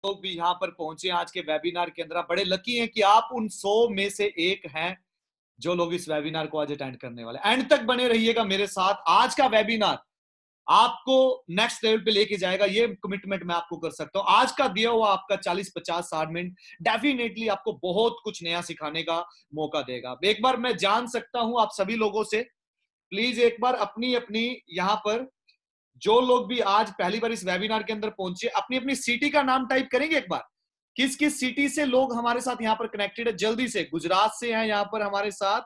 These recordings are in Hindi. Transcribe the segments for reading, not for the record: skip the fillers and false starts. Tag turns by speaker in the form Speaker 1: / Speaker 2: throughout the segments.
Speaker 1: लोग भी यहाँ पर पहुंचे आज के वेबिनार के अंदर। आप बड़े लकी हैं कि आप उन 100 में से एक हैं जो लोग इस वेबिनार को आज अटेंड करने वाले। एंड तक बने रहिएगा मेरे साथ। आज का वेबिनार आपको नेक्स्ट लेवल पे लेके जाएगा, ये कमिटमेंट मैं आपको कर सकता हूं। आज का दिया हुआ आपका 40, 50, 60 मिनट डेफिनेटली आपको बहुत कुछ नया सिखाने का मौका देगा। एक बार मैं जान सकता हूं आप सभी लोगों से, प्लीज एक बार अपनी अपनी यहां पर जो लोग भी आज पहली बार इस वेबिनार के अंदर पहुंचे, अपनी अपनी सिटी का नाम टाइप करेंगे एक बार। किस किस सिटी से लोग हमारे साथ यहां पर कनेक्टेड है, जल्दी से। गुजरात से हैं यहां पर हमारे साथ,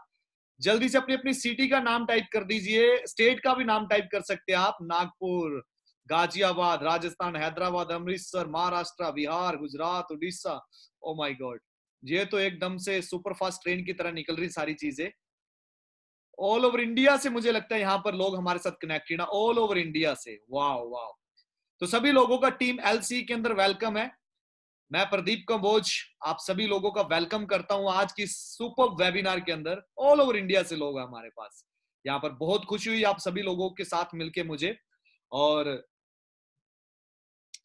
Speaker 1: जल्दी से अपनी अपनी सिटी का नाम टाइप कर दीजिए। स्टेट का भी नाम टाइप कर सकते हैं आप, Nagpur, Ghaziabad, Rajasthan, Hyderabad, Amritsar, Maharashtra, Bihar, Gujarat, Orissa. Oh my God, ये तो एकदम से सुपरफास्ट ट्रेन की तरह निकल रही सारी चीजें। ऑल ओवर इंडिया से मुझे लगता है यहाँ पर लोग हमारे साथ कनेक्टेड है, ऑल ओवर इंडिया से। वाह वाह। तो सभी लोगों का टीम एलसी के अंदर वेलकम है। मैं प्रदीप कंबोज आप सभी लोगों का वेलकम करता हूं आज की सुपर वेबिनार के अंदर। ऑल ओवर इंडिया से लोग हैं हमारे पास यहाँ पर। बहुत खुशी हुई आप सभी लोगों के साथ मिलके मुझे। और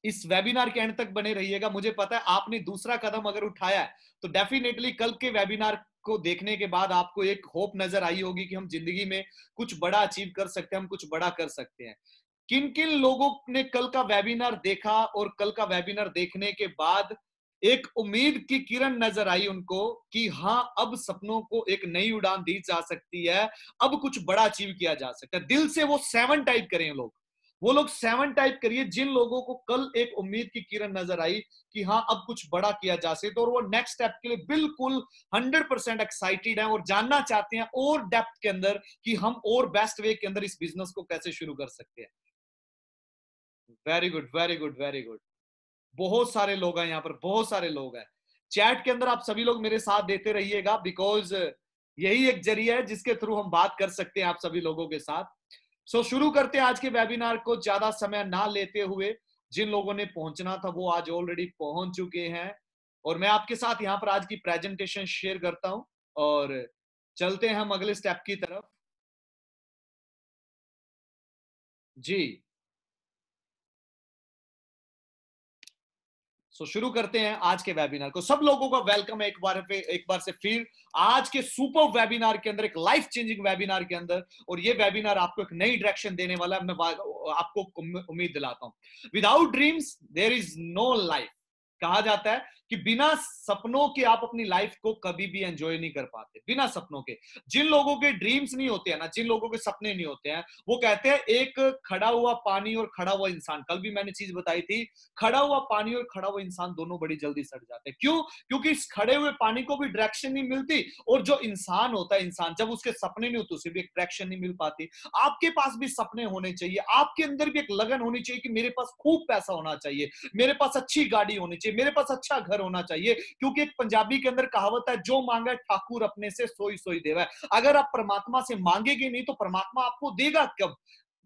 Speaker 1: इस वेबिनार के एंड तक बने रहिएगा। मुझे पता है आपने दूसरा कदम अगर उठाया है तो डेफिनेटली कल के वेबिनार को देखने के बाद आपको एक होप नजर आई होगी कि हम जिंदगी में कुछ बड़ा अचीव कर सकते हैं, हम कुछ बड़ा कर सकते हैं। किन किन लोगों ने कल का वेबिनार देखा और कल का वेबिनार देखने के बाद एक उम्मीद की किरण नजर आई उनको कि हाँ अब सपनों को एक नई उड़ान दी जा सकती है, अब कुछ बड़ा अचीव किया जा सकता है। दिल से वो 7 टाइप करें लोग, वो लोग 7 टाइप करिए जिन लोगों को कल एक उम्मीद की किरण नजर आई कि हाँ अब कुछ बड़ा किया जा सकता है और वो नेक्स्ट स्टेप के लिए बिल्कुल 100% एक्साइटेड हैं और जानना चाहते हैं और डेप्थ के अंदर कि हम और बेस्ट वे के अंदर इस बिजनेस को कैसे शुरू कर सकते हैं। Very good, very good, very good. बहुत सारे लोग हैं यहाँ पर, बहुत सारे लोग हैं चैट के अंदर। आप सभी लोग मेरे साथ देते रहिएगा बिकॉज यही एक जरिया है जिसके थ्रू हम बात कर सकते हैं आप सभी लोगों के साथ। सो शुरू करते हैं आज के वेबिनार को ज्यादा समय ना लेते हुए। जिन लोगों ने पहुंचना था वो आज ऑलरेडी पहुंच चुके हैं और मैं आपके साथ यहाँ पर आज की प्रेजेंटेशन शेयर करता हूं और चलते हैं हम अगले स्टेप की तरफ। जी, शुरू करते हैं आज के वेबिनार को। सब लोगों का वेलकम है एक बार से फिर आज के सुपर वेबिनार के अंदर, एक लाइफ चेंजिंग वेबिनार के अंदर। और ये वेबिनार आपको एक नई डायरेक्शन देने वाला है, मैं आपको उम्मीद दिलाता हूं। Without dreams there is no life. कहा जाता है कि बिना सपनों के आप अपनी लाइफ को कभी भी एंजॉय नहीं कर पाते। बिना सपनों के, जिन लोगों के ड्रीम्स नहीं होते हैं ना, जिन लोगों के सपने नहीं होते हैं, वो कहते हैं एक खड़ा हुआ पानी और खड़ा हुआ इंसान, कल भी मैंने चीज बताई थी, खड़ा हुआ पानी और खड़ा हुआ इंसान दोनों बड़ी जल्दी सड़ जाते हैं। क्यों? क्योंकि इस खड़े हुए पानी को भी डायरेक्शन नहीं मिलती और जो इंसान होता है, इंसान जब उसके सपने नहीं होते उसे भी एक डायरेक्शन नहीं मिल पाती। आपके पास भी सपने होने चाहिए, आपके अंदर भी एक लगन होनी चाहिए कि मेरे पास खूब पैसा होना चाहिए, मेरे पास अच्छी गाड़ी होनी चाहिए, मेरे पास अच्छा घर होना चाहिए। क्योंकि एक पंजाबी के अंदर कहावत है, जो मांगा ठाकुर अपने से सोई सोई देवा। अगर आप परमात्मा से मांगेंगे नहीं तो परमात्मा आपको देगा कब?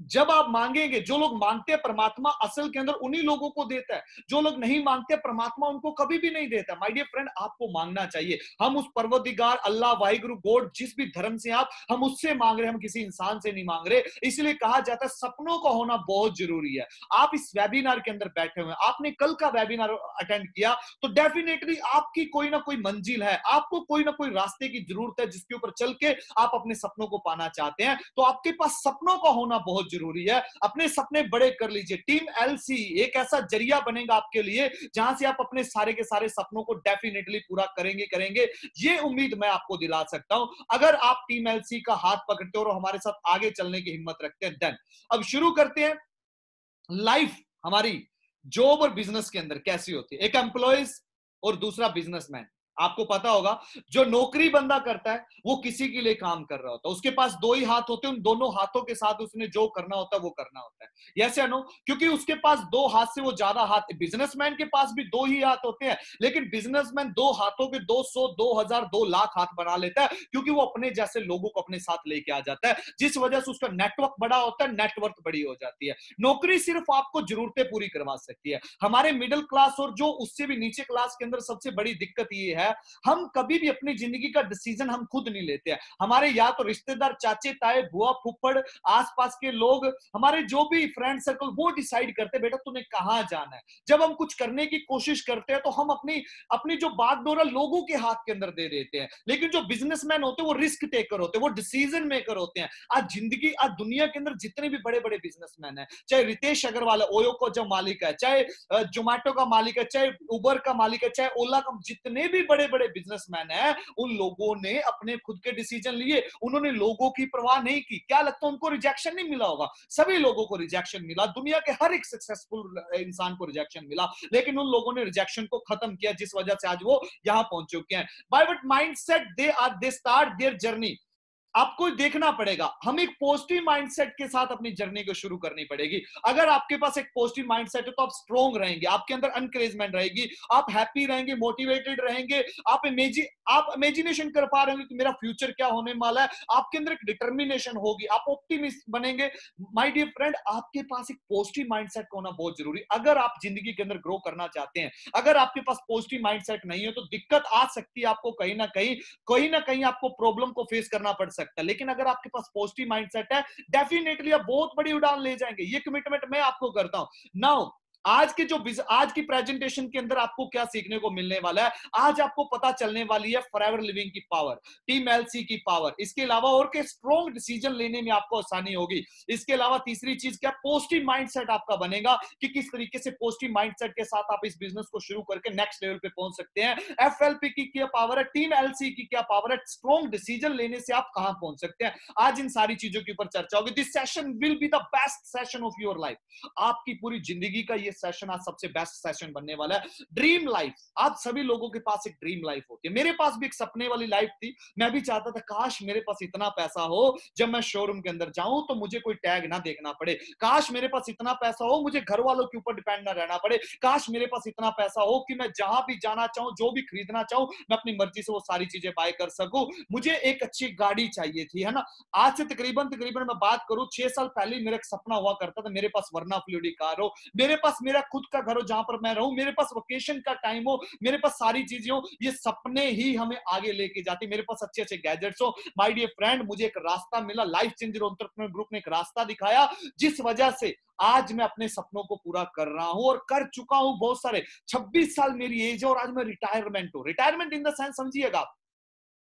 Speaker 1: जब आप मांगेंगे। जो लोग मांगते हैं परमात्मा असल के अंदर उन्हीं लोगों को देता है, जो लोग नहीं मांगते परमात्मा उनको कभी भी नहीं देता। माय डियर फ्रेंड, आपको मांगना चाहिए। हम उस परवरदिगार अल्लाह वाहिगुरु गॉड जिस भी धर्म से आप, हम उससे मांग रहे हैं, हम किसी इंसान से नहीं मांग रहे। इसलिए कहा जाता है सपनों का होना बहुत जरूरी है। आप इस वेबिनार के अंदर बैठे हुए हैं, आपने कल का वेबिनार अटेंड किया तो डेफिनेटली आपकी कोई ना कोई मंजिल है, आपको कोई ना कोई रास्ते की जरूरत है जिसके ऊपर चल के आप अपने सपनों को पाना चाहते हैं। तो आपके पास सपनों का होना बहुत जरूरी है। अपने सपने बड़े कर लीजिए। टीम एलसी एक ऐसा जरिया बनेगा आपके लिए जहां से आप अपने सारे के सारे सपनों को डेफिनेटली पूरा करेंगे। ये उम्मीद मैं आपको दिला सकता हूं अगर आप टीम एलसी का हाथ पकड़ते हो और हमारे साथ आगे चलने की हिम्मत रखते हैं। देन अब शुरू करते हैं। लाइफ हमारी जॉब और बिजनेस के अंदर कैसी होती है, एक एम्प्लॉयज और दूसरा बिजनेसमैन। आपको पता होगा जो नौकरी बंदा करता है वो किसी के लिए काम कर रहा होता है, उसके पास 2 ही हाथ होते हैं, उन दोनों हाथों के साथ उसने जो करना होता है वो करना होता है। यस या नो? क्योंकि उसके पास 2 हाथ से वो ज्यादा हाथ। बिजनेसमैन के पास भी 2 ही हाथ होते हैं, लेकिन बिजनेसमैन 2 हाथों के 200, 2000, 2 लाख हाथ बना लेता है क्योंकि वो अपने जैसे लोगों को अपने साथ लेके आ जाता है, जिस वजह से उसका नेटवर्क बड़ा होता है, नेटवर्क बड़ी हो जाती है। नौकरी सिर्फ आपको जरूरतें पूरी करवा सकती है। हमारे मिडिल क्लास और जो उससे भी नीचे क्लास के अंदर सबसे बड़ी दिक्कत ये है, हम कभी भी अपनी जिंदगी का डिसीजन हम खुद नहीं लेते हैं। हमारे या तो रिश्तेदार, चाचे ताए, बुआ फुफ्फड़, आसपास के लोग, हमारे जो भी फ्रेंड सर्कल, वो डिसाइड करते बेटा तुम्हें कहां जाना है। जब हम कुछ करने की कोशिश करते हैं तो हम अपनी अपनी जो बागडोर लोगों के हाथ के अंदर दे देते हैं। लेकिन जो बिजनेसमैन होते हैं वो रिस्क टेकर होते हैं, वो डिसीजन मेकर होते हैं। आज दुनिया के अंदर जितने भी बड़े बड़े बिजनेसमैन हैं, चाहे रितेश अग्रवाल ओयो का जो मालिक है, चाहे जोमेटो का मालिक है, चाहे उबर का मालिक है, चाहे ओला का, जितने भी बड़े बड़े बिजनेसमैन हैं, उन लोगों ने अपने खुद के डिसीजन लिए। उन्होंने लोगों की परवाह नहीं की। क्या लगता है उनको रिजेक्शन नहीं मिला होगा? सभी लोगों को रिजेक्शन मिला, दुनिया के हर एक सक्सेसफुल इंसान को रिजेक्शन मिला, लेकिन उन लोगों ने रिजेक्शन को खत्म किया, जिस वजह से आज वो यहां पहुंच चुके हैं। By what mindset they start their journey. आपको देखना पड़ेगा, हम एक पॉजिटिव माइंडसेट के साथ अपनी जर्नी को शुरू करनी पड़ेगी। अगर आपके पास एक पॉजिटिव माइंडसेट है तो आप स्ट्रॉन्ग रहेंगे, आपके अंदर एनकरेजमेंट रहेगी, आप हैप्पी रहेंगे, मोटिवेटेड रहेंगे, आप इमेजिनेशन कर पा रहे हो कि मेरा फ्यूचर क्या होने वाला है, आपके अंदर एक डिटर्मिनेशन होगी, आप ऑप्टिमिस्ट बनेंगे। माय डियर फ्रेंड, आपके पास एक पॉजिटिव माइंडसेट होना बहुत जरूरी। अगर आप जिंदगी के अंदर ग्रो करना चाहते हैं, अगर आपके पास पॉजिटिव माइंडसेट नहीं है तो दिक्कत आ सकती है, आपको कहीं ना कहीं आपको प्रॉब्लम को फेस करना पड़ सकता है। लेकिन अगर आपके पास पॉजिटिव माइंडसेट है, डेफिनेटली आप बहुत बड़ी उड़ान ले जाएंगे। ये कमिटमेंट मैं आपको करता हूं। नाउ आज की प्रेजेंटेशन के अंदर आपको क्या सीखने को मिलने वाला है? आज आपको पता चलने वाली है फॉरएवर लिविंग की पावर, टीम एलसी की पावर, इसके अलावा और के स्ट्रॉन्ग डिसीजन लेने में आपको आसानी होगी। इसके अलावा तीसरी चीज क्या? पॉजिटिव माइंडसेट आपका बनेगा कि किस तरीके से पॉजिटिव माइंडसेट के साथ आप इस बिजनेस को शुरू करके नेक्स्ट लेवल पे पहुंच सकते हैं। एफएलपी की क्या पावर है, टीम एलसी की क्या पावर है, स्ट्रॉन्ग डिसीजन लेने से आप कहां पहुंच सकते हैं। आज इन सारी चीजों के ऊपर चर्चा होगी। This session will be the best session of your life. आपकी पूरी जिंदगी का ये सेशन आज सबसे बेस्ट सेशन बनने वाला है। ड्रीम लाइफ, आप सभी लोगों के पास एक ड्रीम लाइफ होती है। मेरे पास भी एक सपने वाली लाइफ थी। मैं भी चाहता था काश मेरे पास इतना पैसा हो, जब मैं शोरूम के अंदर जाऊं तो मुझे कोई टैग ना देखना पड़े। काश मेरे पास इतना पैसा हो, मुझे घर वालों के ऊपर डिपेंड ना रहना पड़े। काश मेरे पास इतना पैसा हो कि मैं जहां भी जाना चाहूं, जो भी खरीदना चाहूं, मैं अपनी मर्जी से वो सारी चीजें बाय कर सकूं। मुझे एक अच्छी गाड़ी चाहिए थी, है ना। आज से तकरीबन मैं बात करूं 6 साल पहले मेरा एक सपना हुआ करता था, मेरे पास वर्ना फ्लूडी कार हो, मेरे पास मेरा खुद का घर हो जहां पर मैं रहूं, मेरे पास वेकेशन का टाइम हो, मेरे पास सारी चीजें हो। ये सपने ही हमें आगे लेके जाती। मेरे पास अच्छे अच्छे गैजेट्स हो। माय डियर फ्रेंड, मुझे एक रास्ता मिला, लाइफ चेंजर एंटरप्रेन्योर ग्रुप ने एक रास्ता दिखाया, जिस वजह से आज मैं अपने सपनों को पूरा कर रहा हूं और कर चुका हूं बहुत सारे। 26 साल मेरी एज है और आज मैं रिटायरमेंट इन द सेंस समझिएगा।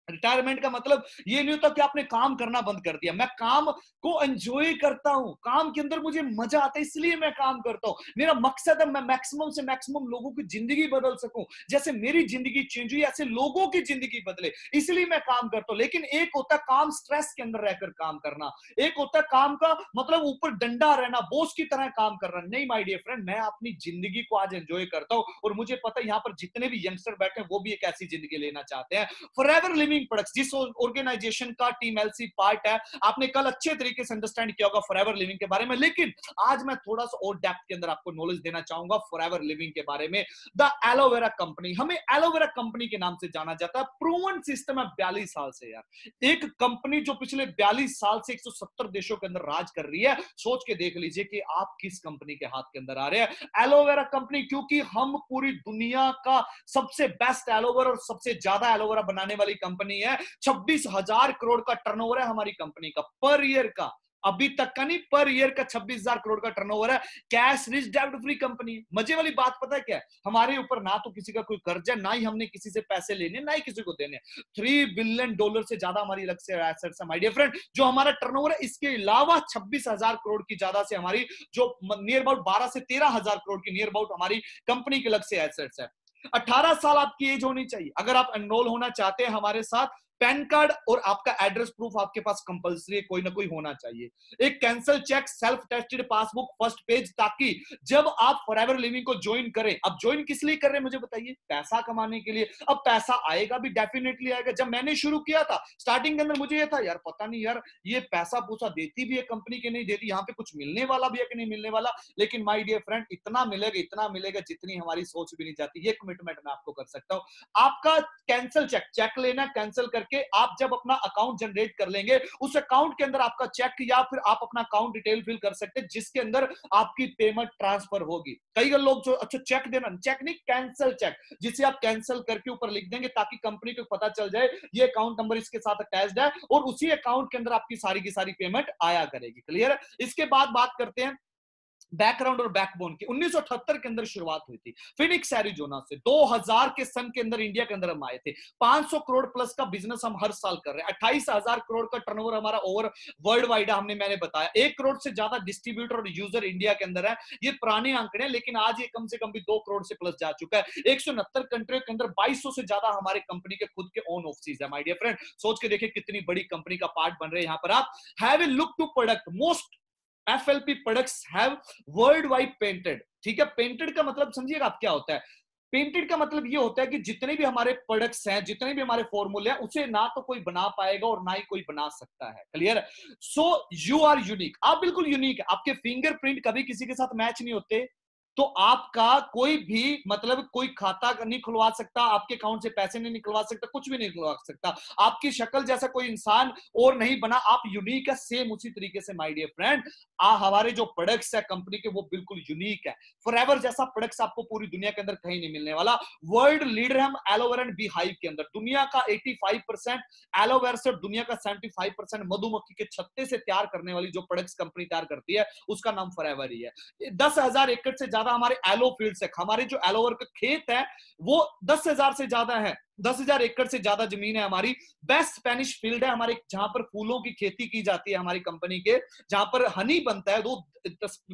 Speaker 1: रिटायरमेंट का मतलब ये नहीं होता कि आपने काम करना बंद कर दिया। मैं काम को एंजॉय करता हूं, काम के अंदर मुझे मजा आता है, इसलिए मैं काम करता हूं। मेरा मकसद है मैं मैक्सिमम से मैक्सिमम लोगों की जिंदगी बदल सकूं। जैसे मेरी जिंदगी चेंज हुई, ऐसे लोगों की जिंदगी बदले, इसलिए मैं काम करता हूं। लेकिन एक होता है काम स्ट्रेस के अंदर रहकर काम करना, एक होता है काम का मतलब ऊपर डंडा रहना, बोझ की तरह काम करना। नहीं माय डियर फ्रेंड, मैं अपनी जिंदगी को आज एंजॉय करता हूं और मुझे पता है यहाँ पर जितने भी यंगस्टर बैठे हैं वो भी एक ऐसी जिंदगी लेना चाहते हैं। फॉरएवर लिविंग प्रोडक्ट्स, जिस ऑर्गेनाइजेशन का टीम एलसी पार्ट है, आपने कल अच्छे तरीके से अंडरस्टैंड किया होगा फॉरएवर लिविंग के बारे में। लेकिन आज मैं थोड़ा सा और डेप्थ के अंदर आपको नॉलेज देना चाहूंगा फॉरएवर लिविंग के बारे में। द एलोवेरा कंपनी, हमें एलोवेरा कंपनी के नाम से जाना जाता है। प्रूवन सिस्टम है 42 साल से यार। एक कंपनी जो पिछले 42 साल से 170 देशों के अंदर राज कर रही है। सोच के देख लीजिए कि आप किस कंपनी के हाथ के अंदर आ रहे हैं। एलोवेरा कंपनी, क्योंकि हम पूरी दुनिया का सबसे बेस्ट एलोवेरा और सबसे ज्यादा एलोवेरा बनाने वाली कंपनी है। 26,000 करोड़ का टर्नओवर है हमारी कंपनी का पर ईयर का। अभी तक का नहीं, पर ईयर का 26,000 करोड़ का टर्नओवर है। कैश रिच डेब्ट फ्री कंपनी। मजे वाली बात पता है क्या है? हमारे ऊपर ना तो किसी का कोई कर्ज है, ना ही हमने किसी से पैसे लेने, ना ही किसी को देने। $3 बिलियन से ज्यादा हमारी अलग से एसेट्स है माय डियर फ्रेंड। जो हमारा टर्नओवर है, इसके अलावा 26,000 करोड़ की ज्यादा से हमारी जो नियर अबाउट 12 से 13,000 करोड़ की नियर अबाउट हमारी कंपनी के अलग से एसेट्स है। 18 साल आपकी एज होनी चाहिए अगर आप एनरोल होना चाहते हैं हमारे साथ। पैन कार्ड और आपका एड्रेस प्रूफ आपके पास कंपलसरी कोई ना कोई होना चाहिए। एक cancel cheque, self tested passbook, first page, ताकि जब आप फॉरएवर लिविंग को ज्वाइन करें। अब ज्वाइन किस लिए कर रहे हैं मुझे बताइए? पैसा कमाने के लिए। अब पैसा आएगा भी, डेफिनेटली आएगा। जब मैंने शुरू किया था स्टार्टिंग के अंदर मुझे ये था यार पता नहीं यार ये पैसा पूसा देती भी है कंपनी के नहीं देती, यहाँ पे कुछ मिलने वाला भी है कि नहीं मिलने वाला। लेकिन माय डियर फ्रेंड, इतना मिलेगा जितनी हमारी सोच भी नहीं जाती। ये कमिटमेंट मैं आपको कर सकता हूँ। आपका कैंसल चेक लेना, कैंसिल करके करके आप जब अपना अकाउंट जनरेट कर लेंगे, उस अकाउंट के अंदर आपका चेक या फिर आप अपना अकाउंट डिटेल फिल कर सकते हैं, जिसके अंदर आपकी पेमेंट ट्रांसफर होगी। कई लोग जो अच्छा चेक देना, चेक नहीं कैंसिल चेक, जिसे आप कैंसिल करके ऊपर लिख देंगे ताकि कंपनी को पता चल जाए ये अकाउंट नंबर इसके साथ अटैच्ड है और उसी अकाउंट के अंदर आपकी सारी की सारी पेमेंट आया करेगी। क्लियर है? इसके बाद बात करते हैं बैकग्राउंड और बैकबोन की। 1978 के अंदर शुरुआत हुई थी फिनिक्स एरिजोना से। 2000 के सन के अंदर इंडिया के अंदर हम आए थे। 500 करोड़ प्लस का बिजनेस हम हर साल कर रहे हैं। 28,000 करोड़ का टर्नओवर हमारा ओवर वर्ल्ड वाइड है। मैंने बताया 1 करोड़ से ज्यादा डिस्ट्रीब्यूटर और यूजर इंडिया के अंदर है। ये पुराने आंकड़े हैं, लेकिन आज ये कम से कम भी 2 करोड़ से प्लस जा चुका है। 169 कंट्रियों के अंदर 2200 से ज्यादा हमारे कंपनी के खुद के ओन ऑफिस है। माय डियर फ्रेंड, सोच के देखिए कितनी बड़ी कंपनी का पार्ट बन रहे हैं यहाँ पर आप। Have a look to product most FLP products have worldwide painted। ठीक है, पेंटेड का मतलब समझिएगा आप क्या होता है। पेंटेड का मतलब ये होता है कि जितने भी हमारे प्रोडक्ट्स हैं, जितने भी हमारे फॉर्मूले हैं, उसे ना तो कोई बना पाएगा और ना ही कोई बना सकता है। Clear? So you are unique, आप बिल्कुल यूनिक है। आपके फिंगरप्रिंट कभी किसी के साथ मैच नहीं होते, तो आपका कोई भी मतलब कोई खाता नहीं खुलवा सकता, आपके अकाउंट से पैसे नहीं निकलवा सकता, कुछ भी नहीं निकलवा सकता। आपकी शक्ल जैसा कोई इंसान और नहीं बना, आप यूनिक है। सेम उसी तरीके से माय डियर फ्रेंड, हमारे जो प्रोडक्ट्स है कंपनी के, वो बिल्कुल यूनिक है। फॉरएवर जैसा प्रोडक्ट्स आपको पूरी दुनिया के अंदर कहीं नहीं मिलने वाला। वर्ल्ड लीडर हम एलोवेरा एंड बी हाइव के अंदर। दुनिया का 85% एलोवेरा से, दुनिया का 75% मधुमक्खी के छत्ते से तैयार करने वाली जो प्रोडक्ट्स कंपनी तैयार करती है, उसका नाम फॉरएवर ही है। 10,000 एकड़ से ज्यादा हमारे एलो फील्ड्स है। हमारे जो एलोवेरा का खेत है वो 10,000 से ज्यादा है। 10,000 एकड़ से ज्यादा जमीन है हमारी। बेस्ट स्पेनिश फील्ड है हमारे, जहां पर फूलों की खेती की जाती है हमारी कंपनी के, जहां पर हनी बनता है, वो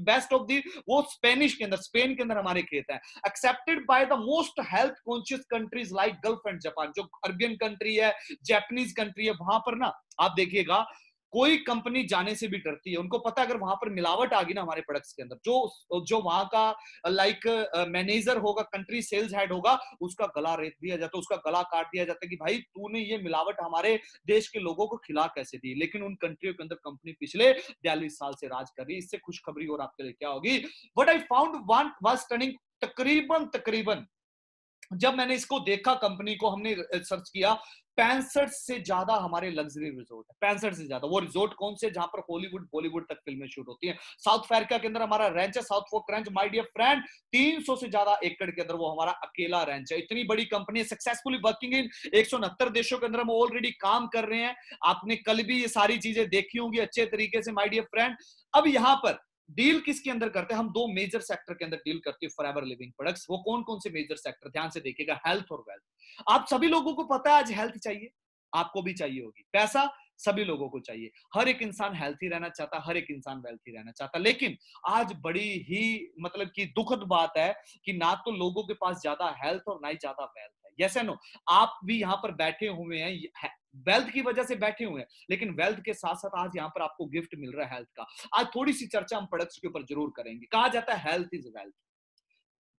Speaker 1: बेस्ट ऑफ दी वो स्पेनिश के अंदर, स्पेन के अंदर हमारे खेत है। Accepted by the most health conscious countries like gulf and Japan. जो अरबियन कंट्री है, जापानीज कंट्री है, वहां पर ना आप देखिएगा कोई कंपनी जाने से भी डरती है। उनको पता है अगर वहां पर मिलावट आ गई ना हमारे प्रोडक्ट्स के अंदर, जो वहां का लाइक मैनेजर होगा, कंट्री सेल्स हेड होगा, उसका गला रेत दिया जाता है, उसका गला काट दिया जाता है कि भाई तूने ये मिलावट हमारे देश के लोगों को खिला कैसे दी। लेकिन उन कंट्रियों के अंदर कंपनी पिछले 42 साल से राज कर रही है। इससे खुशखबरी और आपके लिए क्या होगी? What I found one was stunning. तकरीबन जब मैंने इसको देखा, कंपनी को हमने सर्च किया, 65 से ज्यादा हमारे लग्जरी रिजोर्ट है। 65 से ज्यादा। वो रिजोर्ट कौन से? जहां पर हॉलीवुड बॉलीवुड तक फिल्में शूट होती हैं। साउथ अफ्रीका के अंदर हमारा रेंच है, south fork ranch. My dear friend, 300 से ज्यादा एकड़ के अंदर वो हमारा अकेला रेंच है। इतनी बड़ी कंपनी है, सक्सेसफुली वर्किंग इन 169 देशों के अंदर हम ऑलरेडी काम कर रहे हैं। आपने कल भी ये सारी चीजें देखी होंगी अच्छे तरीके से माय डियर फ्रेंड। अब यहां पर डील किसके अंदर करते हैं? हम 2 मेजर सेक्टर के अंदर डील करते हैं फॉरएवर लिविंग प्रोडक्ट्स। वो कौन कौन से मेजर सेक्टर? ध्यान से देखिएगा, हेल्थ और वेल्थ। आप सभी लोगों को पता है आज हेल्थ चाहिए, आपको भी चाहिए होगी। पैसा सभी लोगों को चाहिए। हर एक इंसान हेल्थी रहना चाहता, हर एक इंसान वेल्थी रहना चाहता। लेकिन आज बड़ी ही मतलब कि दुखद बात है कि ना तो लोगों के पास ज्यादा हेल्थ और ना ही ज्यादा वेल्थ है। Yes and no? आप भी यहाँ पर बैठे हुए हैं वेल्थ की वजह से बैठे हुए हैं, लेकिन वेल्थ के साथ साथ आज यहाँ पर आपको गिफ्ट मिल रहा है हेल्थ का। आज थोड़ी सी चर्चा हम प्रोडक्ट्स के ऊपर जरूर करेंगे। कहा जाता है हेल्थ इज वेल्थ।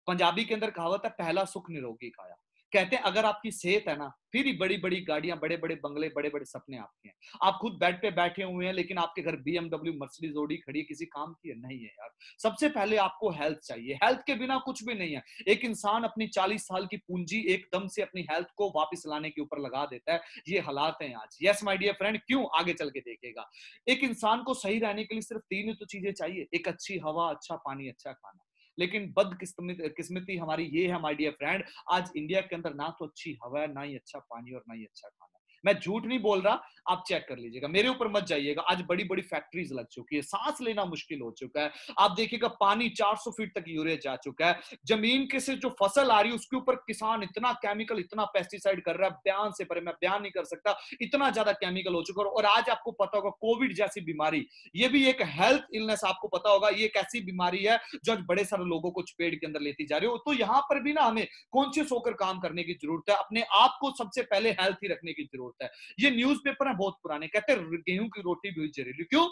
Speaker 1: पंजाबी के अंदर कहावत है, पहला सुख निरोगी काया। कहते हैं अगर आपकी सेहत है ना, फिर ही बड़ी बड़ी गाड़ियां, बड़े बड़े बंगले, बड़े बड़े सपने आपके हैं। आप खुद बेड पे बैठे हुए हैं, लेकिन आपके घर BMW मर्सिडीज ऑडी खड़ी है, किसी काम की है? नहीं है यार। सबसे पहले आपको हेल्थ चाहिए। हेल्थ के बिना कुछ भी नहीं है। एक इंसान अपनी 40 साल की पूंजी एकदम से अपनी हेल्थ को वापस लाने के ऊपर लगा देता है। ये हालात हैं आज। यस माय डियर फ्रेंड, क्यों? आगे चल के देखिएगा। एक इंसान को सही रहने के लिए सिर्फ 3 ही तो चीजें चाहिए, एक अच्छी हवा, अच्छा पानी, अच्छा खाना। लेकिन बदकिस्मती हमारी ये है माय डियर फ्रेंड, आज इंडिया के अंदर ना तो अच्छी हवा है, ना ही अच्छा पानी और ना ही अच्छा खाना। मैं झूठ नहीं बोल रहा, आप चेक कर लीजिएगा, मेरे ऊपर मत जाइएगा। आज बड़ी बड़ी फैक्ट्रीज लग चुकी है, सांस लेना मुश्किल हो चुका है। आप देखिएगा पानी 400 फीट तक यूरिया जा चुका है। जमीन के से जो फसल आ रही है उसके ऊपर किसान इतना केमिकल, इतना पेस्टिसाइड कर रहा है, बयान से परे मैं बयान नहीं कर सकता, इतना ज्यादा केमिकल हो चुका है। और आज आपको पता होगा कोविड जैसी बीमारी, ये भी एक हेल्थ इलनेस, आपको पता होगा ये एक ऐसी बीमारी है जो आज बड़े सारे लोगों को चपेट के अंदर लेती जा रही हो। तो यहां पर भी ना हमें कॉन्शियस होकर काम करने की जरूरत है। अपने आप को सबसे पहले हेल्थी रखने की जरूरत है। ये न्यूज़पेपर है बहुत पुराने, कहते हैं गेहूं की रोटी भी हुई जहरीली। क्यों?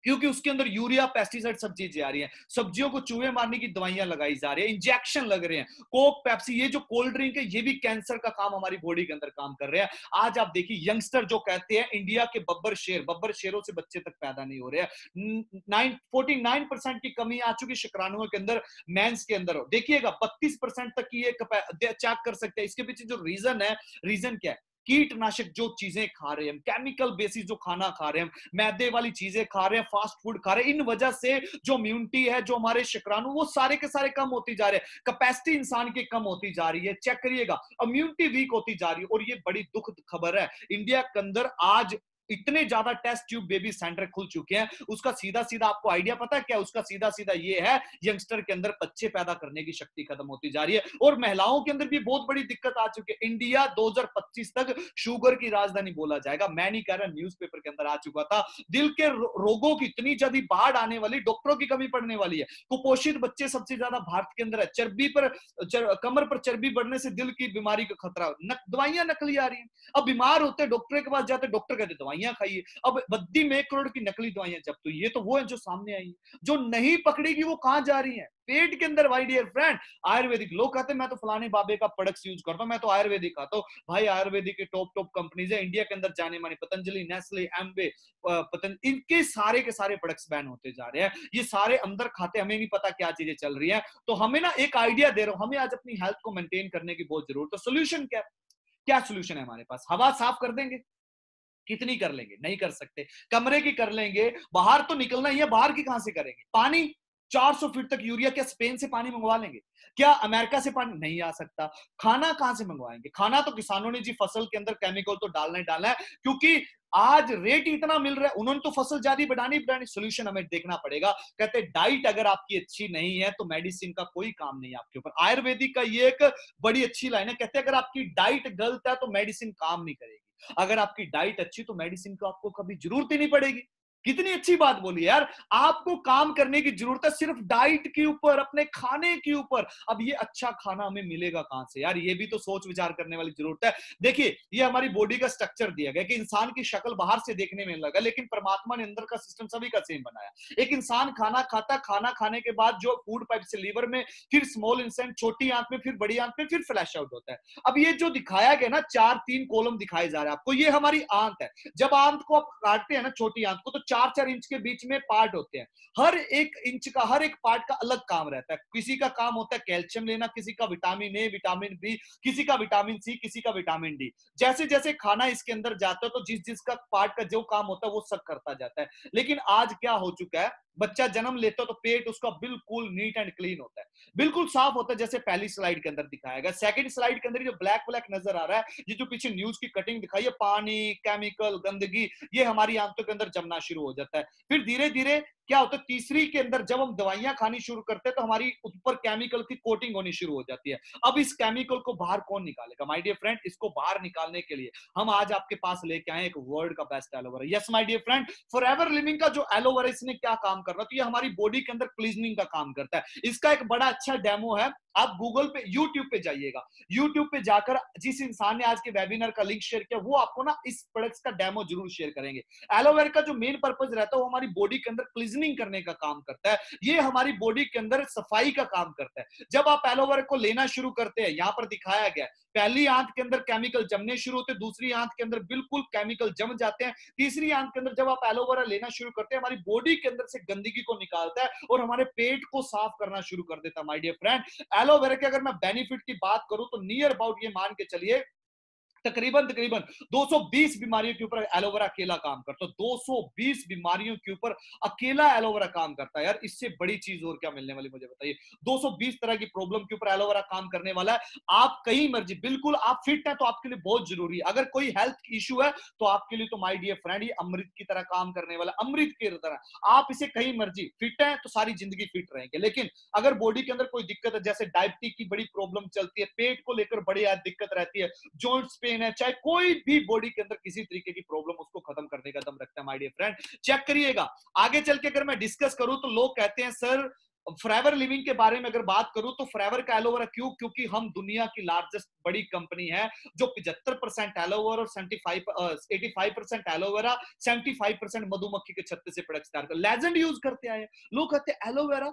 Speaker 1: क्योंकि उसके अंदर यूरिया, पेस्टिसाइड सब चीजें आ रही हैं। सब्जियों को चूहे मारने की दवाइयां लगाई जा रही है, इंजेक्शन लग रहे हैं। कोक, पेप्सी, ये जो कोल्ड ड्रिंक है, ये भी कैंसर का काम हमारी बॉडी के अंदर काम कर रहे हैं। आज आप देखिए यंगस्टर जो कहते हैं इंडिया के बब्बर शेरों से बच्चे तक पैदा नहीं हो रहे हैं। 49% की कमी आ चुकी शुक्राणुओं के अंदर, मेंस के अंदर। देखिएगा 32% तक की ये चेक कर सकते हैं। इसके पीछे जो रीजन है, रीजन क्या है? कीटनाशक जो चीजें खा रहे हैं हम, केमिकल बेसिस जो खाना खा रहे हैं हम, मैदे वाली चीजें खा रहे हैं, फास्ट फूड खा रहे हैं, इन वजह से जो इम्यूनिटी है, जो हमारे शुक्राणु, वो सारे के सारे कम होती जा रहे हैं, कैपेसिटी इंसान की कम होती जा रही है। चेक करिएगा, इम्यूनिटी वीक होती जा रही है। और ये बड़ी दुखद खबर है, इंडिया के अंदर आज इतने ज्यादा टेस्ट ट्यूब बेबी सेंटर खुल चुके हैं। उसका सीधा सीधा आपको आइडिया पता है क्या? उसका सीधा सीधा ये है, यंगस्टर के अंदर बच्चे पैदा करने की शक्ति खत्म होती जा रही है। और महिलाओं के अंदर भी बहुत बड़ी दिक्कत आ चुकी है। इंडिया 2025 तक शुगर की राजधानी बोला जाएगा। मैं नहीं कह रहा, न्यूज़पेपर के अंदर आ चुका था। दिल के रोगों की इतनी ज्यादा बाढ़ आने वाली, डॉक्टरों की कमी पड़ने वाली है। कुपोषित बच्चे सबसे ज्यादा भारत के अंदर है। चर्बी पर कमर पर चर्बी बढ़ने से दिल की बीमारी का खतरा, दवाइयां नकली आ रही हैं। अब बीमार होते डॉक्टर के पास जाते, डॉक्टर कहते दवाइयां खाइए। अब बद्दी में 1 करोड़ की नकली दवाइयां, जब तो ये तो वो है जो सामने आई है। जो नहीं पकड़ेगी वो कहां जा रही है? पेट के अंदर। माय डियर फ्रेंड, आयुर्वेदिक लोग कहते हैं मैं तो फलाने बाबे का प्रोडक्ट्स यूज करता हूं, मैं तो आयुर्वेदिक खाता हूं। भाई आयुर्वेदिक के टॉप टॉप कंपनीज है इंडिया के अंदर, जाने मानी पतंजलि, नेस्ले, एम्बे, पतंजलि, इनके सारे के सारे प्रोडक्ट्स बैन होते जा रहे हैं। ये सारे अंदर खाते, हमें नहीं पता क्या चीजें चल रही है। तो हमें ना एक आइडिया दे रहा हूं, हमें आज अपनी हेल्थ को मेंटेन करने की बहुत जरूरत है। सोल्यूशन क्या? क्या सोल्यूशन है हमारे पास? हवा साफ कर देंगे? कितनी कर लेंगे? नहीं कर सकते। कमरे की कर लेंगे, बाहर तो निकलना ही है, बाहर की कहां से करेंगे? पानी 400 फीट तक यूरिया, क्या स्पेन से पानी मंगवा लेंगे? क्या अमेरिका से पानी नहीं आ सकता? खाना कहां से मंगवाएंगे? खाना तो किसानों ने जी फसल के अंदर केमिकल तो डालना ही डालना है, क्योंकि आज रेट इतना मिल रहा है, उन्होंने तो फसल ज्यादा बढ़ानी बढ़ानी। सोल्यूशन हमें देखना पड़ेगा। कहते डाइट अगर आपकी अच्छी नहीं है तो मेडिसिन का कोई काम नहीं है आपके ऊपर। आयुर्वेदिक का ये एक बड़ी अच्छी लाइन है, कहते अगर आपकी डाइट गलत है तो मेडिसिन काम नहीं करेगी। अगर आपकी डाइट अच्छी तो मेडिसिन को आपको कभी जरूरत ही नहीं पड़ेगी। कितनी अच्छी बात बोली यार। आपको काम करने की जरूरत है सिर्फ डाइट के ऊपर, अपने खाने के ऊपर। अब ये अच्छा खाना हमें मिलेगा कहां से यार? ये भी तो सोच विचार करने वाली जरूरत है। देखिए, ये हमारी बॉडी का स्ट्रक्चर दिया गया कि इंसान की शक्ल बाहर से देखने में लगा, लेकिन परमात्मा ने अंदर का सिस्टम सभी का सेम बनाया। एक इंसान खाना खाता, खाना खाने के बाद जो फूड पाइप से लीवर में, फिर स्मॉल इंटेस्टाइन, छोटी आंत में, फिर बड़ी आंत में, फिर फ्लैश आउट होता है। अब ये जो दिखाया गया ना, 4-3 कॉलम दिखाए जा रहे हैं आपको, ये हमारी आंत है। जब आंत को आप काटते हैं ना, छोटी आंत को, तो 4-4 इंच के बीच में पार्ट होते हैं। हर एक इंच का, हर एक पार्ट का अलग काम रहता है। किसी का काम होता है कैल्शियम लेना, किसी का विटामिन ए, विटामिन बी, किसी का विटामिन सी, किसी का विटामिन डी। जैसे जैसे खाना इसके अंदर जाता है तो जिस जिसका पार्ट का जो काम होता है वो सब करता जाता है। लेकिन आज क्या हो चुका है, बच्चा जन्म लेता है तो पेट उसका बिल्कुल नीट एंड क्लीन होता है, बिल्कुल साफ होता है, जैसे पहली स्लाइड के अंदर दिखाया गया। सेकंड स्लाइड के अंदर जो ब्लैक ब्लैक नजर आ रहा है, ये जो पीछे न्यूज की कटिंग दिखाई है, पानी, केमिकल, गंदगी, ये हमारी आंतों के अंदर जमना शुरू हो जाता है। फिर धीरे धीरे क्या होता है, तीसरी के अंदर जब हम दवाइयां खानी शुरू करते हैं तो हमारी ऊपर केमिकल की कोटिंग होनी शुरू हो जाती है। अब इस केमिकल को बाहर कौन निकालेगा? माय डियर फ्रेंड, इसको बाहर निकालने के लिए हम आज आपके पास लेके आए एक वर्ल्ड का best aloe vera. Yes my dear friend, forever living का जो एलोवेरा, इसने क्या काम कर रहा है, तो ये हमारी बॉडी के अंदर क्लीजनिंग का काम करता है। इसका एक बड़ा अच्छा डेमो है, आप गूगल पे, यूट्यूब पे जाइएगा। यूट्यूब पे जाकर जिस इंसान ने आज के वेबिनार का लिंक शेयर किया, वो आपको ना इस प्रोडक्ट्स का डेमो जरूर शेयर करेंगे। एलोवेरा का जो मेन पर्पस रहता है वो हमारी बॉडी के अंदर क्लीजनिंग करने का काम करता है। ये हमारी बॉडी के अंदर सफाई का काम करता है। जब आप एलोवेरा को लेना शुरू करते हैं, यहां पर दिखाया गया, पहली आंत के अंदर केमिकल जमने शुरू होते हैं, दूसरी आंत के अंदर बिल्कुल केमिकल जम जाते हैं, तीसरी आंत के अंदर जब आप एलोवेरा लेना शुरू करते हैं, हमारी बॉडी के अंदर से गंदगी को निकालता है और हमारे पेट को साफ करना शुरू कर देता है। माय डियर फ्रेंड, एलोवेरा के अगर मैं बेनिफिट की बात करूं तो नियर अबाउट ये मान के चलिए तकरीबन तकरीबन 220 बीमारियों के ऊपर एलोवेरा अकेला काम करता है। 220 बीमारियों के ऊपर अकेला एलोवेरा काम करता है यार। इससे बड़ी चीज और क्या मिलने वाली, मुझे बताइए। 220 तरह की प्रॉब्लम के ऊपर एलोवेरा काम करने वाला है। आप कहीं मर्जी, बिल्कुल आप फिट है तो आपके लिए बहुत जरूरी है। अगर कोई हेल्थ इशू है तो आपके लिए तो माय डियर फ्रेंड ये अमृत की तरह काम करने वाला, अमृत की तरह। आप इसे कहीं मर्जी, फिट है तो सारी जिंदगी फिट रहेंगे। लेकिन अगर बॉडी के अंदर कोई दिक्कत है, जैसे डायबिटीज की बड़ी प्रॉब्लम चलती है, पेट को लेकर बड़ी दिक्कत रहती है, जॉइंट्स पेन है, चाहे कोई भी बॉडी के अंदर किसी तरीके की प्रॉब्लम, उसको खत्म करने का दम रखता है माय डियर फ्रेंड। चेक करिएगा। आगे चल के अगर मैं डिस्कस करूं तो लोग कहते हैं सर फॉरएवर लिविंग के बारे में अगर बात करूं तो फॉरएवर का एलोवेरा क्यों? क्योंकि हम दुनिया की लार्जेस्ट बड़ी कंपनी है जो 75% एलोवेरा और 85% एलोवेरा, 75% मधुमक्खी के छत्ते से प्रोडक्ट्स तैयार कर, लेजेंड यूज करते आए। लोग कहते हैं एलोवेरा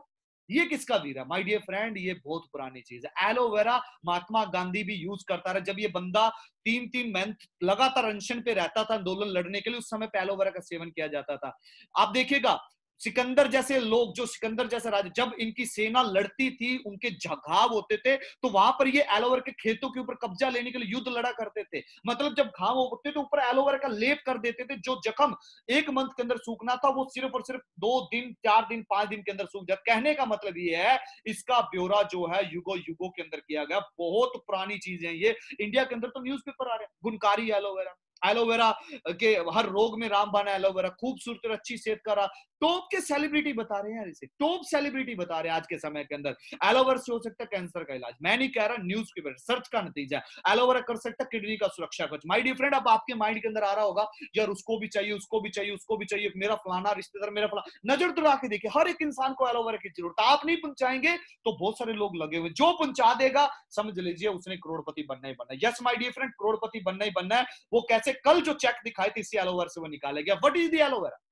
Speaker 1: ये किसका वीर है? माय डियर फ्रेंड, ये बहुत पुरानी चीज है। एलोवेरा महात्मा गांधी भी यूज करता रहा। जब ये बंदा 3-3 मंथ लगातार अनशन पे रहता था आंदोलन लड़ने के लिए, उस समय पे एलोवेरा का सेवन किया जाता था। आप देखिएगा सिकंदर जैसे लोग, जो सिकंदर जैसा राजा, जब इनकी सेना लड़ती थी, उनके घाव होते थे, तो वहां पर ये एलोवेरा के खेतों के ऊपर कब्जा लेने के लिए युद्ध लड़ा करते थे। मतलब जब घाव होते तो ऊपर एलोवेरा का लेप कर देते थे, जो जख्म 1 मंथ के अंदर सूखना था वो सिर्फ और सिर्फ 2 दिन, 4 दिन, 5 दिन के अंदर सूख जाता। कहने का मतलब ये है, इसका ब्यौरा जो है युगो युगों के अंदर किया गया, बहुत पुरानी चीजें ये। इंडिया के अंदर तो न्यूज़पेपर आ रहे हैं, गुणकारी एलोवेरा, एलोवेरा के हर रोग में रामबाण एलोवेरा, खूबसूरत और अच्छी सेहत का टॉप के सेलिब्रिटी बता रहे हैं यार, इसे टॉप सेलिब्रिटी बता रहे हैं आज के समय के अंदर। एलोवेरा से हो सकता है कैंसर का इलाज, मैं नहीं कह रहा, न्यूज़पेपर सर्च का नतीजा है। एलोवेरा कर सकता है किडनी का सुरक्षा कवच। माय डियर फ्रेंड, अब आपके माइंड के अंदर आ रहा होगा, यार उसको भी चाहिए, उसको भी चाहिए, उसको भी चाहिए, मेरा फलाना रिश्तेदार, मेरा फलाना। नजर दौड़ा के देखिए, हर एक इंसान को एलोवेरा की जरूरत। आप नहीं पहुंचाएंगे तो बहुत सारे लोग लगे हुए, जो पहुंचा देगा समझ लीजिए उसने करोड़पति बनना ही बनना है। यस माय डियर फ्रेंड, करोड़पति बनना ही बनना है। वो कैसे? कल जो चेक दिखाए थे इसी एलोवेरा से वो निकाले गया। What is the aloe vera?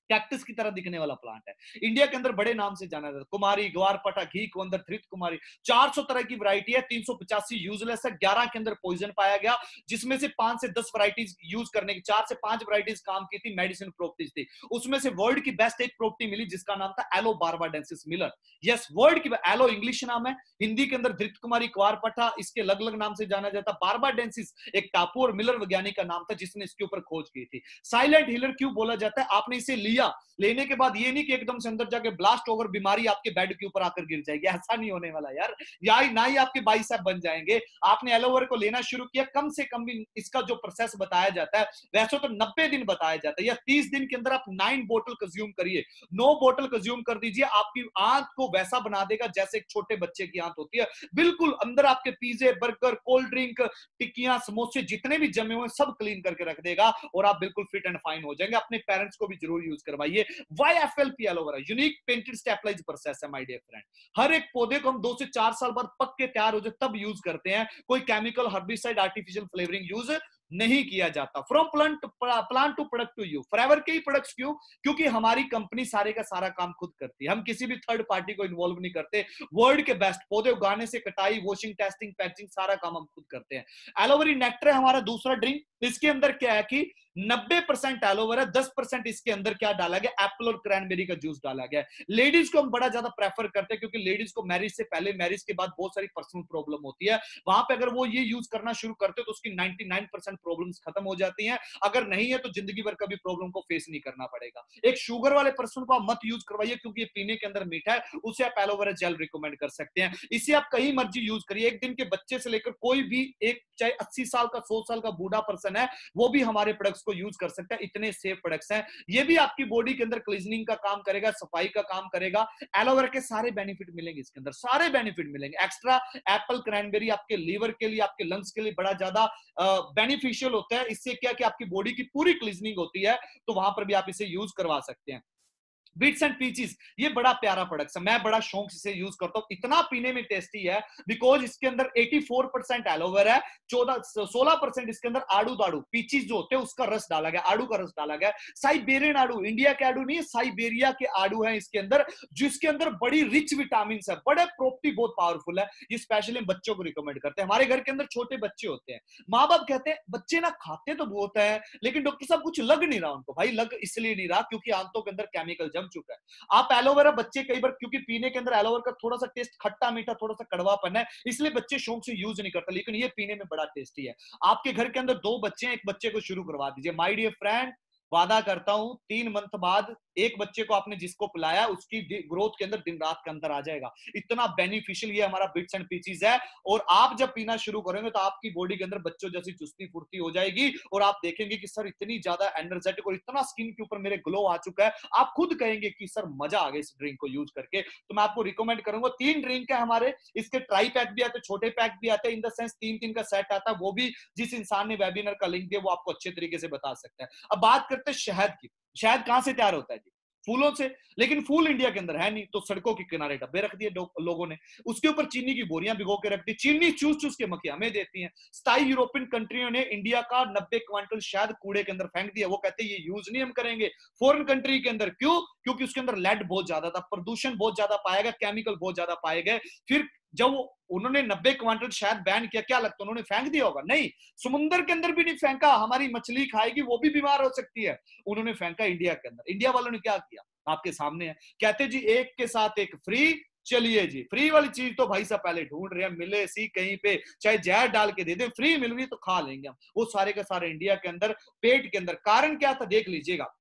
Speaker 1: Cactus की तरह दिखने वाला प्लांट है। इंडिया के अंदर बड़े नाम से जाना जाता है, कुमारी, ग्वारपाठा, घी कुंदर, धृत कुमारी। 400 तरह की वैरायटी है, 385 यूजलेस है, 11 के अंदर पॉइजन पाया गया, जिसमें से 5 से 10 वैरायटीज यूज करने की, 4 से 5 वैरायटीज काम की थी, मेडिसिन प्रॉपर्टीज थी। उसमें से वर्ल्ड की बेस्ट एक प्रॉपर्टी मिली जिसका नाम था yellow barbadensis Miller. Yes, world की एलो इंग्लिश नाम है, हिंदी के अंदर धृत कुमारी, ग्वारपाठा इसके अलग अलग नाम से जाना जाता। बार्बाडेंसिस एक टापू और मिलर वैज्ञानिक का नाम था जिसने इसके ऊपर खोज की थी। साइलेंट हीलर क्यों बोला जाता है? आपने इसे लिया, लेने के बाद ये नहीं कि एकदम से अंदर जाके ब्लास्ट ओवर बीमारी आपके बेड के ऊपर आकर गिर जाएगी, ऐसा नहीं होने वाला यार। या ना ही आपके बाइसेप बन जाएंगे। आपने एलोवेरा को लेना शुरू किया, कम से कम भी इसका जो प्रोसेस बताया जाता है वैसे तो 90 दिन बताया जाता है, या 30 दिन के अंदर आप 9 बोतल कंज्यूम करिए, 9 बोतल कंज्यूम कर दीजिए, आपकी आंत को वैसा बना देगा जैसे एक छोटे बच्चे की आंत होती है। बिल्कुल अंदर आपके पिज्जे, बर्गर, कोल्ड ड्रिंक, टिक्कियां, समोसे जितने भी जमे हुए सब क्लीन करके रख देगा और आप बिल्कुल फिट एंड फाइन हो जाएंगे। अपने पेरेंट्स को भी जरूर यूज करवाइए। YFLP aloe vera unique patented stabilized process है माय डियर फ्रेंड। हर एक पौधे को हम 2 से 4 साल बाद पक के तैयार हो जाए तब यूज करते हैं, कोई chemical, herbicide, artificial flavouring use नहीं किया जाता। From plant to product to you, forever के ही प्रोडक्ट्स क्यों? क्योंकि हमारी कंपनी सारे का सारा काम खुद करती है, हम किसी भी थर्ड पार्टी को इन्वॉल्व नहीं करते। वर्ल्ड के बेस्ट पौधे उगाने से कटाई, वॉशिंग, टेस्टिंग, पैचिंग सारा काम हम खुद करते हैं। एलोवेरा नेक्टर है हमारा दूसरा ड्रिंक। इसके अंदर क्या है कि 90% एलोवेरा, 10% इसके अंदर क्या डाला गया? एप्पल और क्रैनबेरी का जूस डाला गया। लेडीज को हम बड़ा ज्यादा प्रेफर करते हैं क्योंकि लेडीज को मैरिज से पहले, मैरिज के बाद बहुत सारी पर्सनल प्रॉब्लम होती है, वहां पे अगर वो ये यूज करना शुरू करते तो उसकी 99% प्रॉब्लम्स खत्म हो जाती हैं। अगर नहीं है तो जिंदगी भर कभी प्रॉब्लम को फेस नहीं करना पड़ेगा। एक शुगर वाले पर्सन को आप मत यूज करवाइए क्योंकि ये पीने के अंदर मीठा है, उसे आप एलोवेरा जेल रिकमेंड कर सकते हैं। इसे आप कहीं मर्जी यूज करिए, एक दिन के बच्चे से लेकर कोई भी, एक चाहे 80 साल का, 100 साल का बूढ़ा पर्सन है वो भी हमारे प्रोडक्ट्स को यूज कर सकता है। इतने सेफ प्रोडक्ट्स हैं। ये भी आपकी बॉडी के अंदर क्लीजनिंग का काम करेगा, सफाई का काम करेगा। एलोवेरा के सारे बेनिफिट मिलेंगे इसके अंदर, सारे बेनिफिट मिलेंगे। एक्स्ट्रा एप्पल क्रैनबेरी आपके लीवर के लिए, आपके लंग्स के लिए बड़ा ज्यादा बेनिफिशियल होता है। इससे क्या कि आपकी बॉडी की पूरी क्लीजनिंग होती है, तो वहां पर भी आप इसे यूज करवा सकते हैं। बिट्स एंड पीचीज, ये बड़ा प्यारा प्रोडक्ट है, मैं बड़ा शौक से इसे यूज करता हूं, इतना पीने में टेस्टी है बिकॉज इसके अंदर 84% एलोवेरा है, 16% इसके अंदर आड़ू दाड़ू, पीचीज जो होते हैं उसका रस डाला गया, आड़ू का रस डाला गया। साइबेरियन आड़ू, इंडिया के आड़ू नहीं है, साइबेरिया के आड़ू है इसके अंदर, जिसके अंदर बड़ी रिच विटामिन है, बड़े प्रॉपर्टी बहुत पावरफुल है। ये स्पेशली हम बच्चों को रिकमेंड करते हैं। हमारे घर के अंदर छोटे बच्चे होते हैं, माँ बाप कहते हैं बच्चे ना खाते तो बहुत है लेकिन डॉक्टर साहब कुछ लग नहीं रहा उनको। भाई लग इसलिए नहीं रहा क्योंकि आंतों के अंदर केमिकल जम चुका है। आप एलोवेरा, बच्चे कई बार क्योंकि पीने के अंदर एलोवेरा का थोड़ा सा टेस्ट खट्टा मीठा, थोड़ा सा कड़वापन है, इसलिए बच्चे शौक से यूज नहीं करते, लेकिन ये पीने में बड़ा टेस्टी है। आपके घर के अंदर 2 बच्चे हैं, एक बच्चे को शुरू करवा दीजिए। माय डियर फ्रेंड, वादा करता हूं 3 मंथ बाद एक बच्चे को आपने जिसको पिलाया उसकी ग्रोथ के अंदर दिन रात के अंदर आ जाएगा। इतना बेनिफिशियल ये हमारा बिट्स एंड पीचीज है। और आप जब पीना शुरू करेंगे तो आपकी बॉडी के अंदर बच्चों जैसी चुस्ती फुर्ती हो जाएगी और आप देखेंगे कि सर इतनी ज्यादा एनर्जेटिक और इतना स्किन के ऊपर मेरे ग्लो आ चुका है, आप खुद कहेंगे कि सर मजा आ गया इस ड्रिंक को यूज करके। तो मैं आपको रिकमेंड करूंगा। 3 ड्रिंक है हमारे, इसके ट्राई पैक भी आते हैं, छोटे पैक भी आते हैं, इन द सेंस 3-3 का सेट आता है, वो भी जिस इंसान ने वेबिनार का लिंक दिया वो आपको अच्छे तरीके से बता सकता है। अब बात करते हैं शहद की। शहद कहां से तैयार होता है जी? फूलों से। लेकिन फूल इंडिया के अंदर है नहीं, तो सड़कों के किनारे डब्बे रख दिए लोगों ने, उसके ऊपर चीनी की बोरियां भिगो के रख दी, चीनी चूस चूस के मक्खियां हमें देती हैं। 27 यूरोपियन कंट्रियों ने इंडिया का 90 क्विंटल शहद कूड़े के अंदर फेंक दिया। वो कहते हैं ये यूज नहीं हम करेंगे फॉरेन कंट्री के अंदर। क्यों? क्योंकि उसके अंदर लेड बहुत ज्यादा था, प्रदूषण बहुत ज्यादा पाया गया, केमिकल बहुत ज्यादा पाए गए। फिर जब उन्होंने 90 क्विंटल शहद बैन किया, क्या लगता है उन्होंने फेंक दिया होगा? नहीं, समुद्र के अंदर भी नहीं फेंका, हमारी मछली खाएगी वो भी बीमार हो सकती है, उन्होंने फेंका इंडिया के अंदर। इंडिया वालों ने क्या किया? आपके सामने है, कहते जी एक के साथ एक फ्री, चलिए जी फ्री वाली चीज तो भाई साहब पहले ढूंढ रहे हैं, मिले सी कहीं पे, चाहे जहर डाल के दे दे, फ्री मिल रही तो खा लेंगे हम। वो सारे का सारे इंडिया के अंदर पेट के अंदर, कारण क्या था देख लीजिएगा।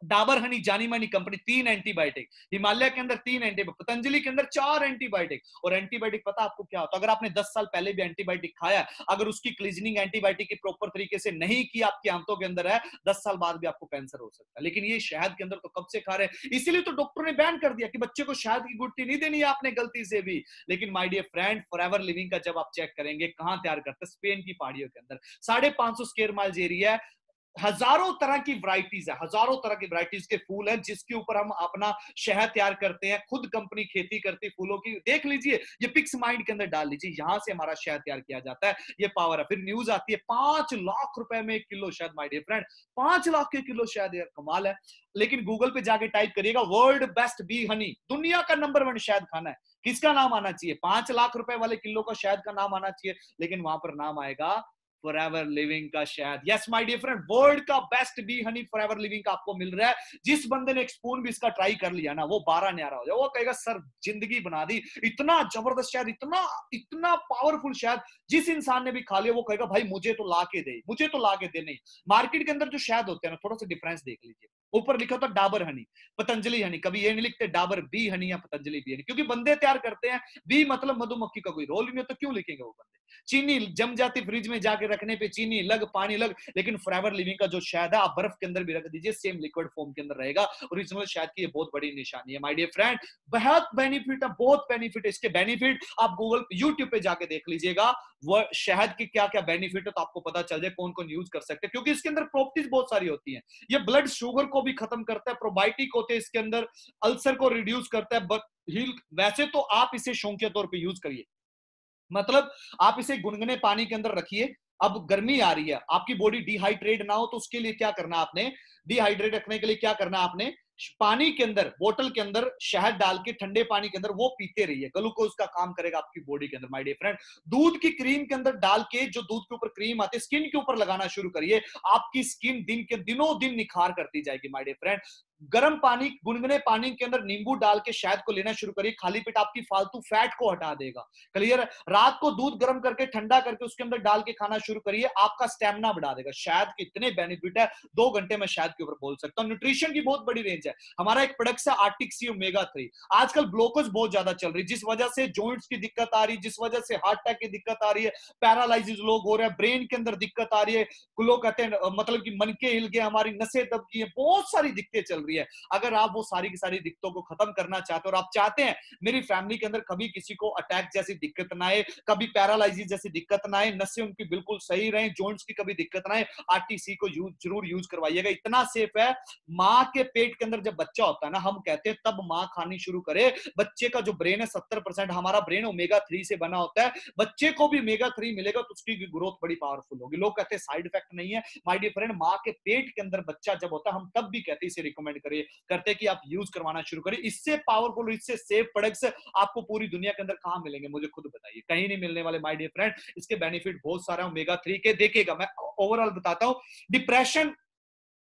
Speaker 1: डाबर हनी जानी मानी कंपनी, 3 एंटीबायोटिक, हिमालय के अंदर 3 एंटीबायोटिक, पतंजलि के अंदर 4 एंटीबायोटिक। और एंटीबायोटिक पता आपको क्या होता है, अगर आपने 10 साल पहले भी एंटीबायोटिक खाया, अगर उसकी क्लीजनिंग एंटीबायोटिक की प्रॉपर तरीके से नहीं की आपकी आंतों के अंदर है, 10 साल बाद भी आपको कैंसर हो सकता है। लेकिन ये शहद के अंदर तो कब से खा रहे हैं, इसीलिए तो डॉक्टर ने बैन कर दिया कि बच्चे को शहद की गुटली नहीं देनी है आपने गलती से भी। लेकिन my dear friend, forever living का जब आप चेक करेंगे कहां तैयार करते हैं, स्पेन की पहाड़ियों के अंदर 550 स्क्वायर माइल्स एरिया है, हजारों तरह की वैरायटीज है, हजारों तरह की वैरायटीज के फूल हैं जिसके ऊपर हम अपना शहद तैयार करते हैं, खुद कंपनी खेती करती है फूलों की। देख लीजिए, ये पिक्स माइंड के अंदर डाल लीजिए, यहां से हमारा शहद तैयार किया जाता है, ये पावर है। फिर न्यूज आती है 5 लाख रुपए में 1 किलो शहद, माय डियर फ्रेंड, 5 लाख के किलो शहद, यार कमाल है। लेकिन गूगल पे जाके टाइप करिएगा वर्ल्ड बेस्ट बी हनी, दुनिया का नंबर 1 शहद खाना है, किसका नाम आना चाहिए, 5 लाख रुपए वाले किलो का शहद का नाम आना चाहिए, लेकिन वहां पर नाम आएगा फॉरएवर लिविंग का शहद। Yes my dear friend, world का best bee honey forever living का आपको मिल रहा है। जिस बंदे ने एक स्पून भी इसका ट्राई कर लिया ना, वो 12 न्यारा हो जाए, वो कहेगा सर जिंदगी बना दी, इतना जबरदस्त शहद, इतना इतना पावरफुल शहद, जिस इंसान ने भी खा लिया वो कहेगा भाई मुझे तो ला के दे, मुझे तो ला के दे। नहीं, मार्केट के अंदर जो शहद होते हैं ना, थोड़ा सा डिफरेंस देख लीजिए, ऊपर लिखा होता डाबर हनी, पतंजलि हनी, कभी ये नहीं लिखते डाबर बी हनी या पतंजलि बी हनी, क्योंकि बंदे तैयार करते हैं, बी मतलब मधुमक्खी का कोई रोल नहीं है, तो क्यों लिखेंगे वो बंदे। चीनी जम जाती फ्रिज में जाके रखने पे, चीनी लग पानी लग, लेकिन फॉरएवर लिविंग का जो शहद है आप बर्फ के अंदर भी रख दीजिए, सेम लिक्विड फॉर्म के अंदर रहेगा। ओरिजिनल शहद की ये बहुत बड़ी निशानी है माय डियर फ्रेंड, बहुत बेनिफिट है, बहुत बेनिफिट है इसके। बेनिफिट आप गूगल यूट्यूब पे जाके देख लीजिएगा, वो शहद की क्या क्या बेनिफिट है, तो आपको पता चल जाए कौन कौन यूज कर सकते हैं, क्योंकि इसके अंदर प्रॉपर्टीज बहुत सारी होती हैं। ये ब्लड शुगर को भी खत्म करता है, प्रोबायोटिक होते हैं इसके अंदर, अल्सर को रिड्यूस करता है, हील। वैसे तो आप इसे शौकिया तौर पे यूज करिए, मतलब आप इसे गुनगुने पानी के अंदर रखिए। अब गर्मी आ रही है, आपकी बॉडी डिहाइड्रेट ना हो, तो उसके लिए क्या करना आपने, डिहाइड्रेट रखने के लिए क्या करना आपने, पानी के अंदर, बोतल के अंदर शहद डाल के ठंडे पानी के अंदर वो पीते रहिए, ग्लूकोज का काम करेगा आपकी बॉडी के अंदर माय डियर फ्रेंड। दूध की क्रीम के अंदर डाल के, जो दूध के ऊपर क्रीम आती है, स्किन के ऊपर लगाना शुरू करिए, आपकी स्किन दिन के दिनों दिन निखार करती जाएगी माय डियर फ्रेंड। गर्म पानी, गुनगुने पानी के अंदर नींबू डाल के शहद को लेना शुरू करिए, खाली पेट आपकी फालतू फैट को हटा देगा, क्लियर है। रात को दूध गर्म करके ठंडा करके उसके अंदर डाल के खाना शुरू करिए, आपका स्टेमिना बढ़ा देगा। शहद के इतने बेनिफिट है, 2 घंटे में शहद के ऊपर बोल सकता हूं। न्यूट्रिशन की बहुत बड़ी रेंज है, हमारा एक प्रोडक्ट है आर्टिक सी ओमेगा 3। आजकल ब्लोकेज बहुत ज्यादा चल रही, जिस वजह से जॉइंट्स की दिक्कत आ रही, जिस वजह से हार्ट अटैक की दिक्कत आ रही है, पैरालाइसिस लोग हो रहे हैं, ब्रेन के अंदर दिक्कत आ रही है, लोग कहते हैं मतलब कि मन के हिल गए, हमारी नसें दब गई है, बहुत सारी दिक्कतें चल रही है। अगर आप वो सारी की सारी दिक्कतों को खत्म करना चाहते हो और आप चाहते हैं मेरी फैमिली के अंदर कभी किसी को अटैक जैसी दिक्कत ना आए, कभी पैरालाइसिस जैसी दिक्कत ना आए, नसें उनकी बिल्कुल सही रहे, जॉइंट्स की कभी दिक्कत ना आए, आरटीसी को जरूर यूज करवाइएगा, इतना सेफ है। मां के पेट के अंदर जब बच्चा होता है ना, हम कहते हैं तब मां खानी शुरू करे। बच्चे का जो ब्रेन है 70% हमारा ब्रेन ओमेगा 3 से बना होता है, बच्चे को भी ओमेगा 3 मिलेगा तो उसकी ग्रोथ बड़ी पावरफुल होगी। लोग कहते हैं साइड इफेक्ट नहीं है, माय डियर फ्रेंड, मां के पेट के अंदर बच्चा जब होता है हम तब भी कहते हैं इसे रिकमेंड करिए, करते कि आप यूज करवाना शुरू करिए। इससे पावरफुल, इससे सेफ प्रोडक्ट्स आपको पूरी दुनिया के अंदर कहां मिलेंगे, मुझे खुद बताइए, कहीं नहीं मिलने वाले माय डियर फ्रेंड। इसके बेनिफिट बहुत सारे ओमेगा 3 के, देखिएगा मैं ओवरऑल बताता हूं। डिप्रेशन,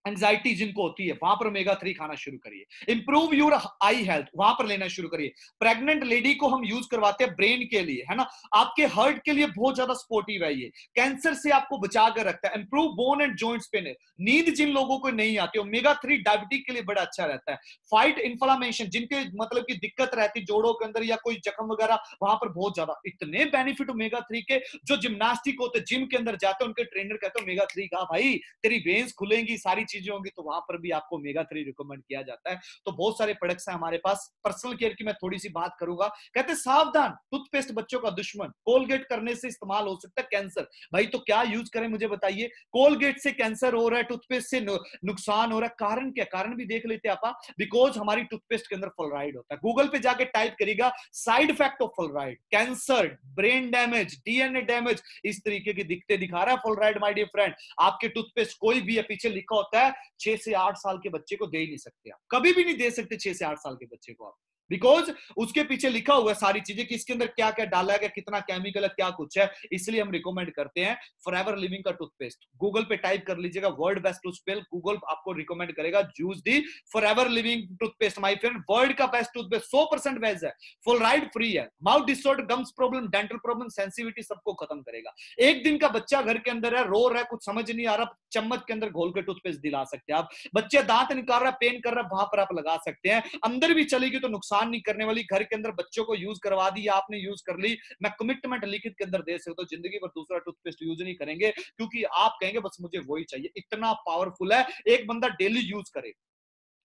Speaker 1: एंजाइटी जिनको होती है, वहां पर ओमेगा 3 खाना शुरू करिए। इंप्रूव योर आई हेल्थ, वहां पर लेना शुरू करिए। प्रेग्नेंट लेडी को हम यूज करवाते हैं ब्रेन के लिए, है ना, आपके हार्ट के लिए बहुत ज्यादा सपोर्टिव है ये, कैंसर से आपको बचा कर रखता है। Improve bone and joints pain, नींद जिन लोगों को नहीं आती, ओमेगा 3 डायबिटिक के लिए बड़ा अच्छा रहता है। फाइट इन्फ्लामेशन, जिनके मतलब की दिक्कत रहती जोड़ों के अंदर या कोई जख्म वगैरह, वहां पर बहुत ज्यादा इतने बेनिफिट ओमेगा 3 के। जो जिम्नास्टिक होते, जिम के अंदर जाते हैं, उनके ट्रेनर कहते हैं ओमेगा 3 का भाई तेरी वेन्स खुलेंगी, सारी चीजें होंगी, तो वहां पर भी आपको ओमेगा 3 रिकमेंड किया जाता है। तो बहुत सारे प्रोडक्ट्स हैं हमारे पास। पर्सनल केयर की मैं थोड़ी सी बात करूंगा, कहते सावधान, टूथपेस्ट बच्चों का दुश्मन, कोलगेट करने से इस्तेमाल हो सकता है कैंसर। भाई तो क्या यूज करें मुझे बताइए, कोलगेट से कैंसर हो रहा है, टूथपेस्ट से नुकसान हो रहा है, कारण क्या, कारण भी देख लेते आप। बिकॉज हमारी टूथपेस्ट के अंदर फ्लोराइड होता है। गूगल पे जाके टाइप करिएगा side effect of fluoride, cancer, brain damage, DNA damage, इस तरीके की दिक्कतें दिखा रहा है फ्लोराइड माय डियर फ्रेंड। आपके टूथपेस्ट कोई भी है, पीछे लिखा होता है 6 से 8 साल के बच्चे को दे ही नहीं सकते आप, कभी भी नहीं दे सकते 6 से 8 साल के बच्चे को आप। बिकॉज उसके पीछे लिखा हुआ है सारी चीजें कि इसके अंदर क्या क्या डाला है, कितना केमिकल है, क्या कुछ है। इसलिए हम रिकमेंड करते हैं फॉरएवर लिविंग का टूथपेस्ट। गूगल पे टाइप कर लीजिएगा वर्ल्ड बेस्ट टूथपेस्ट, गूगल आपको रिकमेंड करेगा use the forever living toothpaste. My friend, world का बेस्ट टूथपेस्ट, 100% वेज है, फ्लोराइड फ्री है, mouth disorder, gums problem, dental problem, sensitivity सबको खत्म करेगा। एक दिन का बच्चा घर के अंदर है, रो रहा है, कुछ समझ नहीं आ रहा, चम्मच के अंदर घोल के टूथपेस्ट दिला सकते हैं आप। बच्चे दांत निकाल रहा है, पेन कर रहा है, वहां पर आप लगा सकते हैं। अंदर भी चलेगी तो नुकसान नहीं करने वाली। घर के अंदर बच्चों को यूज करवा दी या आपने यूज कर ली, मैं कमिटमेंट लिखित के अंदर दे सकता हूं, जिंदगी भर दूसरा टूथपेस्ट यूज नहीं करेंगे, क्योंकि आप कहेंगे बस मुझे वही चाहिए। इतना पावरफुल है। एक बंदा डेली यूज करे,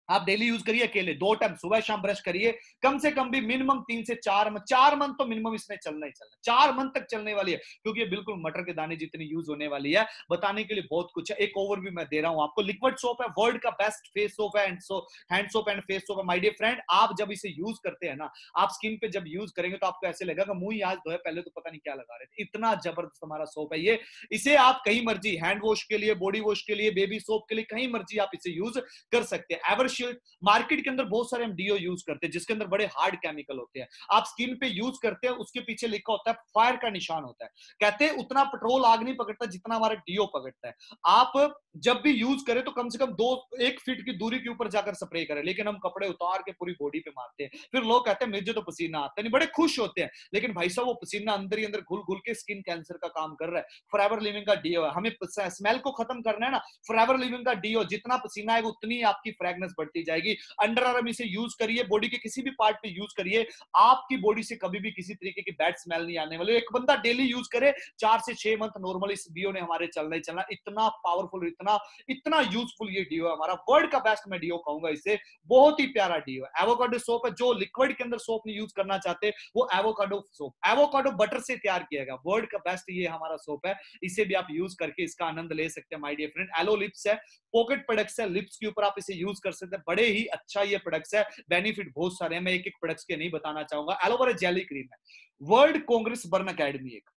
Speaker 1: आप डेली यूज करिए अकेले, 2 टाइम सुबह शाम ब्रश करिए, कम से कम भी मिनिमम 3 से 4 मंथ तो मिनिमम इसमें चलना ही चलना, 4 मंथ तक चलने वाली है, क्योंकि ये बिल्कुल मटर के दाने जितनी यूज होने वाली है। बताने के लिए बहुत कुछ है, एक ओवरव्यू मैं दे रहा हूं आपको। लिक्विड सोप है, वर्ल्ड का बेस्ट फेस सोप है, hand soap and face soap है। माय डियर फ्रेंड, आप जब इसे यूज करते हैं ना, आप स्किन पे जब यूज करेंगे तो आपको ऐसे लगेगा मुंह ही आज धोया, पहले तो पता नहीं क्या लगा रहे थे। इतना जबरदस्त हमारा सोप है ये। इसे आप कहीं मर्जी, हैंड वॉश के लिए, बॉडी वॉश के लिए, बेबी सोप के लिए, कहीं मर्जी आप इसे यूज कर सकते हैं। एवरशील्ड, मार्केट के अंदर बहुत सारे हम डीओ यूज करते हैं जिसके अंदर बड़े हार्ड केमिकल होते हैं, आप स्किन पे यूज करते हैं, उसके पीछे लिखा होता है, फायर का निशान होता है। कहते हैं उतना पेट्रोल आग नहीं पकड़ता जितना हमारा डीओ पकड़ता है। आप जब भी यूज करें तो कम से कम 1 फीट की दूरी के ऊपर जाकर स्प्रे करें, लेकिन हम कपड़े उतार के पूरी बॉडी पे मारते हैं। फिर लोग कहते हैं मुझे तो पसीना आता है, नहीं, बड़े खुश होते हैं, लेकिन भाई साहब वो पसीना अंदर ही अंदर घुल घुल के स्किन कैंसर का काम कर रहा है। फॉरएवर लिविंग का डीओ है, हमें स्मेल को खत्म करना है ना, फॉरएवर लिविंग का डीओ, जितना पसीना आएगा उतनी आपकी फ्रेगनेंस बढ़ती जाएगी। अंडर आर्म इसे यूज करिए, बॉडी के किसी भी पार्ट पे यूज करिए, आपकी बॉडी से कभी भी किसी तरीके की बैड स्मेल नहीं आने वाली। एक बंदा डेली यूज करे, 4 से 6 मंथ नॉर्मली इस डीओ ने हमारे चलना ही चलना। इतना पावरफुल, इतना इतना यूजफुल ये डीओ है हमारा, वर्ल्ड का बेस्ट मैं डीओ कहूंगा इसे। बहुत ही प्यारा डीओ है। एवोकाडो सोप है, जो लिक्विड के अंदर सोप नहीं यूज करना चाहते वो एवोकाडो सोप, एवोकाडो बटर से तैयार किया गया, वर्ल्ड का बेस्ट ये हमारा सोप है। इसे भी आप यूज करके इसका आनंद ले सकते हैं my dear friend. Aloe lips है, पॉकेट प्रोडक्ट्स है, लिप्स के ऊपर आप इसे यूज कर सकते हैं, बड़े ही अच्छा ये प्रोडक्ट्स है, बेनिफिट बहुत सारे हैं, मैं एक एक प्रोडक्ट्स के नहीं बताना चाहूंगा। एलोवेरा जेली क्रीम है, वर्ल्ड कांग्रेस बर्न एकेडमी एक,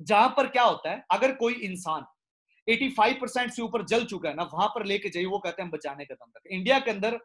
Speaker 1: जहां पर क्या होता है, अगर कोई इंसान 85% से ऊपर जल चुका है ना, वहां पर लेके जाइए, वो कहते हैं हम बचाने का दम तक। इंडिया के अंदर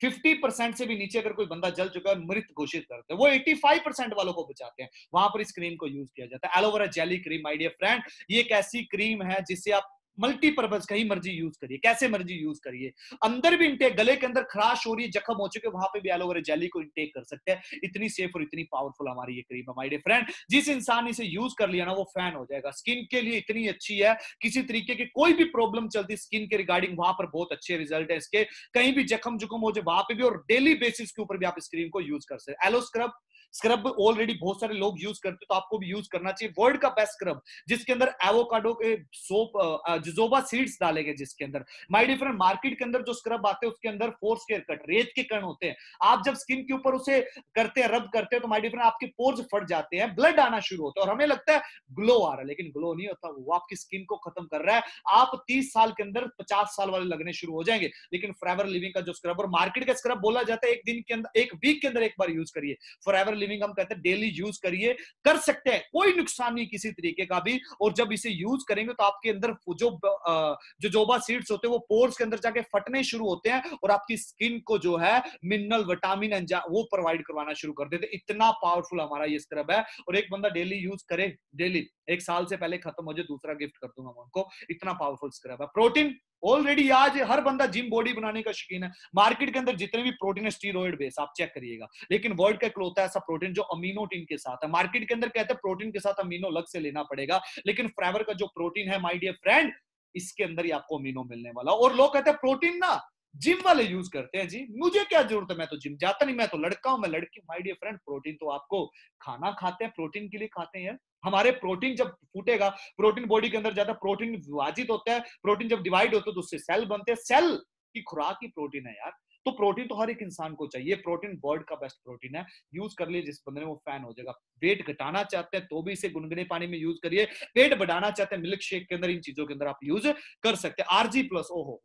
Speaker 1: 50% से भी नीचे अगर कोई बंदा जल चुका है, मृत घोषित करते हैं, वो 85% वालों को बचाते हैं, वहां पर इस क्रीम को यूज किया जाता है। Aloe vera jelly cream my dear friend, ये एक ऐसी क्रीम है जिससे आप मल्टीपर्पज कहीं मर्जी यूज करिए, कैसे मर्जी यूज करिए, अंदर भी इंटेक, गले के अंदर खराश हो रही है, जख्म हो चुके, वहां पे भी एलोवेरा जेली को इंटेक कर सकते हैं। इतनी सेफ और इतनी पावरफुल हमारी ये क्रीम है माय डियर फ्रेंड। जिस इंसान ने इसे यूज कर लिया ना, वो फैन हो जाएगा। स्किन के लिए इतनी अच्छी है, किसी तरीके की कोई भी प्रॉब्लम चलती स्किन के रिगार्डिंग, वहां पर बहुत अच्छे रिजल्ट है इसके। कहीं भी जख्म जुख्म हो जाए वहां पे भी, और डेली बेसिस के ऊपर भी आप इस क्रीम को यूज कर सकते हैं। एलो स्क्रब, स्क्रब ऑलरेडी बहुत सारे लोग यूज करते हैं, तो आपको भी यूज करना चाहिए। वर्ल्ड का बेस्ट स्क्रब, जिसके अंदर एवोकाडो के सोप, जोजोबा सीड्स डाले गए, जिसके अंदर माय डिफरेंट, मार्केट के अंदर जो स्क्रब आते हैं उसके अंदर फोर्स केयर कट, रेत के कण होते हैं। आप जब स्किन के ऊपर उसे करते हैं, रब करते हैं, तो माय डिफरेंट आपके पोर्स फट जाते हैं, ब्लड आना शुरू होता है, और हमें लगता है ग्लो आ रहा है, लेकिन ग्लो नहीं होता, वो आपकी स्किन को खत्म कर रहा है। आप 30 साल के अंदर 50 साल वाले लगने शुरू हो जाएंगे। लेकिन फॉरएवर लिविंग का जो स्क्रब, और मार्केट का स्क्रब बोला जाता है एक दिन के अंदर, एक वीक के अंदर एक बार यूज करिए। फॉरएवर लिविंग हम कहते हैं डेली यूज करिए, कर सकते हैं, कोई नुकसान नहीं किसी तरीके का भी। और जब इसे यूज करेंगे तो आपके अंदर जो जोबा सीड्स होते हैं वो पोर्स के अंदर जाके फटने शुरू होते हैं, और आपकी स्किन को जो है मिनरल, विटामिन वो प्रोवाइड करवाना शुरू कर देते हैं। इतना पावरफुल हमारा ये स्क्रब है, और एक बंदा डेली यूज करे, डेली 1 साल से पहले खत्म हो जाए, दूसरा गिफ्ट कर दूंगा मैं उनको। इतना पावरफुल स्क्रब है। प्रोटीन, ऑलरेडी आज हर बंदा जिम बॉडी बनाने का शौकीन है। मार्केट के अंदर जितने भी प्रोटीन है स्टीरॉइड बेस, आप चेक करिएगा, लेकिन वर्ल्ड का इकलौता ऐसा प्रोटीन जो अमीनोटिन के साथ है। मार्केट के अंदर कहते हैं प्रोटीन के साथ अमीनो अलग से लेना पड़ेगा, लेकिन फॉरएवर का जो प्रोटीन है माय डियर फ्रेंड, इसके अंदर ही आपको अमीनो मिलने वाला। और लोग कहते हैं प्रोटीन ना जिम वाले यूज करते हैं, जी मुझे क्या जरूरत है, मैं तो जिम जाता नहीं, मैं तो लड़का हूं, मैं लड़की। माय डियर फ्रेंड, प्रोटीन तो आपको खाना खाते हैं, प्रोटीन के लिए खाते हैं यार। हमारे प्रोटीन जब फूटेगा, प्रोटीन बॉडी के अंदर जाता है, प्रोटीन विभाजित होता है, प्रोटीन जब डिवाइड होता है तो उससे सेल बनते हैं, सेल की खुराक ही प्रोटीन है यार। तो प्रोटीन तो हर एक इंसान को चाहिए। प्रोटीन वर्ल्ड का बेस्ट प्रोटीन है, यूज कर लिए, जिस बंदे ने वो फैन हो जाएगा। वेट घटाना चाहते हैं तो भी इसे गुनगुने पानी में यूज करिए, पेट बढ़ाना चाहते हैं मिल्क शेक के अंदर, इन चीजों के अंदर आप यूज कर सकते हैं। आरजी प्लस, ओहो,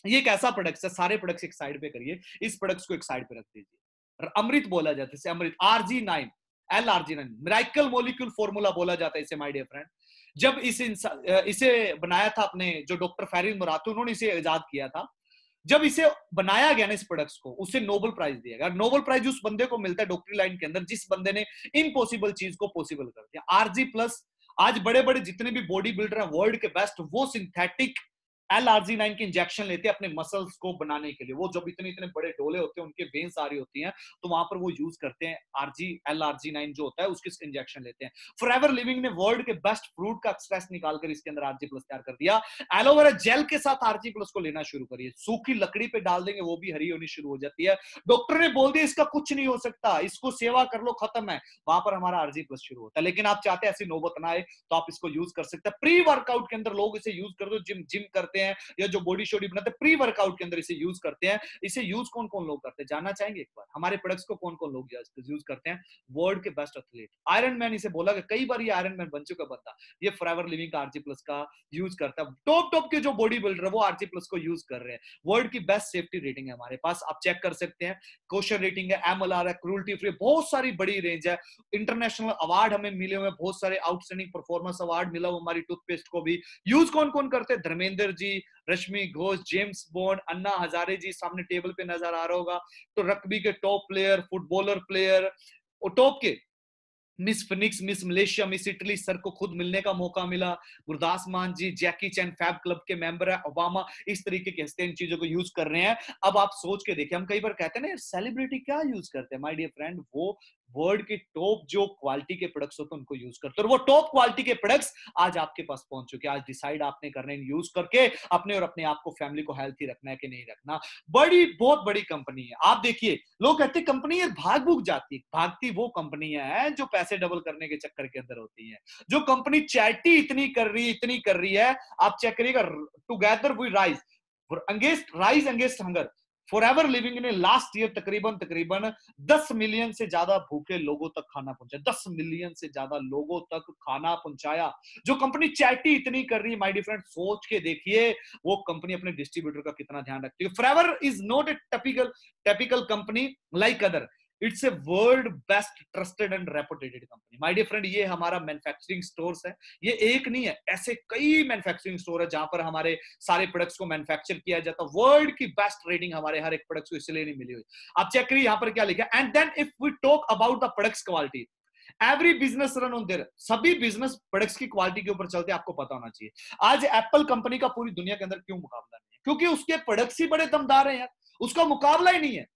Speaker 1: ये एक ऐसा प्रोडक्ट है, सारे प्रोडक्ट्स एक साइड पे करिए, इस प्रोडक्ट्स को एक साइड पे रख दीजिए। अमृत बोला जाता है इसे, अमृत, RG9, LRG9, miracle molecule formula बोला जाता है इसे माय डियर फ्रेंड। जब इसे बनाया था अपने जो डॉक्टर फैरिन मुरातू, उन्होंने इसे इजाद किया था, जब इसे बनाया गया ना इस प्रोडक्ट्स को, उसे नोबेल प्राइज दिया गया। नोबेल प्राइज उस बंदे को मिलता है डॉक्टरी लाइन के अंदर जिस बंदे ने इम्पॉसिबल चीज को पॉसिबल कर दिया। आरजी प्लस, आज बड़े बड़े जितने भी बॉडी बिल्डर हैं वर्ल्ड के बेस्ट, वो सिंथेटिक LRG9 के इंजेक्शन लेते हैं अपने मसल्स को बनाने के लिए। वो जब इतने इतने बड़े डोले होते हैं, उनके वेन्स आ रही होती हैं, तो वहां पर वो यूज करते हैं LRG9 जो होता है, उसके इंजेक्शन लेते हैं। फॉरएवर लिविंग ने वर्ल्ड के बेस्ट फ्रूट का एक्सट्रैक्ट निकालकर इसके अंदर आरजी प्लस तैयार कर दिया। एलोवेरा जेल के साथ आरजी प्लस को लेना शुरू करिए, सूखी लकड़ी पे डाल देंगे वो भी हरी होनी शुरू हो जाती है। डॉक्टर ने बोल दिया इसका कुछ नहीं हो सकता, इसको सेवा कर लो खत्म है, वहां पर हमारा आरजी प्लस शुरू होता है। लेकिन आप चाहते हैं ऐसी नौबत ना आए तो आप इसको यूज कर सकते हैं। प्री वर्कआउट के अंदर लोग इसे यूज कर दो, जिम जिम करते हैं या जो बॉडी शॉडी बनाते हैं, प्री वर्कआउट के अंदर इसे यूज करते हैं। इसे यूज कौन कौन लोग करते हैं जानना चाहेंगे एक बार? हमारे प्रोडक्ट्स को कौन कौन लोग यूज करते हैं? वर्ल्ड के बेस्ट एथलीट, आयरन मैन इसे बोला कि कई बार ये आयरन मैन बन चुका बंदा, ये फॉरएवर लिविंग का आरजी प्लस का यूज करता है। टॉप टॉप के जो बॉडी बिल्डर है वो आरजी प्लस को यूज कर रहे हैं। वर्ल्ड की बेस्ट सेफ्टी रेटिंग है हमारे पास, आप चेक कर सकते हैं। कोशर रेटिंग है, MLR है, क्रूल्टी फ्री, बहुत सारी बड़ी रेंज है। इंटरनेशनल अवार्ड हमें मिले हुए, बहुत सारे आउटस्टैंडिंग परफॉर्मेंस अवार्ड मिला हमारी टूथपेस्ट को भी। यूज कौन कौन करते हैं? धर्मेंद्र जी, रश्मि घोष, जेम्स बॉन्ड, अन्ना हजारे जी सामने टेबल पे नजर आ रहा होगा, तो रग्बी के टॉप प्लेयर, फुटबॉलर प्लेयर, और टॉप के miss Phoenix, miss Malaysia, miss Italy sir को खुद मिलने का मौका मिला। गुरदास मान जी, जैकी चैन फैब क्लब के मेंबर है, ओबामा, इस तरीके के हस्ते इन चीजों को यूज कर रहे हैं। अब आप सोच के देखिए, हम कई बार कहते हैं ना यार सेलिब्रिटी क्या यूज करते हैं, माय डियर फ्रेंड, वो वर्ल्ड के टॉप जो क्वालिटी के प्रोडक्ट्स होते हैं उनको यूज करते हैं, और वो टॉप क्वालिटी के प्रोडक्ट्स आज आपके पास पहुंच चुके हैं। आज डिसाइड आपने करना है यूज करके अपने और अपने आप को, फैमिली को हेल्थी रखना है कि नहीं रखना। बड़ी बहुत बड़ी कंपनी है। आप देखिए लोग कहते हैं कंपनी यार भाग भूग जाती है, भागती वो कंपनियां हैं जो पैसे डबल करने के चक्कर के अंदर होती हैं। जो कंपनी चैरिटी इतनी कर रही है, आप चेक करिएगा, together we rise, rise against hunger. Forever living ने लास्ट ईयर तकरीबन तकरीबन 10 मिलियन से ज्यादा भूखे लोगों तक खाना पहुंचाया, 10 मिलियन से ज्यादा लोगों तक खाना पहुंचाया। जो कंपनी चैरिटी इतनी कर रही है माय डियर फ्रेंड, सोच के देखिए वो कंपनी अपने डिस्ट्रीब्यूटर का कितना ध्यान रखती है। Forever is not a typical company like other, it's a world best trusted and reputed company. My dear friend, ये हमारा मैन्युफैक्चरिंग स्टोर्स है, ये एक नहीं है, ऐसे कई मैन्युफैक्चरिंग स्टोर है जहां पर हमारे सारे प्रोडक्ट्स को मैन्युफैक्चर किया जाता है। वर्ल्ड की बेस्ट रेटिंग हमारे हर एक प्रोडक्ट्स को इसलिए नहीं मिली हुई। आप चेक करिए यहां पर क्या लिखा है, and then if we talk about the products quality, every business run on there, सभी बिजनेस प्रोडक्ट्स की क्वालिटी के ऊपर चलते हैं, आपको पता होना चाहिए। आज एप्पल कंपनी का पूरी दुनिया के अंदर क्यों मुकाबला नहीं है? क्योंकि उसके प्रोडक्ट्स ही बड़े दमदार हैं यार, उसका मुकाबला ही नहीं है।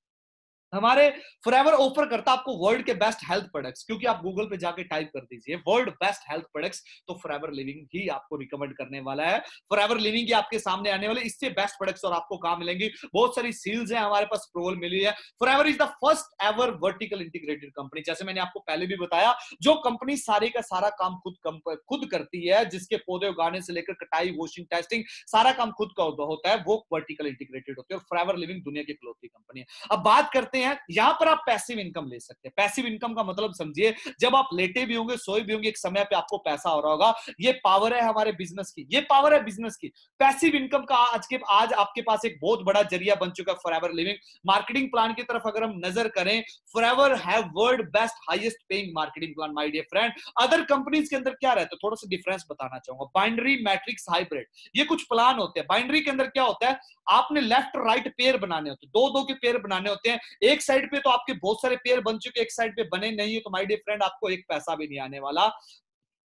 Speaker 1: हमारे फॉरएवर ऑफर करता आपको वर्ल्ड के बेस्ट हेल्थ प्रोडक्ट्स, क्योंकि आप गूगल पे जाके टाइप कर दीजिए वर्ल्ड बेस्ट हेल्थ प्रोडक्ट्स, तो फॉरएवर लिविंग ही आपको रिकमेंड करने वाला है। फॉरएवर लिविंग की आपके सामने आने वाले इससे बेस्ट प्रोडक्ट्स और आपको कहां मिलेंगी? बहुत सारी सील्स हैं हमारे पास, अप्रूवल मिली है। Forever is the first ever vertical integrated company, जैसे मैंने आपको पहले भी बताया, जो कंपनी सारे का सारा काम खुद करती है, जिसके पौधे उगाने से लेकर कटाई, वॉशिंग, टेस्टिंग, सारा काम खुद का होता है, वो वर्टिकल इंटीग्रेटेड होती है। और फॉरएवर लिविंग दुनिया की इकलौती कंपनी है। अब बात करते हैं, यहां पर आप पैसिव इनकम ले सकते हैं। पैसिव इनकम का मतलब समझिए, जब आप लेटे भी होंगे, सोए भी होंगे, एक समय पे आपको पैसा हो रहा होगा। ये पावर है हमारे बिजनेस की, ये पावर है बिजनेस की। पैसिव इनकम का आज आपके पास एक बहुत बड़ा जरिया बन चुका है फॉरएवर लिविंग। मार्केटिंग प्लान की तरफ अगर हम नजर करें, forever have world best highest paying marketing plan my dear friend. Other companies के अंदर क्या रहता है, थोड़ा सा डिफरेंस बताना चाहूंगा। बाइनरी, मैट्रिक्स, हाइब्रिड, ये कुछ प्लान होते हैं। बाइनरी के अंदर क्या होता है, आपने लेफ्ट राइट पेयर बनाने होते हैं, दो दो के पेयर बनाने होते हैं। एक साइड पे तो आपके बहुत सारे पेयर बन चुके, एक साइड पे बने नहीं है, तो माय डियर फ्रेंड आपको एक पैसा भी नहीं आने वाला।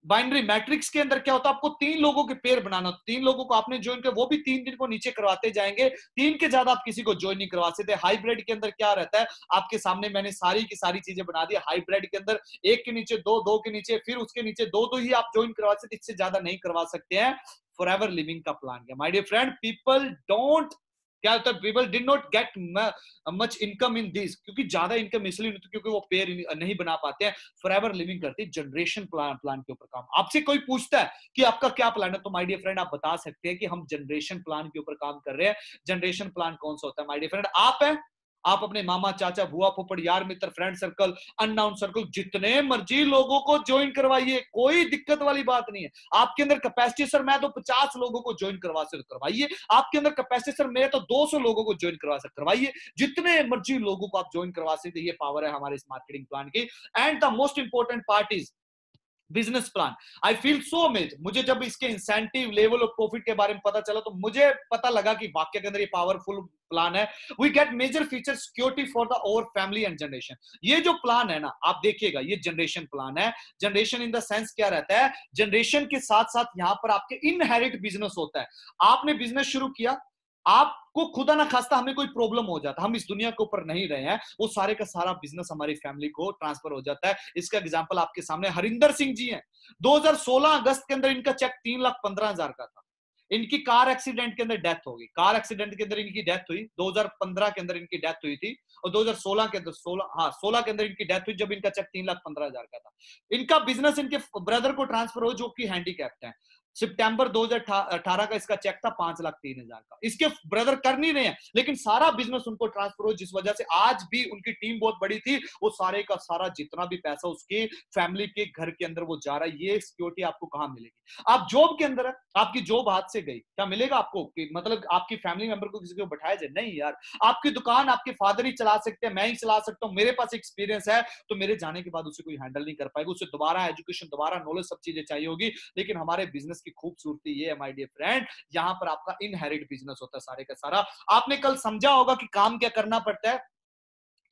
Speaker 1: बाइनरी मैट्रिक्स के अंदर क्या होता है, आपको 3 लोगों के पेयर बनाना होता है, 3 लोगों को आपने ज्वाइन किया, वो भी 3 दिन को नीचे करवाते जाएंगे, 3 के ज्यादा आप किसी को ज्वाइन नहीं करवा सकते। हाइब्रिड के अंदर क्या रहता है, आपके सामने मैंने सारी की सारी चीजें बना दी। हाइब्रिड के अंदर एक के नीचे दो, दो के नीचे, फिर उसके नीचे दो, दो ही आप ज्वाइन करवा सकते, इससे ज्यादा नहीं करवा सकते हैं। फॉरएवर लिविंग का प्लान क्या my dear friend, people don't, क्या होता है, people did not get much income in this, क्योंकि ज्यादा इनकम इसलिए नहीं, क्योंकि वो पेयर नहीं बना पाते हैं। फॉरएवर लिविंग करती है जनरेशन प्लान के ऊपर काम। आपसे कोई पूछता है कि आपका क्या प्लान है, तो माय डियर फ्रेंड आप बता सकते हैं कि हम जनरेशन प्लान के ऊपर काम कर रहे हैं। जनरेशन प्लान कौन सा होता है माय डियर फ्रेंड, आप है, आप अपने मामा, चाचा, बुआ, फुफड़, यार, मित्र, फ्रेंड सर्कल, अननाउन सर्कल, जितने मर्जी लोगों को ज्वाइन करवाइए, कोई दिक्कत वाली बात नहीं है। आपके अंदर कैपेसिटी, सर मैं तो 50 लोगों को ज्वाइन करवा सकते, करवाइए। आपके अंदर कैपेसिटी, सर मैं तो 200 लोगों को ज्वाइन करवा सकते, करवाइए। जितने मर्जी लोगों को आप ज्वाइन करवा सकते, ये पावर है हमारे इस मार्केटिंग प्लान की। And the most important part is business plan. I feel so amazed, मुझे जब इसके इंसेंटिव लेवल ऑफ प्रॉफिट के बारे में पता चला तो मुझे पता लगा कि वाक्य के अंदर ये पावरफुल प्लान है। We get major feature security for the over family and generation. ये जो प्लान है ना, आप देखिएगा, ये जनरेशन प्लान है। जनरेशन इन द सेंस क्या रहता है, जनरेशन के साथ साथ यहां पर आपके इनहेरिट बिजनेस होता है। आपने बिजनेस शुरू किया, आपको खुदा ना खास्ता हमें कोई प्रॉब्लम हो जाता, हम इस दुनिया के ऊपर नहीं रहे हैं, वो सारे का सारा बिजनेस हमारी फैमिली को ट्रांसफर हो जाता है। इसका एग्जांपल आपके सामने हरिंदर सिंह जी हैं। 2016 अगस्त के अंदर इनका चेक 3,15,000 का था। इनकी कार एक्सीडेंट के अंदर डेथ हो गई, कार एक्सीडेंट के अंदर इनकी डेथ हुई। 2015 के अंदर इनकी डेथ हुई थी और 2016 के अंदर 16 के अंदर इनकी डेथ हुई, जब इनका चेक 3,15,000 का था। इनका बिजनेस इनके ब्रदर को ट्रांसफर हो जो कि हैंडीकैप्ड है। सितंबर 2018 का इसका चेक था 5,03,000 का। इसके ब्रदर कर नहीं रहे हैं, लेकिन सारा बिजनेस उनको ट्रांसफर हो, जिस वजह से आज भी उनकी टीम बहुत बड़ी थी, वो सारे का सारा जितना भी पैसा उसके फैमिली के घर के अंदर वो जा रहा है। ये सिक्योरिटी आपको कहां मिलेगी? आप जॉब के अंदर है, आपकी जॉब हाथ से गई, क्या मिलेगा आपको? मतलब आपकी फैमिली मेंबर को किसी को बैठाया जाए? नहीं यार। आपकी दुकान आपके फादर ही चला सकते हैं, मैं ही चला सकता हूं, मेरे पास एक्सपीरियंस है, तो मेरे जाने के बाद उसे कोई हैंडल नहीं कर पाएगा। उसे दोबारा एजुकेशन, दोबारा नॉलेज, सब चीजें चाहिए होगी। लेकिन हमारे बिजनेस की खूबसूरती ये है माय डियर फ्रेंड, यहां पर आपका इनहेरिट बिजनेस होता है सारे का सारा। आपने कल समझा होगा कि काम क्या करना पड़ता है।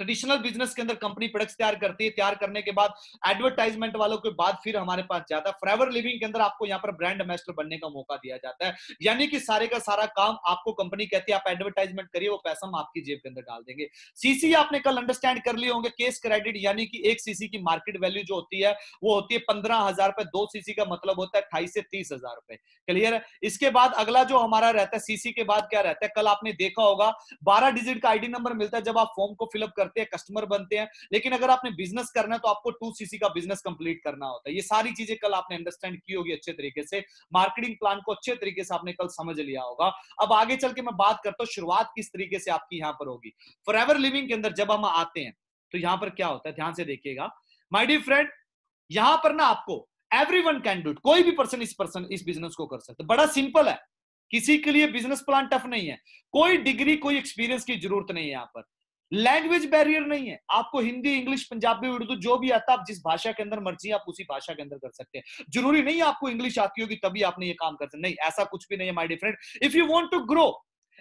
Speaker 1: ट्रेडिशनल बिजनेस के अंदर कंपनी प्रोडक्ट्स तैयार करती है, तैयार करने के बाद एडवर्टाइजमेंट वालों के बाद फिर हमारे पास जाता है। फॉरएवर लिविंग के अंदर आपको यहाँ पर ब्रांड एम्बेसडर बनने का मौका दिया जाता है, यानी कि सारे का सारा काम आपको कंपनी कहती है आप एडवर्टाइजमेंट करिए, वो पैसा हम आपकी जेब के अंदर डाल देंगे। सीसी आपने कल अंडरस्टैंड कर लिए होंगे, केस क्रेडिट, यानी कि एक सीसी की मार्केट वैल्यू जो होती है वो होती है 15,000 रुपए। 2 सीसी का मतलब होता है 28 से 30,000 रुपए। क्लियर है? इसके बाद अगला जो हमारा रहता है, सीसी के बाद क्या रहता है, कल आपने देखा होगा 12 डिजिट का आईडी नंबर मिलता है जब आप फॉर्म को फिलअप करते हैं, कस्टमर बनते हैं। लेकिन अगर आपने बिजनेस करना है तो आपको 2 सीसी का बिजनेस कंप्लीट करना होता है। ये सारी चीजें कल आपने अंडरस्टैंड की होगी अच्छे तरीके से, मार्केटिंग प्लान को अच्छे तरीके से आपने कल समझ लिया होगा। अब आगे चल के मैं बात करता हूं शुरुआत किस तरीके से आपकी यहां पर होगी। फॉरएवर लिविंग के अंदर जब हम आते हैं तो यहां पर क्या होता है, ध्यान से देखिएगा माय डियर फ्रेंड। यहां पर ना आपको एवरीवन कैन डू इट, कोई भी पर्सन इस बिजनेस को कर सकता है। बड़ा सिंपल है, किसी के लिए बिजनेस प्लान टफ नहीं है। कोई डिग्री, कोई एक्सपीरियंस की जरूरत नहीं है। यहां पर लैंग्वेज बैरियर नहीं है, आपको हिंदी, इंग्लिश, पंजाबी, उर्दू जो भी आता है, आप जिस भाषा के अंदर मर्जी आप उसी भाषा के अंदर कर सकते हैं। जरूरी नहीं है आपको इंग्लिश आती होगी तभी आपने ये काम कर सकते, नहीं, ऐसा कुछ भी नहीं है my dear friend. If you want to grow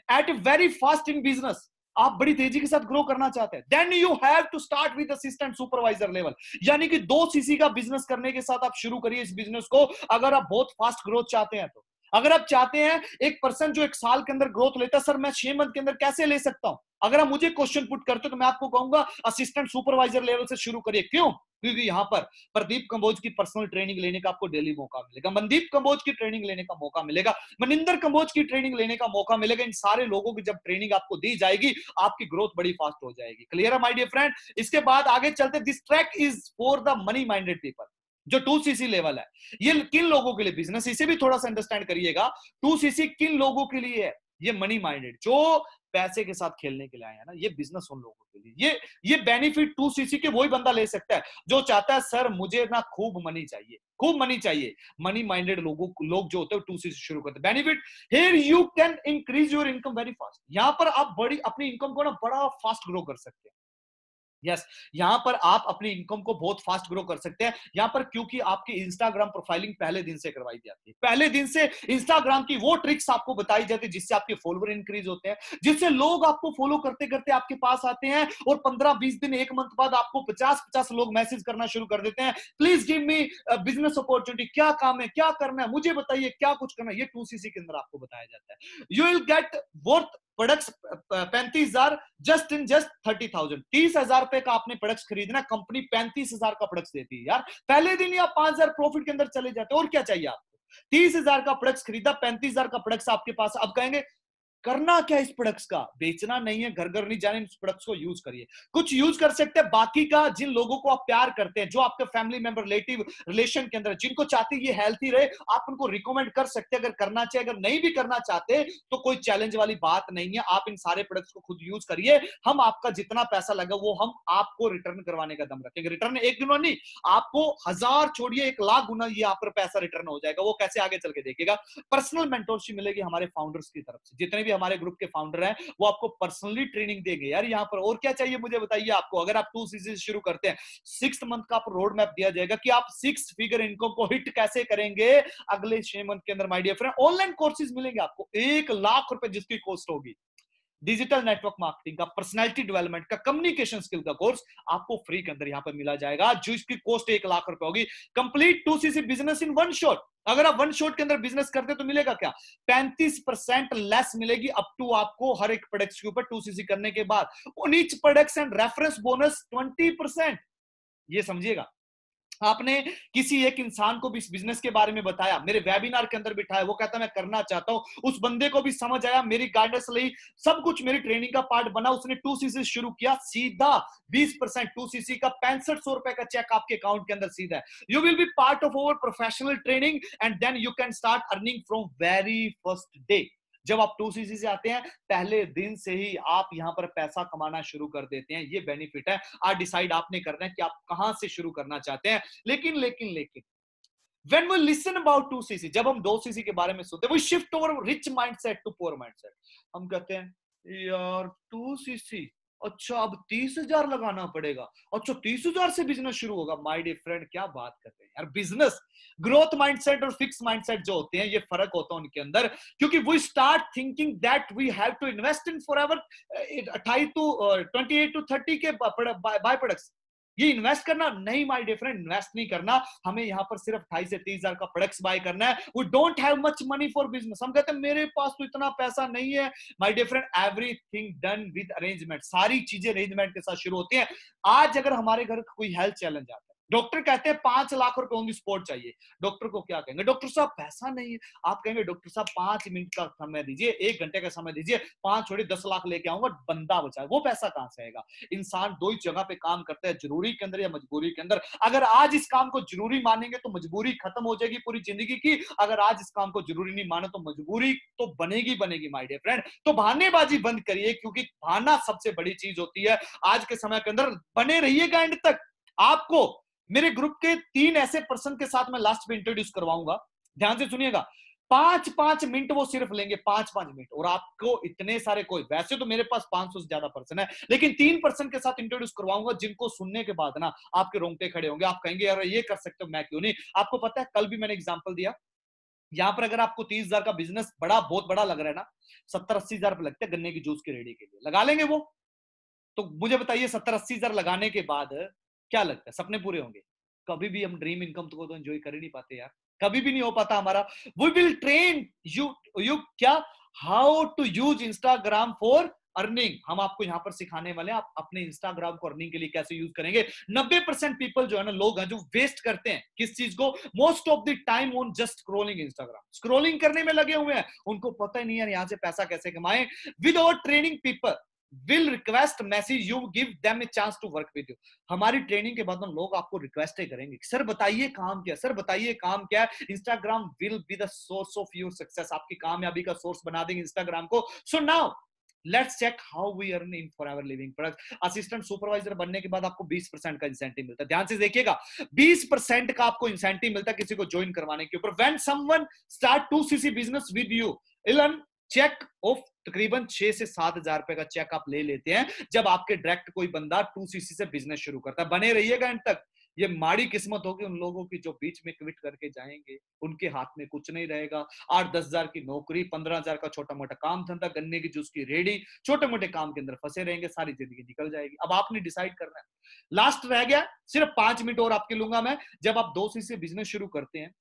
Speaker 1: at very fast in business, आप बड़ी तेजी के साथ ग्रो करना चाहते हैं, then you have to start with assistant supervisor level, यानी कि 2 सीसी का बिजनेस करने के साथ आप शुरू करिए इस बिजनेस को, अगर आप बहुत फास्ट ग्रोथ चाहते हैं तो। अगर आप चाहते हैं एक पर्सन जो 1 साल के अंदर ग्रोथ लेता है, सर मैं 6 मंथ के अंदर कैसे ले सकता हूं, अगर आप मुझे क्वेश्चन पुट करते हो तो मैं आपको कहूंगा असिस्टेंट सुपरवाइजर लेवल से शुरू करिए। क्यों? क्योंकि यहां पर प्रदीप कंबोज की पर्सनल ट्रेनिंग लेने का आपको डेली मौका मिलेगा, मनदीप कंबोज की ट्रेनिंग लेने का मौका मिलेगा, मनिंदर कंबोज की ट्रेनिंग लेने का मौका मिलेगा। इन सारे लोगों की जब ट्रेनिंग आपको दी जाएगी, आपकी ग्रोथ बड़ी फास्ट हो जाएगी। क्लियर है माय डियर फ्रेंड? इसके बाद आगे चलते, this track is for the money minded people. जो 2 सीसी लेवल है, ये किन लोगों के लिए बिजनेस, इसे भी थोड़ा सा अंडरस्टैंड करिएगा। 2 सीसी किन लोगों के लिए है? ये मनी माइंडेड, जो पैसे के साथ खेलने के लिए आए हैं ना, ये बिजनेस उन लोगों के लिए। ये बेनिफिट 2 सीसी के वही बंदा ले सकता है जो चाहता है सर मुझे ना खूब मनी चाहिए, खूब मनी चाहिए। मनी माइंडेड लोग जो होते हैं 2 सीसी शुरू करते हैं। Benefit, here you can increase your income very fast. यहां पर आप बड़ी अपनी इनकम को ना बड़ा फास्ट ग्रो कर सकते हैं। यस, यहां पर आप अपनी इनकम को बहुत फास्ट ग्रो कर सकते हैं। यहां पर क्योंकि आपकी इंस्टाग्राम प्रोफाइलिंग पहले दिन से करवाई जाती है, पहले दिन से इंस्टाग्राम की वो ट्रिक्स आपको बताई जाती है जिससे आपके फॉलोवर इंक्रीज होते हैं, जिससे लोग आपको फॉलो करते करते आपके पास आते हैं और 15-20 दिन, 1 मंथ बाद आपको 50-50 लोग मैसेज करना शुरू कर देते हैं, please give me business opportunity, क्या काम है, क्या करना है, मुझे बताइए क्या कुछ करना है। ये 2 सीसी के अंदर आपको बताया जाता है। You will get worth products 35,000 just in just 30,000। 30,000 रुपए का आपने प्रोडक्ट्स खरीदना, कंपनी 35,000 का प्रोडक्ट्स देती है यार। पहले दिन ही आप 5,000 प्रॉफिट के अंदर चले जाते हो, और क्या चाहिए आपको? 30,000 का प्रोडक्ट्स खरीदा, 35,000 का प्रोडक्ट्स आपके पास। अब कहेंगे करना क्या इस प्रोडक्ट्स का? बेचना नहीं है, घर घर नहीं जाने, इस प्रोडक्ट्स को यूज करिए। कुछ यूज कर सकते हैं, बाकी का जिन लोगों को आप प्यार करते हैं, जो आपके फैमिली मेंबर, रिलेटिव, रिलेशन के अंदर जिनको चाहते ये हेल्थी रहे, आप उनको रिकमेंड कर सकते हैं अगर करना चाहिए। अगर नहीं भी करना चाहते तो कोई चैलेंज वाली बात नहीं है, आप इन सारे प्रोडक्ट्स को खुद यूज करिए। हम आपका जितना पैसा लगा वो हम आपको रिटर्न करवाने का दम रखेंगे। रिटर्न 1 गुना नहीं, आपको 1000 छोड़िए 1,00,000 गुना ये आप पर पैसा रिटर्न हो जाएगा। वो कैसे, आगे चल के देखिएगा। पर्सनल मेंटोरशिप मिलेगी हमारे फाउंडर्स की तरफ से, जितने भी हमारे ग्रुप के फाउंडर हैं, वो आपको पर्सनली ट्रेनिंग देंगे। यार यहाँ पर और क्या चाहिए मुझे बताइए आपको। अगर आप 2cc शुरू करते हैं, 6 मंथ का आप रोड मैप दिया जाएगा कि आप 6 फिगर इनकम को हिट कैसे करेंगे अगले 6 मंथ के अंदर। My dear friend, online courses मिलेंगे आपको, 1 लाख रुपए जिसकी कॉस्ट होगी। डिजिटल नेटवर्क मार्केटिंग का, पर्सनालिटी डेवलपमेंट का, कम्युनिकेशन स्किल का कोर्स आपको फ्री के अंदर यहां पर मिला जाएगा, जो इसकी कॉस्ट 1 लाख रुपए होगी। Complete 2cc business in one shot. अगर आप वन शॉट के अंदर बिजनेस करते तो मिलेगा क्या? 35% लेस मिलेगी अप टू आपको हर एक प्रोडक्ट के ऊपर 2cc करने के बाद। On each product and reference bonus 20%। ये समझिएगा, आपने किसी एक इंसान को भी इस बिजनेस के बारे में बताया, मेरे वेबिनार के अंदर बिठाया, वो कहता मैं करना चाहता हूं, उस बंदे को भी समझ आया, मेरी गाइडेंस ली, सब कुछ मेरी ट्रेनिंग का पार्ट बना, उसने 2cc शुरू किया, सीधा 20% 2cc का 6500 रुपए का चेक आपके अकाउंट के अंदर सीधा है। You will be part of our professional training and then you can start earning from very first day. जब आप 2cc से आते हैं, पहले दिन से ही आप यहां पर पैसा कमाना शुरू कर देते हैं। ये बेनिफिट है। आज डिसाइड आपने करना है कि आप कहां से शुरू करना चाहते हैं। लेकिन लेकिन लेकिन when we listen about 2cc, जब हम 2cc के बारे में सुनते हैं, we shift over rich mindset to poor mindset। हम कहते हैं यार 2cc, अच्छा अब 30,000 लगाना पड़ेगा, अच्छा 30,000 से बिजनेस शुरू होगा। माय डियर फ्रेंड, क्या बात करते हैं यार। बिजनेस ग्रोथ माइंडसेट और फिक्स माइंडसेट जो होते हैं, ये फर्क होता है उनके अंदर, क्योंकि we start thinking that we have to invest in forever 28 to 28 to 30 के बाय प्रोडक्ट्स। ये इन्वेस्ट करना नहीं माय डियर फ्रेंड, इन्वेस्ट नहीं करना। हमें यहाँ पर सिर्फ 28 से 30,000 का प्रोडक्ट्स बाय करना है। We don't have much money for business. हम कहते हैं मेरे पास तो इतना पैसा नहीं है। My dear friend, everything done with arrangement. सारी चीजें अरेंजमेंट के साथ शुरू होती हैं। आज अगर हमारे घर कोई हेल्थ चैलेंज आता है, डॉक्टर कहते हैं 5 लाख रुपए ऑन द स्पॉट चाहिए, डॉक्टर को क्या कहेंगे? डॉक्टर साहब पैसा नहीं है। आप कहेंगे डॉक्टर साहब 5 मिनट का समय दीजिए, 1 घंटे का समय दीजिए, 5 छोड़िए 10 लाख लेके आऊंगा, बंदा बचाए। वो पैसा कहां से आएगा? इंसान दो ही जगह पे काम करता है, जरूरी के अंदर या मजबूरी के अंदर। अगर आज इस काम को जरूरी मानेंगे तो मजबूरी खत्म हो जाएगी पूरी जिंदगी की। अगर आज इस काम को जरूरी नहीं माने तो मजबूरी तो बनेगी बनेगी माय डियर फ्रेंड। तो बहानेबाजी बंद करिए, क्योंकि बहाना सबसे बड़ी चीज होती है आज के समय के अंदर। बने रहिएगा एंड तक। आपको मेरे ग्रुप के 3 ऐसे पर्सन के साथ मैं लास्ट में इंट्रोड्यूस करवाऊंगा, ध्यान से सुनिएगा। 5-5 मिनट वो सिर्फ लेंगे, 5-5 मिनट, और आपको इतने सारे, कोई वैसे तो मेरे पास 500 से ज्यादा पर्सन है, लेकिन 3 पर्सन के साथ इंट्रोड्यूस करवाऊंगा जिनको सुनने के बाद ना आपके रोंगटे खड़े होंगे। आप कहेंगे यार ये कर सकते हो, मैं क्यों नहीं। आपको पता है, कल भी मैंने एग्जांपल दिया, यहां पर अगर आपको 30,000 का बिजनेस बहुत बड़ा लग रहा है ना, 70-80 हजार लगते हैं गन्ने की जूस की रेडी के लिए, लगा लेंगे वो? तो मुझे बताइए 70-80 हजार लगाने के बाद क्या लगता है सपने पूरे होंगे? कभी भी हम ड्रीम इनकम तो एंजॉय कर ही नहीं पाते यार, कभी भी नहीं हो पाता हमारा। वी विल ट्रेन यू क्या, how to use Instagram for earning. हम आपको यहां पर सिखाने वाले हैं, आप अपने इंस्टाग्राम को अर्निंग के लिए कैसे यूज करेंगे। 90% पीपल जो है ना, लोग हैं जो वेस्ट करते हैं किस चीज को, most of the time on just scrolling Instagram, scrolling करने में लगे हुए हैं। उनको पता ही नहीं यार यहाँ से पैसा कैसे कमाएं। Without training people will request message, you give them a chance to work with you। हमारी ट्रेनिंग के बाद में लोग आपको रिक्वेस्ट ही करेंगे, सर बताइए काम क्या, सर बताइए काम क्या। Instagram will be the source of your success, आपकी कामयाबी का सोर्स बना देंगे इंस्टाग्राम को। So now let's check how we earn in forever living product. Assistant supervisor बनने के बाद आपको 20% का इंसेंटिव मिलता है। ध्यान से देखिएगा, 20% का आपको इंसेंटिव मिलता है किसी को ज्वाइन करवाने के ऊपर। When someone start 2cc business with you, इलन चेक ऑफ तकरीबन 6 से 7 हजार रुपए का चेक आप ले लेते हैं जब आपके डायरेक्ट कोई बंदा 2cc से बिजनेस शुरू करता है। बने रहिएगा एंड तक। ये माड़ी किस्मत होगी उन लोगों की जो बीच में क्विट करके जाएंगे, उनके हाथ में कुछ नहीं रहेगा। 8-10 हजार की नौकरी, 15 हजार का छोटा मोटा काम धंधा, गन्ने की जूस की रेडी, छोटे मोटे काम के अंदर फंसे रहेंगे, सारी जिंदगी निकल जाएगी। अब आपने डिसाइड करना है। लास्ट रह गया सिर्फ 5 मिनट और आपके लूंगा मैं। जब आप 2cc से बिजनेस शुरू करते हैं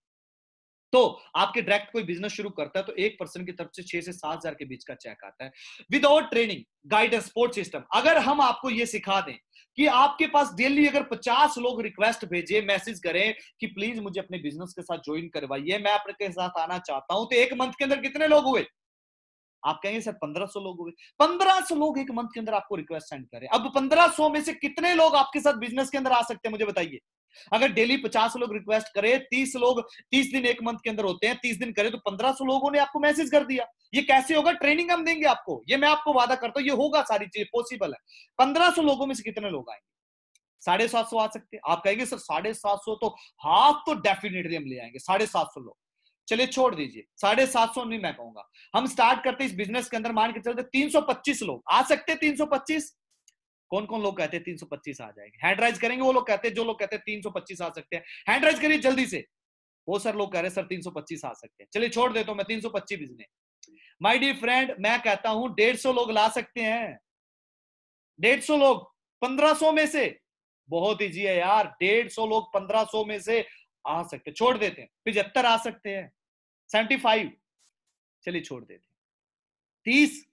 Speaker 1: तो आपके डायरेक्ट कोई बिजनेस शुरू करता है तो एक पर्सन की तरफ से 6 से 7 हजार के बीच का चेक आता है। Without training, guidance, support system. अगर हम आपको ये सिखा दें कि आपके पास डेली अगर 50 लोग रिक्वेस्ट भेजे, मैसेज करें कि प्लीज मुझे अपने बिजनेस के साथ ज्वाइन करवाइए, मैं आपके साथ आना चाहता हूं, तो एक मंथ के अंदर कितने लोग हुए? आप कहेंगे सर 1500 लोग हुए। 1500 लोग एक मंथ के अंदर आपको रिक्वेस्ट सेंड करें। अब 1500 में से कितने लोग आपके साथ बिजनेस के अंदर आ सकते हैं मुझे बताइए। अगर डेली 50 लोग रिक्वेस्ट करे, 30 लोग 30 दिन एक मंथ के अंदर होते हैं, 30 दिन करे तो 1500 लोगों ने आपको मैसेज कर दिया। ये कैसे होगा? ट्रेनिंग हम देंगे आपको, ये मैं आपको वादा करता हूं, ये होगा, सारी चीजें पॉसिबल है। 1500 लोगों में से कितने लोग आएंगे? 750 आ सकते हैं। आप कहेंगे सर 750 तो हाफ तो डेफिनेटली हम ले आएंगे, 750 लोग। चलिए छोड़ दीजिए, 750 नहीं मैं कहूंगा। हम स्टार्ट करते इस बिजनेस के अंदर, मान के चलते 325 लोग आ सकते हैं। 325 कौन कौन लोग कहते हैं 325 आ जाएंगे? हैंड राइज करेंगे वो लोग कहते हैं, जो लोग कहते हैं 325 आ सकते हैं, हैंड राइज करिए जल्दी से। वो सर लोग कह रहे हैं सर 325 आ सकते हैं। चलिए छोड़ देता हूं मैं 325 बिजनेस। माय डियर फ्रेंड, मैं कहता हूं 150 लोग ला सकते हैं। 150 लोग 1500 में से, बहुत ईजी है यार। 150 लोग 1500 में से आ सकते, छोड़ देते हैं। 75 आ सकते हैं, 75, चलिए छोड़ देते हैं। 30,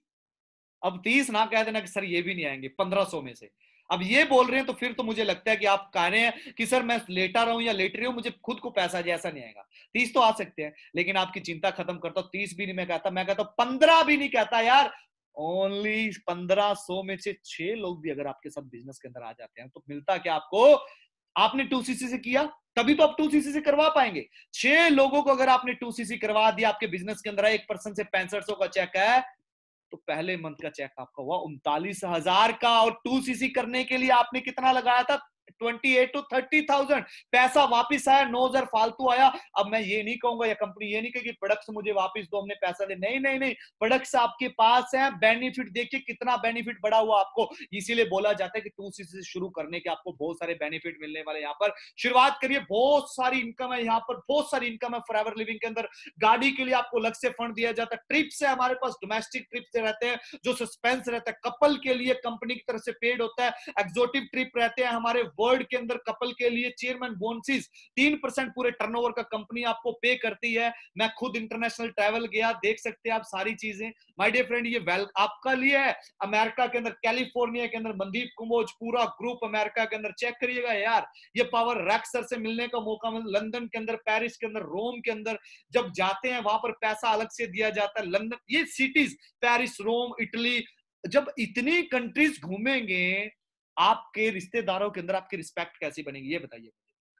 Speaker 1: अब 30 ना कह देना कि सर ये भी नहीं आएंगे 1500 में से। अब ये बोल रहे हैं तो फिर तो मुझे लगता है कि आप कह रहे हैं कि सर मैं लेटा रहा हूं या लेट रही हूं, मुझे खुद को पैसा जैसा नहीं आएगा। 30 तो आ सकते हैं, लेकिन आपकी चिंता खत्म करता हूं। 30 भी नहीं मैं कहता, मैं कहता हूं 15 भी नहीं कहता यार। ओनली 1500 में से 6 लोग भी अगर आपके साथ बिजनेस के अंदर आ जाते हैं तो मिलता क्या आपको? आपने 2cc से किया, तभी तो आप 2cc से करवा पाएंगे। 6 लोगों को अगर आपने 2cc करवा दिया, आपके बिजनेस के अंदर 1% से 6500 का चेक है, तो पहले मंथ का चेक आपका हुआ 39,000 का। और 2cc करने के लिए आपने कितना लगाया था? 28 to 30,000। पैसा वापिस आया, 9,000 फालतू आया। अब मैं ये नहीं कहूंगा, या कंपनी ये नहीं कहेगी प्रोडक्ट मुझे वापस दो, हमने पैसा दे, नहीं नहीं नहीं, प्रोडक्ट्स आपके पास है। बेनिफिट देखिए कितना बेनिफिट बढ़ा हुआ आपको। इसीलिए बोला जाता है कि 2cc से शुरू करने के आपको बहुत सारे बेनिफिट मिलने वाले। यहाँ पर शुरुआत करिए, बहुत सारी इनकम है यहाँ पर, बहुत सारी इनकम है फॉरएवर लिविंग के अंदर। गाड़ी के लिए आपको अलग से फंड दिया जाता है। ट्रिप्स है हमारे पास, डोमेस्टिक ट्रिप्स रहते हैं जो सस्पेंस रहता है, कपल के लिए कंपनी की तरफ से पेड होता है। एक्सोटिक ट्रिप रहते हैं हमारे वर्ल्ड के अंदर कपल के लिए। चेयरमैन बोनसेस 3% पूरे टर्नओवर का कंपनी आपको पे करती है। मैं खुद इंटरनेशनल ट्रैवल गया, देख सकते हैं आप सारी चीजें। माय डियर फ्रेंड, ये वेल आपका लिए है। अमेरिका के अंदर, कैलिफोर्निया के अंदर मनदीप कुंभोज पूरा ग्रुप अमेरिका के अंदर, चेक करिएगा यार। ये पावर रैक्स सर से मिलने का मौका मिला, लंदन के अंदर, पेरिस के अंदर, रोम के अंदर जब जाते हैं वहां पर पैसा अलग से दिया जाता है। लंदन, ये सिटीज, पेरिस, रोम, इटली, जब इतनी कंट्रीज घूमेंगे, आपके रिश्तेदारों के अंदर आपकी रिस्पेक्ट कैसी बनेगी ये बताइए।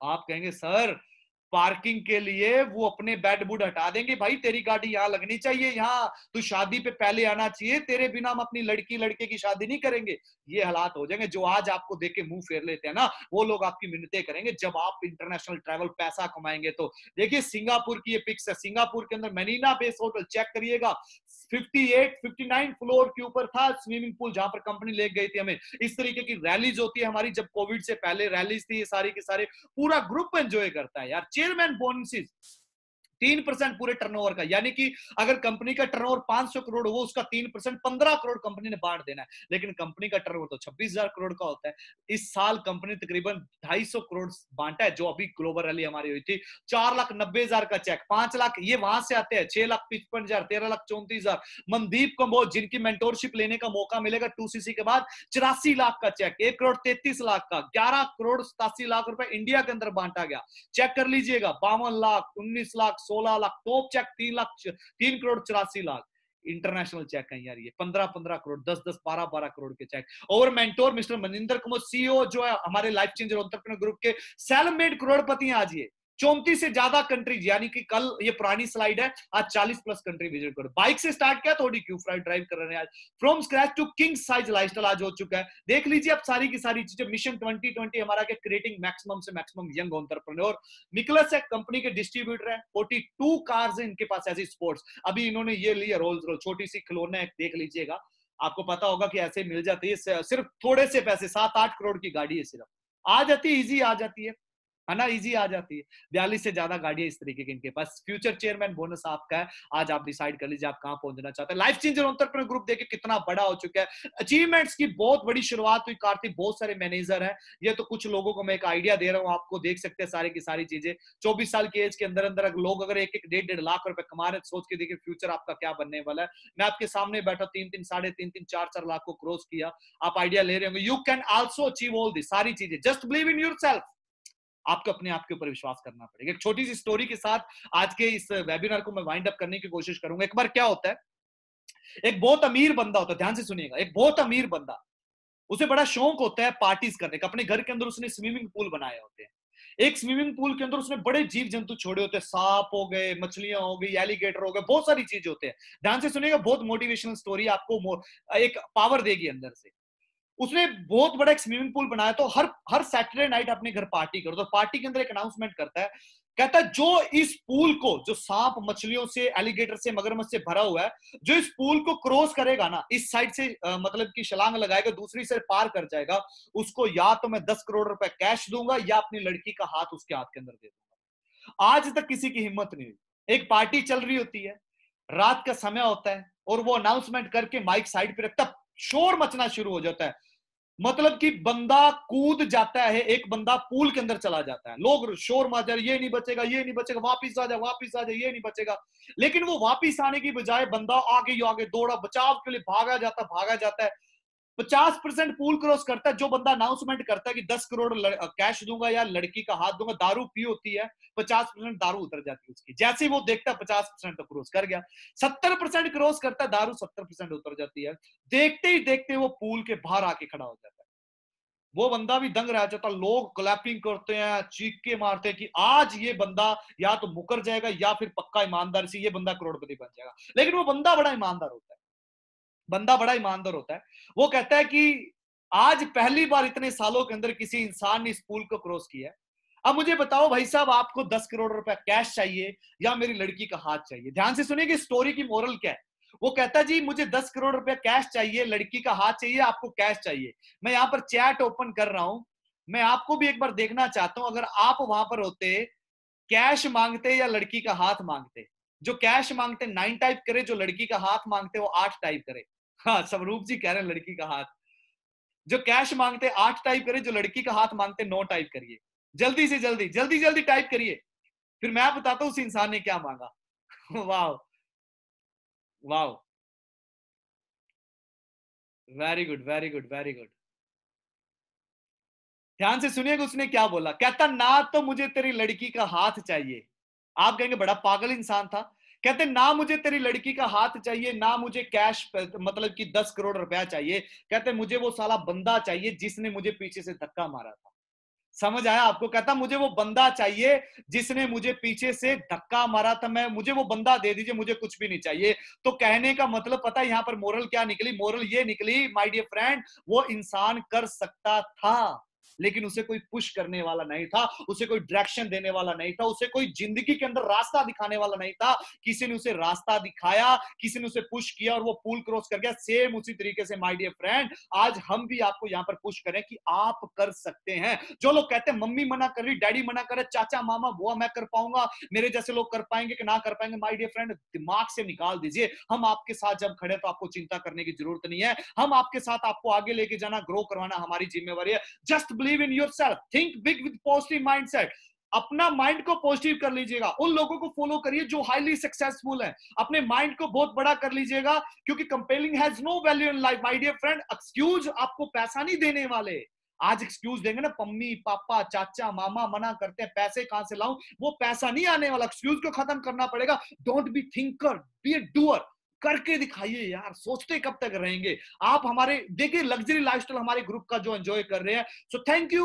Speaker 1: आप कहेंगे सर पार्किंग के लिए वो अपने बेड बुड हटा देंगे, भाई तेरी गाड़ी यहाँ लगनी चाहिए, यहाँ तू शादी पे पहले आना चाहिए, तेरे बिना हम अपनी लड़की लड़के की शादी नहीं करेंगे। ये हालात हो जाएंगे। जो आज आपको देख के मुंह फेर लेते हैं ना, वो लोग आपकी मिन्नतें करेंगे जब आप इंटरनेशनल ट्रैवल पैसा कमाएंगे तो। देखिए सिंगापुर की ये पिक्स है, सिंगापुर के अंदर मरीना बेस होटल, चेक करिएगा। 58 59 फ्लोर के ऊपर था स्विमिंग पूल, जहां पर कंपनी ले गई थी हमें। इस तरीके की रैलीज होती है हमारी, जब कोविड से पहले रैलीज थी, ये सारी के सारे पूरा ग्रुप एंजॉय करता है यार। चेयरमैन बोनसेस 3% पूरे टर्नओवर का, यानी कि अगर कंपनी का टर्नओवर 500 करोड़ हो, उसका 3% 15 करोड़ कंपनी ने बांट देना है। लेकिन कंपनी का टर्नओवर तो 26,000 करोड़ का होता है। इस साल कंपनी तकरीबन 250 करोड़ बांटा है। जो अभी ग्लोबल रैली हमारी हुई थी, 4,90,000 का चेक, 5 लाख ये वहां से आते हैं, 6,55,000, 13,34,000। मनदीप कंबोज जिनकी मेंटोरशिप लेने का मौका मिलेगा 2cc के बाद, 84 लाख का चेक, 1,33,00,000 का, 11,87,00,000 रुपए इंडिया के अंदर बांटा गया। चेक कर लीजिएगा, 52 lakh, 19 lakh, 16 lakh, top check 3,84,00,000 international check है यार। ये 15-15 करोड़, 10-10, 12-12 करोड़ के चेक। और mentor mister Maninder Kumar, CEO जो है हमारे लाइफ चेंजर एंटरप्रेन्योर ग्रुप के, सेल्फ मेड करोड़पति हैं आज ये। 34 से ज्यादा कंट्रीज, यानी कि कल ये पुरानी स्लाइड है, आज 40 प्लस कंट्री विजिट करो। बाइक से स्टार्ट किया, थोड़ी क्यू फ्राइड ड्राइव कर रहे हैं आज। From scratch to king size lifestyle आज हो चुका है। देख लीजिए आप सारी की सारी चीजें। मिशन 2020 हमारा क्या, क्रिएटिंग मैक्सिमम से मैक्सिमम यंग एंटरप्रेन्योर। निकलस है कंपनी के डिस्ट्रीब्यूटर है, 42 कार्स है इनके पास ऐसी स्पोर्ट्स। अभी इन्होंने ये लिया रोल्स रॉयस, छोटी सी खिलौना है, देख लीजिएगा, आपको पता होगा कि ऐसे मिल जाती है सिर्फ थोड़े से पैसे, 7-8 करोड़ की गाड़ी है सिर्फ, आ जाती है, इजी आ जाती है ना, इजी आ जाती है। 42 से ज्यादा गाड़ियां इस तरीके की इनके पास। फ्यूचर चेयरमैन बोनस आपका है, आज आप डिसाइड कर लीजिए आप कहां पहुंचना चाहते हैं। लाइफ चेंजर एंटरप्रेन्योर ग्रुप देखिए कितना बड़ा हो चुका है। अचीवमेंट्स की बहुत बड़ी शुरुआत हुई कार्तिक, बहुत सारे मैनेजर हैं। ये तो कुछ लोगों को मैं एक आइडिया दे रहा हूं, आपको देख सकते हैं सारी की सारी चीजें। 24 साल की एज के अंदर अंदर लोग अगर 1-1, 1.5 लाख रुपए कमा रहे, सोच के देखिए फ्यूचर आपका क्या बनने वाला है। मैं आपके सामने बैठा, 3-3, 3.5, 4-4 लाख को क्रॉस किया। आप आइडिया ले रहे होंगे, you can also achieve all this सारी चीजें, जस्ट बिलीव इन योरसेल्फ। आपको अपने आप के ऊपर विश्वास करना पड़ेगा। एक छोटी सी स्टोरी के साथ आज के इस वेबिनार को मैं वाइंड अप करने की कोशिश करूंगा। एक बार क्या होता है, एक बहुत अमीर बंदा होता है, ध्यान से सुनिएगा, एक बहुत अमीर बंदा, उसे बड़ा शौक होता है पार्टीज करने का। अपने घर के अंदर उसने स्विमिंग पूल बनाए होते हैं। एक स्विमिंग पूल के अंदर उसने बड़े जीव जंतु छोड़े होते हैं, सांप हो गए, मछलियां हो गई, एलिगेटर हो गए, बहुत सारी चीजें होते हैं। ध्यान से सुनिएगा, बहुत मोटिवेशनल स्टोरी, आपको एक पावर देगी अंदर से। उसने बहुत बड़ा एक स्विमिंग पूल बनाया, तो हर हर सैटरडे नाइट अपने घर पार्टी करो। तो पार्टी के अंदर एक अनाउंसमेंट करता है, कहता है जो इस पूल को, जो सांप मछलियों से, एलिगेटर से, मगरमच्छ से भरा हुआ है, जो इस पूल को क्रॉस करेगा ना, इस साइड से मतलब कि छलांग लगाएगा, दूसरी साइड पार कर जाएगा, उसको या तो मैं 10 करोड़ रुपए कैश दूंगा या अपनी लड़की का हाथ उसके हाथ के अंदर दे दूंगा। आज तक किसी की हिम्मत नहीं हुई। एक पार्टी चल रही होती है, रात का समय होता है, और वो अनाउंसमेंट करके माइक साइड पे रखता, शोर मचना शुरू हो जाता है, मतलब कि बंदा कूद जाता है, एक बंदा पूल के अंदर चला जाता है, लोग शोर मार, ये नहीं बचेगा, ये नहीं बचेगा, वापिस आ जा, वापिस आ जा, ये नहीं बचेगा। लेकिन वो वापिस आने की बजाय बंदा आगे ही आगे दौड़ा, बचाव के लिए भागा जाता है। 50% पूल क्रॉस करता है। जो बंदा अनाउंसमेंट करता है कि 10 करोड़ कैश दूंगा या लड़की का हाथ दूंगा, दारू पी होती है, 50% दारू उतर जाती है उसकी, जैसे ही वो देखता है 50% तो क्रॉस कर गया। 70% क्रॉस करता है, दारू 70% उतर जाती है। देखते ही देखते वो पूल के बाहर आके खड़ा हो जाता है। वो बंदा भी दंग रह जाता, लोग क्लैपिंग करते हैं, चीख मारते हैं कि आज ये बंदा या तो मुकर जाएगा या फिर पक्का ईमानदारी से ये बंदा करोड़पति बन जाएगा। लेकिन वो बंदा बड़ा ईमानदार होता है, बंदा बड़ा ईमानदार होता है। वो कहता है कि आज पहली बार इतने सालों के अंदर किसी इंसान ने इस पुल को क्रॉस किया है। अब मुझे बताओ भाई साहब, आपको 10 करोड़ रुपए कैश चाहिए या मेरी लड़की का हाथ चाहिए? ध्यान से सुनिए कि स्टोरी की मोरल क्या है। वो कहता है जी मुझे 10 करोड़ रुपए कैश चाहिए, लड़की का हाथ चाहिए, आपको कैश चाहिए। मैं यहां पर चैट ओपन कर रहा हूं, मैं आपको भी एक बार देखना चाहता हूं, अगर आप वहां पर होते, कैश मांगते या लड़की का हाथ मांगते? जो कैश मांगते 9 टाइप करे, जो लड़की का हाथ मांगते वो 8 टाइप करे। हाँ, स्वरूप जी कह रहे हैं लड़की का हाथ। जो कैश मांगते 8 टाइप करे, जो लड़की का हाथ मांगते 9 टाइप करिए। जल्दी से जल्दी जल्दी जल्दी टाइप करिए, फिर मैं बताता हूं उस इंसान ने क्या मांगा। वाह, वाह, very good, very good, very good. ध्यान से सुनिएगा उसने क्या बोला। कहता ना तो मुझे तेरी लड़की का हाथ चाहिए, आप कहेंगे बड़ा पागल इंसान था। कहते ना मुझे तेरी लड़की का हाथ चाहिए, ना मुझे कैश मतलब कि 10 करोड़ रुपया चाहिए। कहते मुझे वो साला बंदा चाहिए जिसने मुझे पीछे से धक्का मारा था। समझ आया आपको? कहता मुझे वो बंदा चाहिए जिसने मुझे पीछे से धक्का मारा था, मैं मुझे वो बंदा दे दीजिए, मुझे कुछ भी नहीं चाहिए। तो कहने का मतलब पता है यहां पर मोरल क्या निकली? मोरल ये निकली माय डियर फ्रेंड, वो इंसान कर सकता था, लेकिन उसे कोई पुश करने वाला नहीं था, उसे कोई डायरेक्शन देने वाला नहीं था, उसे कोई जिंदगी के अंदर रास्ता दिखाने वाला नहीं था। किसी ने उसे रास्ता दिखाया, किसी ने उसे पुश किया और वो पुल क्रॉस कर गया। सेम उसी तरीके से माय डियर फ्रेंड, आज हम भी आपको यहां पर पुश करें कि आप कर सकते हैं। जो लोग कहते हैं मम्मी मना कर रही, डैडी मना कर रहे, चाचा मामा बुआ मैं कर पाऊंगा, मेरे जैसे लोग कर पाएंगे कि ना कर पाएंगे, माय डियर फ्रेंड दिमाग से निकाल दीजिए। हम आपके साथ जब खड़े तो आपको चिंता करने की जरूरत नहीं है। हम आपके साथ, आपको आगे लेके जाना, ग्रो करवाना हमारी जिम्मेवारी है। Just believe in yourself, think big with positive mindset. अपना माइंड को पॉजिटिव कर लीजिएगा, उन लोगों को फॉलो करिए जो हाईली सक्सेसफुल हैं। अपने माइंड को बहुत बड़ा कर लीजिएगा, क्योंकि complaining has no value in life my dear friend. Excuse आपको पैसा नहीं देने वाले। आज एक्सक्यूज देंगे ना, मम्मी पापा चाचा मामा मना करते हैं, पैसे कहां से लाऊं, वो पैसा नहीं आने वाला। एक्सक्यूज को खत्म करना पड़ेगा। Don't be thinker, be a doer. करके दिखाइए यार, सोचते कब तक रहेंगे आप? हमारे देखिए लग्जरी लाइफस्टाइल हमारे ग्रुप का जो एंजॉय कर रहे हैं। सो thank you,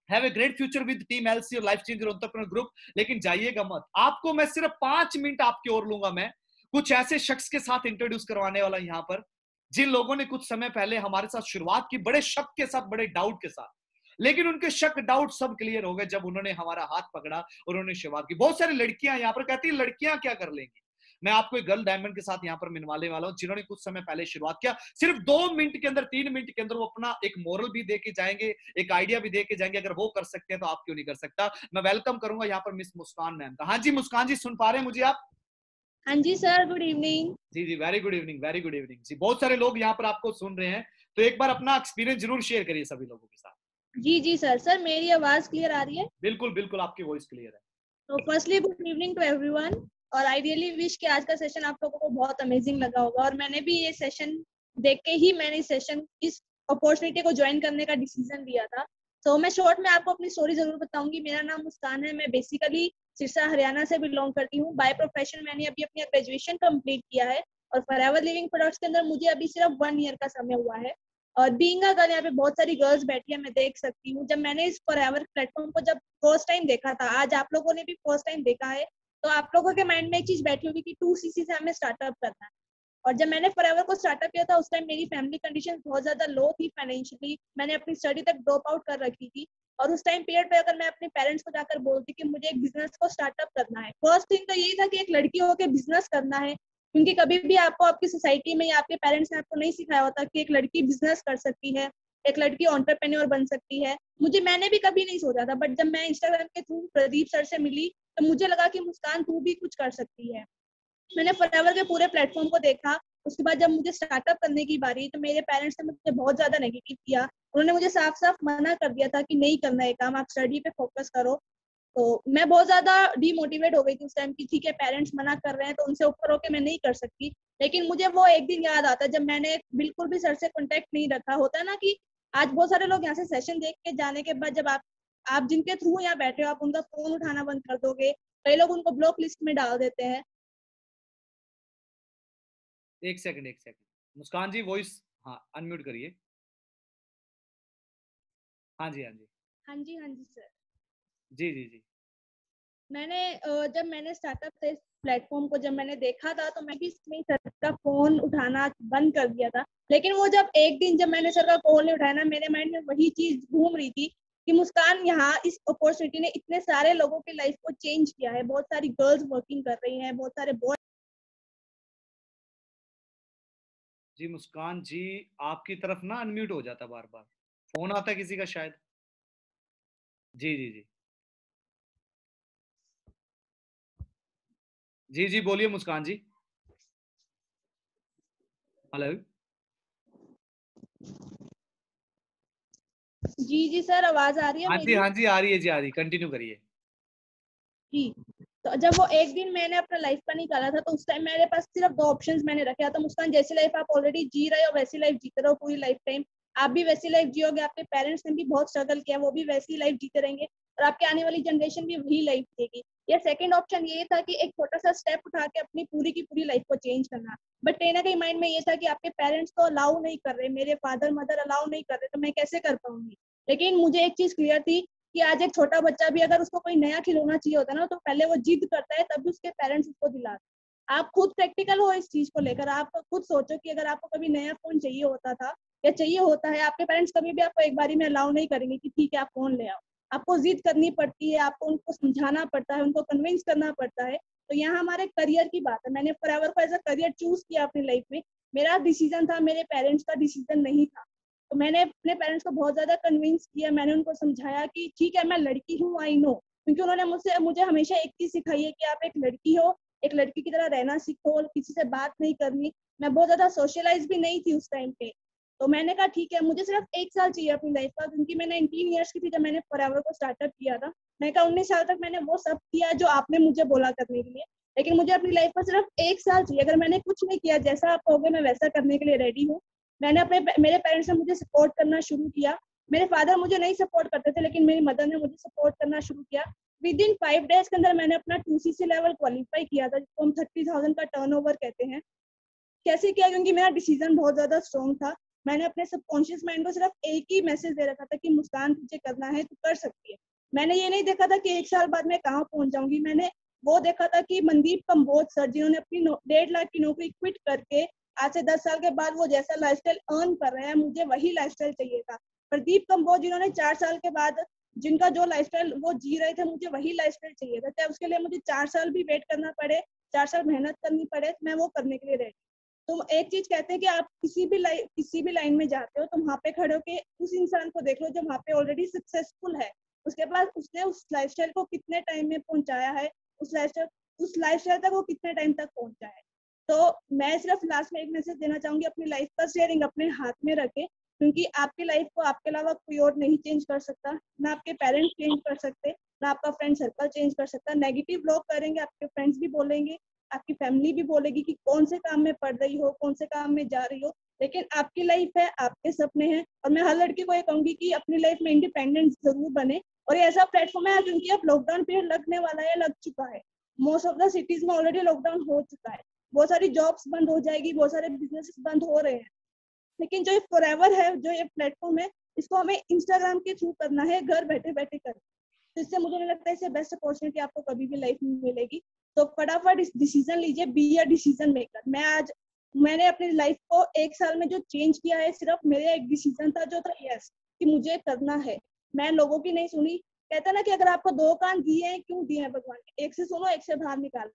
Speaker 1: have a great future with team LC और लाइफ चेंजर एंटरप्रेन्योर ग्रुप। लेकिन जाइएगा मत, आपको मैं सिर्फ 5 मिनट आपकी ओर लूंगा। मैं कुछ ऐसे शख्स के साथ इंट्रोड्यूस करवाने वाला यहां पर, जिन लोगों ने कुछ समय पहले हमारे साथ शुरुआत की, बड़े शक के साथ, बड़े डाउट के साथ, लेकिन उनके शक डाउट सब क्लियर हो गए जब उन्होंने हमारा हाथ पकड़ा और उन्होंने शुरुआत की। बहुत सारी लड़कियां यहां पर कहती है लड़कियां क्या कर लेंगी। मैं आपको एक गर्ल डायमंड के साथ यहां पर मिलवाने वाला हूं, जिन्होंने कुछ समय पहले शुरुआत किया। सिर्फ 2 मिनट के अंदर, 3 मिनट के अंदर वो अपना एक मोरल भी दे के जाएंगे, एक आइडिया भी दे के जाएंगे। अगर वो कर सकते हैं तो आप क्यों नहीं कर सकता? मैं वेलकम करूंगा यहाँ पर मिस मुस्कान मैम का। हाँ जी मुस्कान जी, सुन पा रहे हैं मुझे आप?
Speaker 2: हाँ जी सर, गुड इवनिंग।
Speaker 1: जी जी, very good evening, very good evening जी। बहुत सारे लोग यहाँ पर आपको सुन रहे हैं, तो एक बार अपना एक्सपीरियंस जरूर शेयर करिए सभी लोगों के साथ।
Speaker 2: जी जी सर। सर मेरी आवाज क्लियर आ रही है?
Speaker 1: बिल्कुल बिल्कुल, आपकी वॉइस क्लियर है।
Speaker 2: तो firstly good evening to everyone. और आइडियली विश कि आज का सेशन आप लोगों को बहुत अमेजिंग लगा होगा। और मैंने भी ये सेशन देख के ही मैंने इस अपॉर्चुनिटी को ज्वाइन करने का डिसीजन लिया था। तो मैं शॉर्ट में आपको अपनी स्टोरी जरूर बताऊंगी। मेरा नाम मुस्कान है, मैं बेसिकली सिरसा हरियाणा से बिलोंग करती हूँ। बाय प्रोफेशन मैंने अभी अपनी ग्रेजुएशन कंप्लीट किया है और फॉरएवर लिविंग प्रोडक्ट्स के अंदर मुझे अभी सिर्फ 1 ईयर का समय हुआ है। और बीइंग अ गर्ल, यहाँ पे बहुत सारी गर्ल्स बैठी है, मैं देख सकती हूँ। जब मैंने इस फॉरएवर प्लेटफॉर्म को जब फर्स्ट टाइम देखा था, आज आप लोगों ने भी फर्स्ट टाइम देखा है, तो आप लोगों के माइंड में एक चीज बैठी होगी कि 2cc से हमें स्टार्टअप करना है। और जब मैंने फॉरएवर को स्टार्टअप किया था, उस टाइम मेरी फैमिली कंडीशन बहुत ज्यादा लो थी फाइनेंशियली। मैंने अपनी स्टडी तक ड्रॉप आउट कर रखी थी। और उस टाइम पीरियड पे अगर मैं अपने पेरेंट्स को जाकर बोलती कि मुझे एक बिजनेस को स्टार्टअप करना है, फर्स्ट थिंग तो यही था कि एक लड़की होकर बिजनेस करना है, क्योंकि कभी भी आपको आपकी सोसाइटी में या आपके पेरेंट्स ने आपको नहीं सिखाया होता कि एक लड़की बिजनेस कर सकती है, एक लड़की एंटरप्रेन्योर बन सकती है। मैंने भी कभी नहीं सोचा था, बट जब मैं इंस्टाग्राम के थ्रू प्रदीप सर से मिली तो मुझे लगा कि मुस्कान तू भी कुछ कर सकती है। मैंने फॉरएवर के पूरे प्लेटफॉर्म को देखा। उसके बाद जब मुझे स्टार्टअप करने की बारी तो मेरे पेरेंट्स ने मुझे बहुत ज्यादा नेगेटिव किया। उन्होंने मुझे साफ साफ मना कर दिया था कि नहीं करना है काम, आप स्टडी पे फोकस करो। तो मैं बहुत ज्यादा डीमोटिवेट हो गई थी उस टाइम की, ठीक है पेरेंट्स मना कर रहे हैं तो उनसे ऊपर होके मैं नहीं कर सकती। लेकिन मुझे वो एक दिन याद आता जब मैंने बिल्कुल भी सर से कॉन्टेक्ट नहीं रखा। होता है ना कि आज बहुत सारे लोग यहाँ से सेशन देख के जाने के बाद जब आप जिनके थ्रू यहाँ बैठे हो आप उनका फोन उठाना बंद कर दोगे, कई लोग उनको ब्लॉक लिस्ट में डाल देते हैं।
Speaker 1: एक सेकंड मुस्कान जी वॉइस हाँ अनम्यूट करिए। हाँ जी हाँ जी।
Speaker 2: हाँ जी, हाँ जी सर।
Speaker 1: जी जी जी।
Speaker 2: जब मैंने स्टार्टअप से प्लेटफॉर्म को जब मैंने देखा था तो मैं भी इसमें सर का फोन उठाना बंद कर दिया था। लेकिन वो जब एक दिन जब मैंने सर का कॉल नहीं उठाया ना, मेरे माइंड में वही चीज घूम रही थी कि मुस्कान यहाँ इस अपॉर्चुनिटी ने इतने सारे लोगों की लाइफ को चेंज किया है। बहुत सारी गर्ल्स वर्किंग कर रही हैं, बहुत सारे बॉयज।
Speaker 1: जी मुस्कान जी आपकी तरफ ना अनम्यूट हो जाता बार बार, फोन आता है किसी का शायद। जी जी जी। जी जी बोलिए मुस्कान जी। हेलो।
Speaker 2: जी जी सर, आवाज आ रही है मेरी?
Speaker 1: हाँ जी आ रही है जी, आ रही, कंटिन्यू करिए।
Speaker 2: जी। तो जब वो एक दिन मैंने अपना लाइफ का निकाला था तो उस टाइम मेरे पास सिर्फ दो ऑप्शंस मैंने रखे था। मुस्कान, जैसी लाइफ आप ऑलरेडी जी रहे हो वैसी लाइफ जीते रहो पूरी लाइफ टाइम। आप भी वैसी लाइफ जियोगे, आपके पेरेंट्स ने भी बहुत स्ट्रगल किया, वो भी वैसी लाइफ जीते रहेंगे और आपके आने वाली जनरेशन भी वही लाइफ जिएगी। या सेकंड ऑप्शन ये था कि एक छोटा सा स्टेप उठा के अपनी पूरी की पूरी लाइफ को चेंज करना। बट कहीं ना कहीं माइंड में ये था कि आपके पेरेंट्स तो अलाउ नहीं कर रहे, मेरे फादर मदर अलाउ नहीं कर रहे, तो मैं कैसे कर पाऊंगी। लेकिन मुझे एक चीज क्लियर थी कि आज एक छोटा बच्चा भी अगर उसको कोई नया खिलौना चाहिए होता है ना तो पहले वो जिद करता है, तभी उसके पेरेंट्स उसको दिलाते हैं। आप खुद प्रैक्टिकल हो इस चीज को लेकर। आप खुद सोचो कि अगर आपको कभी नया फोन चाहिए होता था या चाहिए होता है, आपके पेरेंट्स कभी भी आपको एक बारी में अलाउ नहीं करेंगे कि ठीक है आप फोन ले आओ। आपको जिद करनी पड़ती है, आपको उनको समझाना पड़ता है, उनको कन्विंस करना पड़ता है। तो यहाँ हमारे करियर की बात है। मैंने फॉरएवर को एज अ करियर चूज किया अपनी लाइफ में। मेरा डिसीजन था, मेरे पेरेंट्स का डिसीजन नहीं था। तो मैंने अपने पेरेंट्स को बहुत ज्यादा कन्विंस किया। मैंने उनको समझाया कि ठीक है मैं लड़की हूँ, आई नो, क्योंकि उन्होंने मुझे हमेशा एक चीज सिखाई है कि आप एक लड़की हो, एक लड़की की तरह रहना सीखो, किसी से बात नहीं करनी। मैं बहुत ज्यादा सोशलाइज भी नहीं थी उस टाइम पे। तो मैंने कहा ठीक है मुझे सिर्फ 1 साल चाहिए अपनी लाइफ का, क्योंकि मैं 19 ईयर्स की थी जब मैंने फॉरएवर को स्टार्टअप किया था। मैं कहा 19 साल तक मैंने वो सब किया जो आपने मुझे बोला करने के लिए, लेकिन मुझे अपनी लाइफ में सिर्फ 1 साल चाहिए। अगर मैंने कुछ नहीं किया जैसा आप कहोगे मैं वैसा करने के लिए रेडी हूँ। मेरे पेरेंट्स ने मुझे सपोर्ट करना शुरू किया। मेरे फादर मुझे नहीं सपोर्ट करते थे, लेकिन मेरी मदर ने मुझे सपोर्ट करना शुरू किया। विद इन 5 डेज के अंदर मैंने अपना 2CC लेवल क्वालिफाई किया था, जिसको हम 30,000 का टर्नओवर कहते हैं। कैसे किया? क्योंकि मेरा डिसीजन बहुत ज्यादा स्ट्रॉन्ग था। मैंने अपने सबकॉन्शियस माइंड को सिर्फ एक ही मैसेज दे रखा था कि मुस्कान तुझे करना है, तू कर सकती है। मैंने ये नहीं देखा था कि 1 साल बाद मैं कहाँ पहुंच जाऊंगी। मैंने वो देखा था कि मनदीप कंबोज सर जिन्होंने अपनी 1.5 लाख की नौकरी क्विट करके आज से 10 साल के बाद वो जैसा लाइफस्टाइल अर्न कर रहे हैं, मुझे वही लाइफस्टाइल चाहिए था। प्रदीप कंबोज जिन्होंने 4 साल के बाद जिनका जो लाइफस्टाइल वो जी रहे थे, मुझे वही लाइफस्टाइल चाहिए था। चाहे उसके लिए मुझे 4 साल भी वेट करना पड़े, 4 साल मेहनत करनी पड़े, मैं वो करने के लिए रेडी। तो एक चीज कहते हैं कि आप किसी भी लाइन में जाते हो तो वहां पे खड़े होके उस इंसान को देख लो जो वहां पे ऑलरेडी सक्सेसफुल है। उसके पास उसने उस लाइफस्टाइल को कितने टाइम में पहुंचाया है, उस लाइफस्टाइल तक वो कितने टाइम तक पहुंचा है। तो मैं सिर्फ लास्ट में एक मैसेज देना चाहूंगी, अपनी लाइफ का स्टीयरिंग अपने हाथ में रखे, क्योंकि आपकी लाइफ को आपके अलावा कोई और नहीं चेंज कर सकता। ना आपके पेरेंट्स चेंज कर सकते, ना आपका फ्रेंड सर्कल चेंज कर सकता। नेगेटिव लोग करेंगे, आपके फ्रेंड्स भी बोलेंगे, आपकी फैमिली भी बोलेगी कि कौन से काम में पढ़ रही हो, कौन से काम में जा रही हो। लेकिन आपकी लाइफ है, आपके सपने हैं। और मैं हर लड़की को ये कहूंगी कि अपनी लाइफ में इंडिपेंडेंट जरूर बने। और ये ऐसा प्लेटफॉर्म है क्योंकि अब लॉकडाउन पीरियड लगने वाला है, लग चुका है। मोस्ट ऑफ द सिटीज में ऑलरेडी लॉकडाउन हो चुका है। बहुत सारी जॉब्स बंद हो जाएगी, बहुत सारे बिजनेस बंद हो रहे हैं। लेकिन जो ये फॉरएवर है, जो ये प्लेटफॉर्म है, इसको हमें इंस्टाग्राम के थ्रू करना है, घर बैठे बैठे कर। तो इससे मुझे नहीं लगता इससे बेस्ट अपॉर्चुनिटी आपको कभी भी लाइफ में मिलेगी। तो फटाफट इस डिसीजन लीजिए, बी अ डिसीजन मेकर। मैंने अपनी लाइफ को 1 साल में जो चेंज किया है, सिर्फ मेरे एक डिसीजन था जो था यस, कि मुझे करना है। मैं लोगों की नहीं सुनी। कहते हैं ना कि अगर आपको 2 कान दिए हैं, क्यों दिए हैं भगवान ने? एक से सुनो, एक से बाहर निकालो।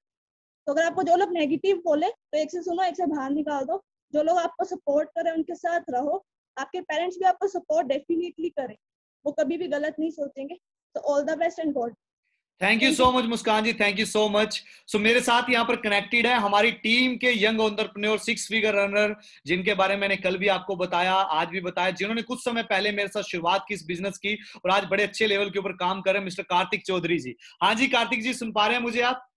Speaker 2: तो अगर आपको जो लोग नेगेटिव बोले तो एक से सुनो, एक से बाहर निकाल दो। जो लोग आपको सपोर्ट करें उनके साथ रहो। आपके पेरेंट्स भी आपको सपोर्ट डेफिनेटली करें, वो कभी भी गलत नहीं सोचेंगे। तो all the best and god.
Speaker 1: Thank you
Speaker 2: thank
Speaker 1: so
Speaker 2: you.
Speaker 1: Much Muskan ji, thank you so much. So मेरे साथ यहाँ पर कनेक्टेड है हमारी टीम के यंग एंटरप्रेन्योर 6 फिगर रनर, जिनके बारे में मैंने कल भी आपको बताया, आज भी बताया, जिन्होंने कुछ समय पहले मेरे साथ शुरुआत की इस बिजनेस की और आज बड़े अच्छे लेवल के ऊपर काम कर रहे हैं, मिस्टर कार्तिक चौधरी जी। हाँ जी कार्तिक जी, सुन पा रहे हैं मुझे आप?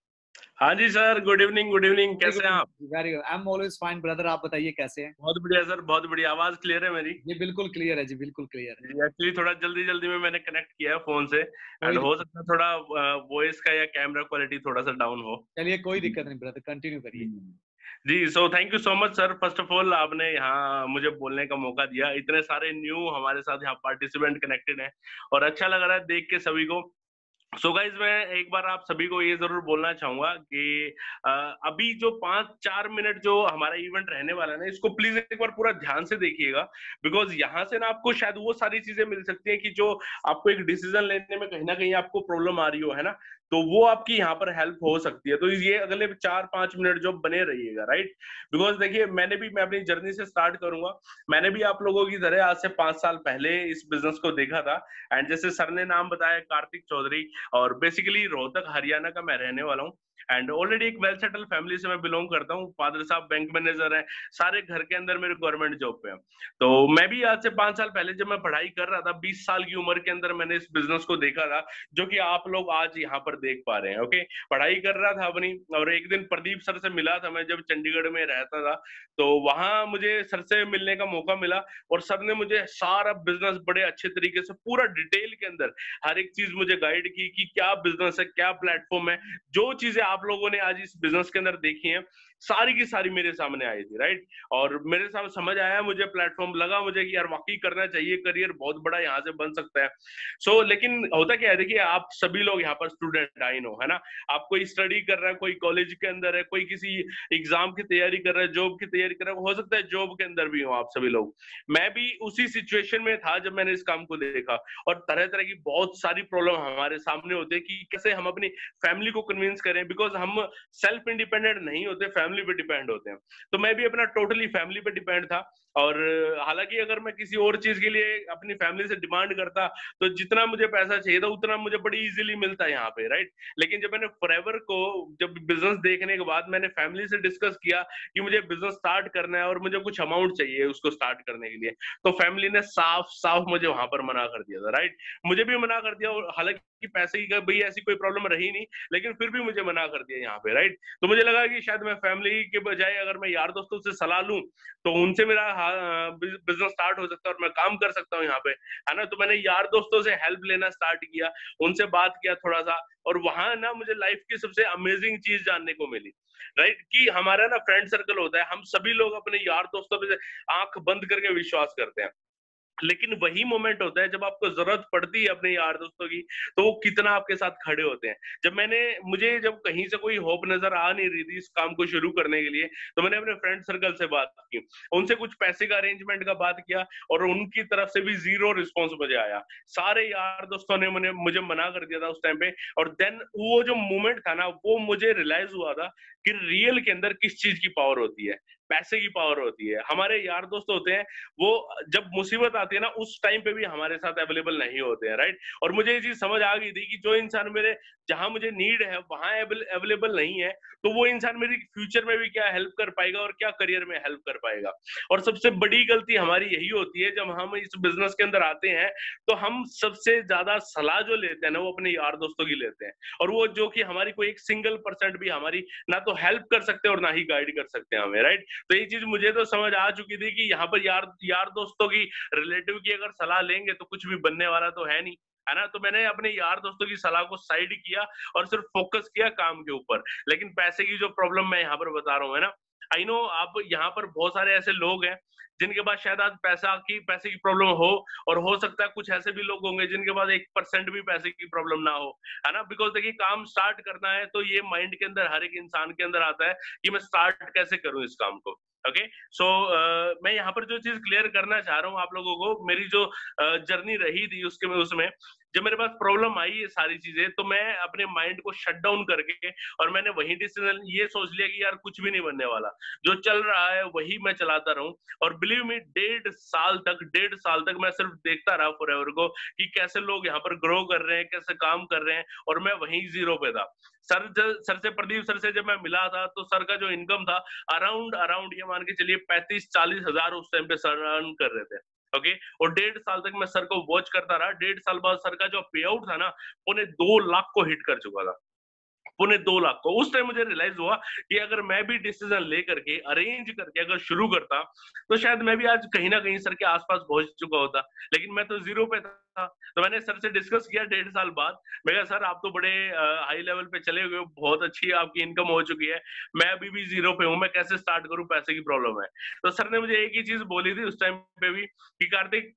Speaker 3: हाँ जी sir, good evening, good evening. कैसे हैं आप?
Speaker 1: Very good, I am always fine brother, आप बताइए कैसे हैं?
Speaker 3: बहुत बढ़िया सर, बहुत बढ़िया। आवाज क्लियर है मेरी?
Speaker 1: जी बिल्कुल क्लियर है जी, बिल्कुल क्लियर है।
Speaker 3: एक्चुअली थोड़ा जल्दी जल्दी में मैंने कनेक्ट किया है फोन से, एंड हो सकता है थोड़ा वॉइस का या कैमरा क्वालिटी थोड़ा सा डाउन हो।
Speaker 1: चलिए कोई दिक्कत नहीं ब्रदर, कंटिन्यू करिए।
Speaker 3: जी, so thank you so much sir. First of all आपने यहाँ मुझे बोलने का मौका दिया। इतने सारे न्यू हमारे साथ यहाँ पार्टिसिपेंट कनेक्टेड हैं और अच्छा लग रहा है देख के सभी को। सो गाइज, मैं एक बार आप सभी को ये जरूर बोलना चाहूंगा कि अभी जो 5-4 मिनट जो हमारा इवेंट रहने वाला है ना, इसको प्लीज एक बार पूरा ध्यान से देखिएगा, बिकॉज यहाँ से ना आपको शायद वो सारी चीजें मिल सकती है कि जो आपको एक डिसीजन लेने में कहीं ना कहीं आपको प्रॉब्लम आ रही हो, है ना, तो वो आपकी यहाँ पर हेल्प हो सकती है। तो ये अगले 4-5 मिनट जो बने रहिएगा, राइट? बिकॉज देखिए, मैं अपनी जर्नी से स्टार्ट करूंगा। मैंने भी आप लोगों की तरह आज से 5 साल पहले इस बिजनेस को देखा था, एंड जैसे सर ने नाम बताया कार्तिक चौधरी, और बेसिकली रोहतक हरियाणा का मैं रहने वाला हूँ, एंड ऑलरेडी एक वेल सेटल फैमिली से मैं बिलोंग करता हूँ। फादर साहब बैंक मैनेजर हैं, सारे घर के अंदर मेरे गवर्नमेंट जॉब पे हैं। तो मैं भी आज से 5 साल पहले जब मैं पढ़ाई कर रहा था, 20 साल की उम्र के अंदर मैंने इस बिजनेस को देखा था, जो कि आप लोग आज यहाँ पर देख पा रहे हैं। ओके, पढ़ाई कर रहा था अपनी, और एक दिन प्रदीप सर से मिला था मैं जब चंडीगढ़ में रहता था, तो वहां मुझे सर से मिलने का मौका मिला, और सर ने मुझे सारा बिजनेस बड़े अच्छे तरीके से पूरा डिटेल के अंदर हर एक चीज मुझे गाइड की कि क्या बिजनेस है, क्या प्लेटफॉर्म है। जो चीजें आप लोगों ने आज इस बिजनेस के अंदर देखी हैं, सारी की सारी मेरे सामने आई थी, राइट? और मेरे सामने समझ आया, मुझे प्लेटफॉर्म लगा मुझे कि यार वाकई करना चाहिए, करियर बहुत बड़ा यहाँ से बन सकता है। सो लेकिन होता क्या है, देखिए आप सभी लोग यहाँ पर स्टूडेंट, आई नो, है ना, आप कोई स्टडी कर रहा है, कोई कॉलेज के अंदर है, कोई किसी एग्जाम की तैयारी कर रहा है, जॉब की तैयारी कर रहा है, हो सकता है जॉब के अंदर भी हो आप सभी लोग। मैं भी उसी सिचुएशन में था जब मैंने इस काम को देखा, और तरह तरह की बहुत सारी प्रॉब्लम हमारे सामने होते हैं कि कैसे हम अपनी फैमिली को कन्विंस करें, बिकॉज हम सेल्फ इंडिपेंडेंट नहीं होते, फैमिली पे डिपेंड होते हैं। तो मैं भी अपना टोटली फैमिली पे डिपेंड था, और हालांकि अगर मैं किसी और चीज के लिए अपनी फैमिली से डिमांड करता, तो जितना मुझे पैसा चाहिए था उतना मुझे बड़ी इजीली मिलता है यहाँ पे, राइट? लेकिन जब मैंने फॉरएवर को, जब बिजनेस देखने के बाद मैंने फैमिली से डिस्कस किया कि मुझे बिजनेस स्टार्ट करना है और मुझे कुछ अमाउंट चाहिए उसको स्टार्ट करने के लिए, तो फैमिली ने साफ साफ मुझे वहां पर मना कर दिया था, राइट? मुझे भी मना कर दिया, और हालांकि पैसे की भाई ऐसी कोई प्रॉब्लम रही नहीं, लेकिन फिर भी मुझे मना कर दिया यहाँ पे, राइट? तो मुझे लगा कि शायद मैं फैमिली के बजाय अगर मैं यार दोस्तों से सलाह लूं, तो उनसे मेरा बिजनेस स्टार्ट हो सकता है और मैं काम कर सकता हूँ यहाँ पे, है ना? तो मैंने यार दोस्तों से हेल्प लेना स्टार्ट किया, उनसे बात किया थोड़ा सा, और वहां ना मुझे लाइफ की सबसे अमेजिंग चीज जानने को मिली, राइट? कि हमारा ना फ्रेंड सर्कल होता है, हम सभी लोग अपने यार दोस्तों पे आंख बंद करके विश्वास करते हैं, लेकिन वही मोमेंट होता है जब आपको जरूरत पड़ती है अपने यार दोस्तों की, तो वो कितना आपके साथ खड़े होते हैं। जब कहीं से कोई होप नजर आ नहीं रही थी इस काम को शुरू करने के लिए, तो मैंने अपने फ्रेंड सर्कल से बात की, उनसे कुछ पैसे का अरेंजमेंट का बात किया, और उनकी तरफ से भी जीरो रिस्पॉन्स मुझे आया। सारे यार दोस्तों ने मुझे मना कर दिया था उस टाइम पे, और देन वो जो मोमेंट था ना, वो मुझे रियलाइज हुआ था कि रियल के अंदर किस चीज की पावर होती है, पैसे की पावर होती है। हमारे यार दोस्त होते हैं, वो जब मुसीबत आती है ना, उस टाइम पे भी हमारे साथ अवेलेबल नहीं होते हैं, राइट? और मुझे ये चीज समझ आ गई थी कि जो इंसान मेरे जहां मुझे नीड है वहां अवेलेबल नहीं है, तो वो इंसान मेरी फ्यूचर में भी क्या हेल्प कर पाएगा और क्या करियर में हेल्प कर पाएगा। और सबसे बड़ी गलती हमारी यही होती है, जब हम इस बिजनेस के अंदर आते हैं, तो हम सबसे ज्यादा सलाह जो लेते हैं ना, वो अपने यार दोस्तों की लेते हैं, और वो जो कि हमारी कोई 1% भी हमारी ना तो हेल्प कर सकते हैं और ना ही गाइड कर सकते हैं हमें, राइट? तो ये चीज मुझे तो समझ आ चुकी थी कि यहाँ पर यार दोस्तों की, रिलेटिव की अगर सलाह लेंगे तो कुछ भी बनने वाला तो है नहीं, है ना? तो मैंने अपने यार दोस्तों की सलाह को साइड किया और सिर्फ फोकस किया काम के ऊपर। लेकिन पैसे की जो प्रॉब्लम मैं यहाँ पर बता रहा हूँ, है ना, आई नो आप यहाँ पर बहुत सारे ऐसे लोग हैं जिनके पास शायद आज पैसे की प्रॉब्लम हो, और हो सकता है कुछ ऐसे भी लोग होंगे जिनके पास 1% भी पैसे की प्रॉब्लम ना हो, है ना? बिकॉज देखिए, काम स्टार्ट करना है तो ये माइंड के अंदर हर एक इंसान के अंदर आता है कि मैं स्टार्ट कैसे करूं इस काम को, ओके सो मैं यहाँ पर जो चीज क्लियर करना चाह रहा हूँ आप लोगों को, मेरी जो जर्नी रही थी उसमें जब मेरे पास प्रॉब्लम आई ये सारी चीजें, तो मैं अपने माइंड को शट डाउन करके और मैंने वही डिसीजन ये सोच लिया कि यार कुछ भी नहीं बनने वाला, जो चल रहा है वही मैं चलाता रहूं। और बिलीव मी 1.5 साल तक मैं सिर्फ देखता रहा फॉरएवर को कि कैसे लोग यहाँ पर ग्रो कर रहे हैं, कैसे काम कर रहे हैं, और मैं वहीं जीरो पे था। सर से प्रदीप सर से जब मैं मिला था तो सर का जो इनकम था अराउंड ये मान के चलिए 35-40 हजार उस टाइम पे सर अर्न कर रहे थे। ओके और 1.5 साल तक मैं सर को वॉच करता रहा। 1.5 साल बाद सर का जो पे आउट था ना, 2 लाख को हिट कर चुका था, 2 लाख को। उस टाइम मुझे रियलाइज हुआ कि अगर मैं भी डिसीजन लेकर के अरेंज करके अगर शुरू करता तो शायद मैं भी आज कहीं ना कहीं सर के आसपास पहुंच चुका होता, लेकिन मैं तो जीरो पे था। तो मैंने सर से डिस्कस किया 1.5 साल बाद, मैं कहा सर आप तो बड़े हाई लेवल पे चले हुए हो, बहुत अच्छी आपकी इनकम हो चुकी है, मैं अभी भी जीरो पे हूँ, मैं कैसे स्टार्ट करूँ, पैसे की प्रॉब्लम है। तो सर ने मुझे एक ही चीज बोली थी उस टाइम पे भी कि कार्तिक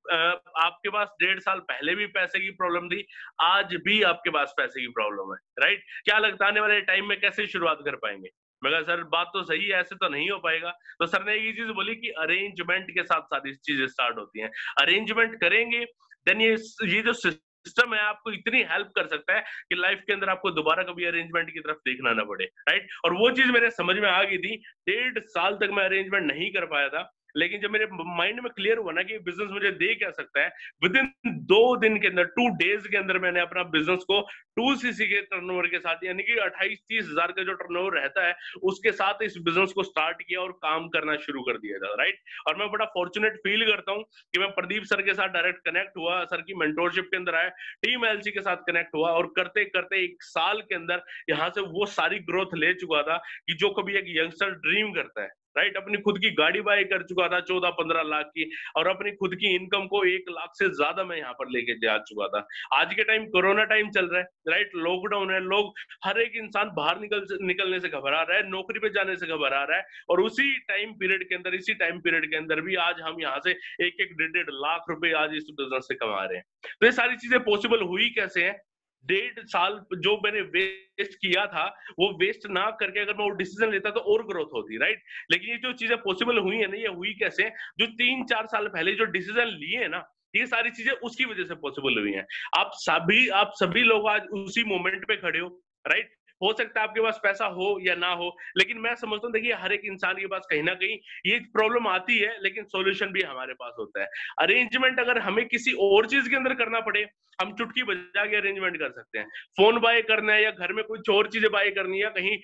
Speaker 3: आपके पास 1.5 साल पहले भी पैसे की प्रॉब्लम थी, आज भी आपके पास पैसे की प्रॉब्लम है, राइट? क्या लगता है आने वाले टाइम में कैसे शुरुआत कर पाएंगे? मैं कहा सर बात तो सही है, ऐसे तो नहीं हो पाएगा। तो सर ने ये चीज बोली कि अरेंजमेंट के साथ सारी चीजें स्टार्ट होती हैं। अरेंजमेंट करेंगे देन ये जो सिस्टम है आपको इतनी हेल्प कर सकता है कि लाइफ के अंदर आपको दोबारा कभी अरेंजमेंट की तरफ देखना ना पड़े, राइट? और वो चीज मेरे समझ में आ गई थी। 1.5 साल तक मैं अरेंजमेंट नहीं कर पाया था, लेकिन जब मेरे माइंड में क्लियर हुआ ना कि बिजनेस मुझे दे क्या सकता है, विद इन 2 दिन के अंदर 2 डेज के अंदर मैंने अपना बिजनेस को 2cc के टर्नओवर के साथ, यानी कि 28-30 हजार का जो टर्नओवर रहता है उसके साथ इस बिजनेस को स्टार्ट किया और काम करना शुरू कर दिया था, राइट? और मैं बड़ा फॉर्चुनेट फील करता हूँ कि मैं प्रदीप सर के साथ डायरेक्ट कनेक्ट हुआ, सर की मेंटोरशिप के अंदर आया, टीम एलसी के साथ कनेक्ट हुआ, और करते करते 1 साल के अंदर यहाँ से वो सारी ग्रोथ ले चुका था कि जो कभी एक यंगस्टर ड्रीम करता है, राइट? अपनी खुद की गाड़ी बाय कर चुका था 14-15 लाख की, और अपनी खुद की इनकम को 1 लाख से ज्यादा मैं यहाँ पर लेके जा चुका था। आज के टाइम कोरोना टाइम चल रहा है, राइट? लॉकडाउन है, लोग हर एक इंसान बाहर निकलने से घबरा रहा है, नौकरी पे जाने से घबरा रहा है, और इसी टाइम पीरियड के अंदर भी आज हम यहाँ से 1-1 1.5 लाख रुपए आज इस बिजनेस से कमा रहे हैं। तो ये सारी चीजें पॉसिबल हुई कैसे है? 1.5 साल जो मैंने वेस्ट किया था, वो वेस्ट ना करके अगर मैं वो डिसीजन लेता तो और ग्रोथ होती, राइट? लेकिन ये जो चीजें पॉसिबल हुई है ना, ये हुई कैसे? जो 3-4 साल पहले जो डिसीजन लिए ना, ये सारी चीजें उसकी वजह से पॉसिबल हुई हैं। आप सभी लोग आज उसी मोमेंट पे खड़े हो, राइट? हो सकता है आपके पास पैसा हो या ना हो, लेकिन मैं समझता हूँ देखिए हर एक इंसान के पास कहीं ना कहीं ये प्रॉब्लम आती है, लेकिन सॉल्यूशन भी हमारे पास होता है। अरेंजमेंट अगर हमें किसी और चीज के अंदर करना पड़े, हम चुटकी बजा के अरेंजमेंट कर सकते हैं। फोन बाय करना है या घर में कुछ और चीजें बाय करनी है, कहीं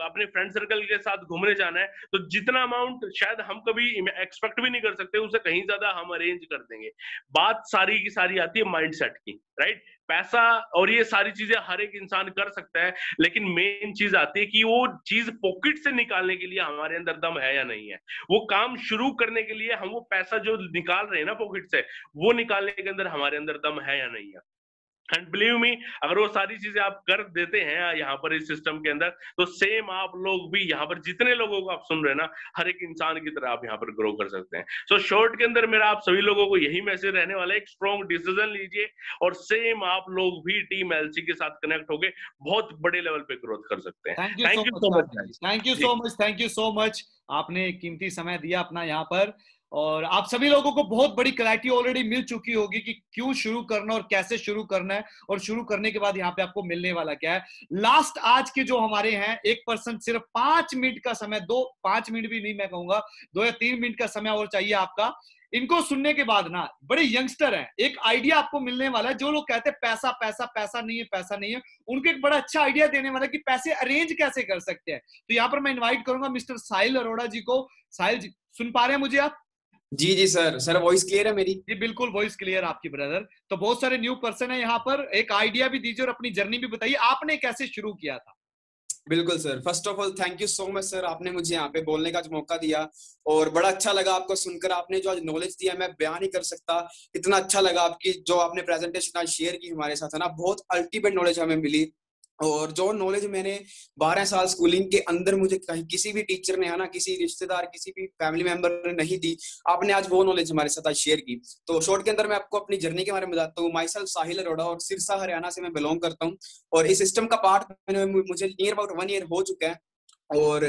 Speaker 3: अपने फ्रेंड सर्कल के साथ घूमने जाना है, तो जितना अमाउंट शायद हम कभी एक्सपेक्ट भी नहीं कर सकते, उससे कहीं ज्यादा हम अरेंज कर देंगे। बात सारी की सारी आती है माइंडसेट की, राइट? पैसा और ये सारी चीजें हर एक इंसान कर सकता है, लेकिन मेन चीज आती है कि वो चीज पॉकेट से निकालने के लिए हमारे अंदर दम है या नहीं है। वो काम शुरू करने के लिए हम वो पैसा जो निकाल रहे हैं ना पॉकेट से, वो निकालने के अंदर हमारे अंदर दम है या नहीं है। एंड बिलीव मी, अगर वो सारी चीजें आप कर देते हैं यहाँ पर इस सिस्टम के अंदर, तो सेम आप लोग भी यहाँ पर जितने लोगों को आप सुन रहे हैं ना, हर एक इंसान की तरह आप यहाँ पर ग्रो कर सकते हैं। सो शॉर्ट के अंदर मेरा आप सभी लोगों को यही मैसेज रहने वाला है, एक स्ट्रॉन्ग डिसीजन लीजिए और सेम आप लोग भी टीम एलसी के साथ कनेक्ट होके बहुत बड़े लेवल पे ग्रोथ कर सकते हैं।
Speaker 1: Thank you so much, thank you so much. आपने कीमती समय दिया अपना यहाँ पर, और आप सभी लोगों को बहुत बड़ी क्लैरिटी ऑलरेडी मिल चुकी होगी कि क्यों शुरू करना और कैसे शुरू करना है, और शुरू करने के बाद यहाँ पे आपको मिलने वाला क्या है। लास्ट आज के जो हमारे हैं 1% सिर्फ 5 मिनट का समय, 5 मिनट भी नहीं, मैं कहूंगा 2 या 3 मिनट का समय और चाहिए आपका। इनको सुनने के बाद ना, बड़े यंगस्टर हैं, एक आइडिया आपको मिलने वाला है। जो लोग कहते हैं पैसा पैसा पैसा नहीं है, पैसा नहीं है, उनको एक बड़ा अच्छा आइडिया देने वाला है कि पैसे अरेंज कैसे कर सकते हैं। तो यहाँ पर मैं इन्वाइट करूंगा मिस्टर साहिल अरोड़ा जी को। साहिल जी, सुन पा रहे हैं मुझे आप?
Speaker 4: जी सर वॉइस क्लियर है मेरी?
Speaker 1: जी बिल्कुल वॉइस क्लियर आपकी ब्रदर। तो बहुत सारे न्यू पर्सन है यहाँ पर, एक आइडिया भी दीजिए और अपनी जर्नी भी बताइए, आपने कैसे शुरू किया था।
Speaker 4: बिल्कुल sir, first of all thank you so much sir, आपने मुझे यहाँ पे बोलने का जो मौका दिया, और बड़ा अच्छा लगा आपको सुनकर। आपने जो आज नॉलेज दिया मैं बयान नहीं कर सकता, इतना अच्छा लगा आपकी जो आपने प्रेजेंटेशन आज शेयर की हमारे साथ, है ना, बहुत अल्टीमेट नॉलेज हमें मिली। और जो नॉलेज मैंने 12 साल स्कूलिंग के अंदर मुझे कहीं किसी भी टीचर ने, है ना, किसी रिश्तेदार, किसी भी फैमिली मेंबर ने नहीं दी, आपने आज वो नॉलेज हमारे साथ आज शेयर की। तो शॉर्ट के अंदर मैं आपको अपनी जर्नी के बारे में बताता हूँ। माई सेल्फ साहिल अरोड़ा, और सिरसा हरियाणा से मैं बिलोंग करता हूँ, और इस सिस्टम का पार्ट मुझे नियर अबाउट 1 ईयर हो चुका है। और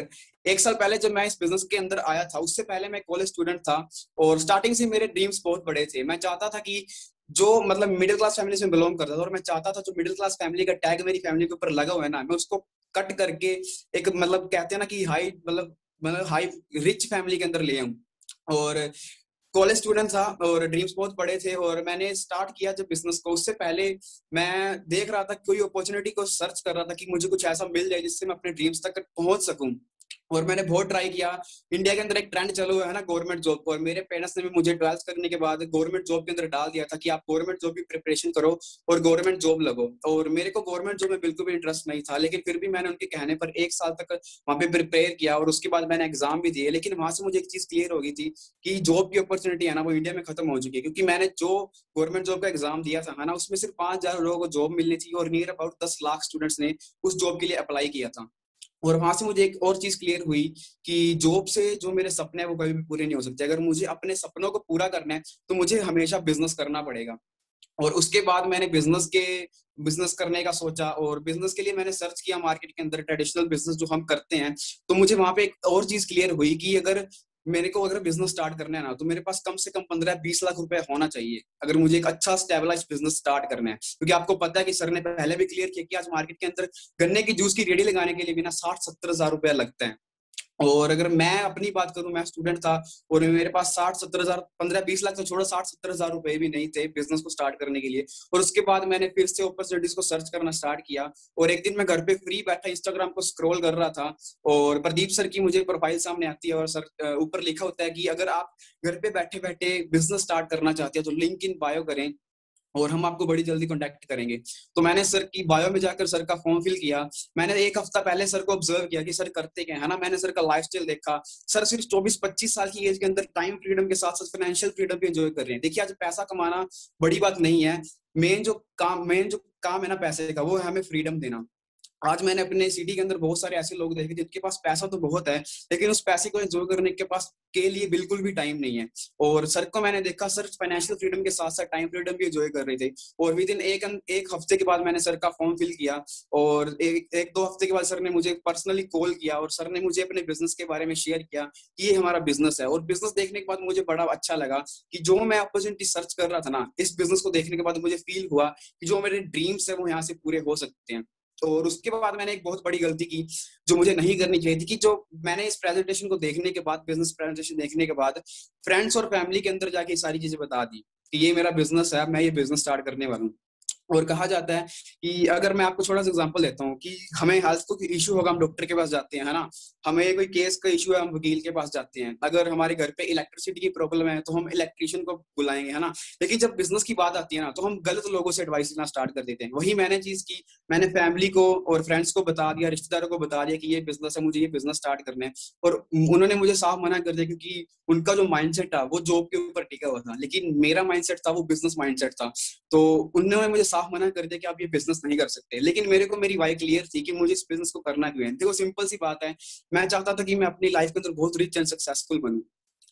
Speaker 4: 1 साल पहले जब मैं इस बिजनेस के अंदर आया था, उससे पहले मैं कॉलेज स्टूडेंट था और स्टार्टिंग से मेरे ड्रीम्स बहुत बड़े थे। मैं चाहता था कि जो मतलब मिडिल क्लास फैमिली से बिलोंग करता था, और मैं चाहता था जो मिडिल क्लास फैमिली का टैग मेरी फैमिली के ऊपर लगा हुआ है ना, मैं उसको कट करके एक मतलब कहते हैं ना कि हाई मतलब हाई रिच फैमिली के अंदर ले आऊं। और कॉलेज स्टूडेंट था और ड्रीम्स बहुत बड़े थे, और मैंने स्टार्ट किया जब बिजनेस को, उससे पहले मैं देख रहा था कोई अपॉर्चुनिटी को सर्च कर रहा था कि मुझे कुछ ऐसा मिल जाए जिससे मैं अपने ड्रीम्स तक पहुंच सकूं। और मैंने बहुत ट्राई किया। इंडिया के अंदर एक ट्रेंड चला हुआ है ना गवर्नमेंट जॉब को, और मेरे पेरेंट्स ने भी मुझे 12th करने के बाद गवर्नमेंट जॉब के अंदर डाल दिया था कि आप गवर्नमेंट जॉब की प्रिपरेशन करो और गवर्नमेंट जॉब लगो। और मेरे को गवर्नमेंट जॉब में बिल्कुल भी इंटरेस्ट नहीं था, लेकिन फिर भी मैंने उनके कहने पर 1 साल तक वहां पे प्रिपेयर किया, और उसके बाद मैंने एग्जाम भी दिए। लेकिन वहां से मुझे एक चीज क्लियर हो गई थी कि जॉब की अपॉर्चुनिटी है ना, वो इंडिया में खत्म हो चुकी है, क्योंकि मैंने जो गवर्नमेंट जॉब का एग्जाम दिया था है ना, उसमें सिर्फ 5,000 लोगों को जॉब मिलनी थी, और नियर अबाउट 10 लाख स्टूडेंट्स ने उस जॉब के लिए अप्लाई किया था। और वहां से मुझे एक और चीज क्लियर हुई कि जॉब से जो मेरे सपने हैं वो कभी भी पूरे नहीं हो सकते। अगर मुझे अपने सपनों को पूरा करना है तो मुझे हमेशा बिजनेस करना पड़ेगा। और उसके बाद मैंने बिजनेस करने का सोचा, और बिजनेस के लिए मैंने सर्च किया मार्केट के अंदर ट्रेडिशनल बिजनेस जो हम करते हैं। तो मुझे वहां पे एक और चीज क्लियर हुई कि अगर बिजनेस स्टार्ट करना है ना, तो मेरे पास कम से कम 15-20 लाख रुपए होना चाहिए, अगर मुझे एक अच्छा स्टेबलाइज बिजनेस स्टार्ट करना है। क्योंकि आपको पता है कि सर ने पहले भी क्लियर किया कि आज मार्केट के अंदर गन्ने की जूस की रेडी लगाने के लिए भी ना 60-70 हजार रुपया लगता है। और अगर मैं अपनी बात करूं, मैं स्टूडेंट था और मेरे पास 60-70 हजार, 15-20 लाख तो छोड़ो, 60-70 हजार रुपए भी नहीं थे बिजनेस को स्टार्ट करने के लिए। और उसके बाद मैंने फिर से अपॉर्चुनिटीज को सर्च करना स्टार्ट किया, और एक दिन मैं घर पे फ्री बैठा इंस्टाग्राम को स्क्रॉल कर रहा था, और प्रदीप सर की मुझे प्रोफाइल सामने आती है, और सर ऊपर लिखा होता है कि अगर आप घर पे बैठे बैठे बिजनेस स्टार्ट करना चाहते हैं तो लिंक इन बायो करें और हम आपको बड़ी जल्दी कांटेक्ट करेंगे। तो मैंने सर की बायो में जाकर सर का फॉर्म फिल किया। मैंने 1 हफ्ता पहले सर को ऑब्जर्व किया कि सर करते क्या है ना, मैंने सर का लाइफस्टाइल देखा। सर सिर्फ 24-25 साल की एज के अंदर टाइम फ्रीडम के साथ साथ फाइनेंशियल फ्रीडम भी एंजॉय कर रहे हैं। देखिए, आज पैसा कमाना बड़ी बात नहीं है, मेन जो काम है ना पैसे का, वो है हमें फ्रीडम देना। आज मैंने अपने सिटी के अंदर बहुत सारे ऐसे लोग देखे जिनके पास पैसा तो बहुत है, लेकिन उस पैसे को एंजॉय करने के लिए बिल्कुल भी टाइम नहीं है। और सर को मैंने देखा, सर फाइनेंशियल फ्रीडम के साथ साथ टाइम फ्रीडम भी एंजॉय कर रहे थे। और विद इन एक हफ्ते के बाद मैंने सर का फॉर्म फिल किया, और एक दो हफ्ते के बाद सर ने मुझे पर्सनली कॉल किया, और सर ने मुझे अपने बिजनेस के बारे में शेयर किया कि ये हमारा बिजनेस है। और बिजनेस देखने के बाद मुझे बड़ा अच्छा लगा कि जो मैं अपॉर्चुनिटी सर्च कर रहा था ना, इस बिजनेस को देखने के बाद मुझे फील हुआ कि जो मेरे ड्रीम्स है वो यहाँ से पूरे हो सकते हैं। और उसके बाद मैंने एक बहुत बड़ी गलती की जो मुझे नहीं करनी चाहिए थी, कि जो मैंने इस प्रेजेंटेशन को देखने के बाद, बिजनेस प्रेजेंटेशन देखने के बाद फ्रेंड्स और फैमिली के अंदर जाके सारी चीजें बता दी कि ये मेरा बिजनेस है, मैं ये बिजनेस स्टार्ट करने वाला हूँ। और कहा जाता है कि अगर मैं आपको छोटा सा एग्जांपल देता हूँ कि हमें हेल्थ को इशू होगा, हम डॉक्टर के पास जाते हैं, है ना। हमें कोई केस का इशू है, हम वकील के पास जाते हैं। अगर हमारे घर पे इलेक्ट्रिसिटी की प्रॉब्लम है तो हम इलेक्ट्रिशियन को बुलाएंगे, है ना। लेकिन जब बिजनेस की बात आती है ना, तो हम गलत लोगों से एडवाइस लेना स्टार्ट कर देते हैं। वही मैंने चीज की, मैंने फैमिली को और फ्रेंड्स को बता दिया, रिश्तेदारों को बता दिया कि ये बिजनेस है, मुझे ये बिजनेस स्टार्ट करना है। और उन्होंने मुझे साफ मना कर दिया, क्योंकि उनका जो माइंडसेट था वो जॉब के ऊपर टिका हुआ था, लेकिन मेरा माइंडसेट था वो बिजनेस माइंडसेट था। तो उन्होंने मुझे साफ मना कर दिया कि आप ये बिजनेस नहीं कर सकते। लेकिन मेरे को मेरी वाई क्लियर थी कि मुझे इस बिजनेस को करना क्यों है। देखो, सिंपल सी बात है, मैं चाहता था कि मैं अपनी लाइफ के अंदर बहुत रिच एंड सक्सेसफुल बनूं,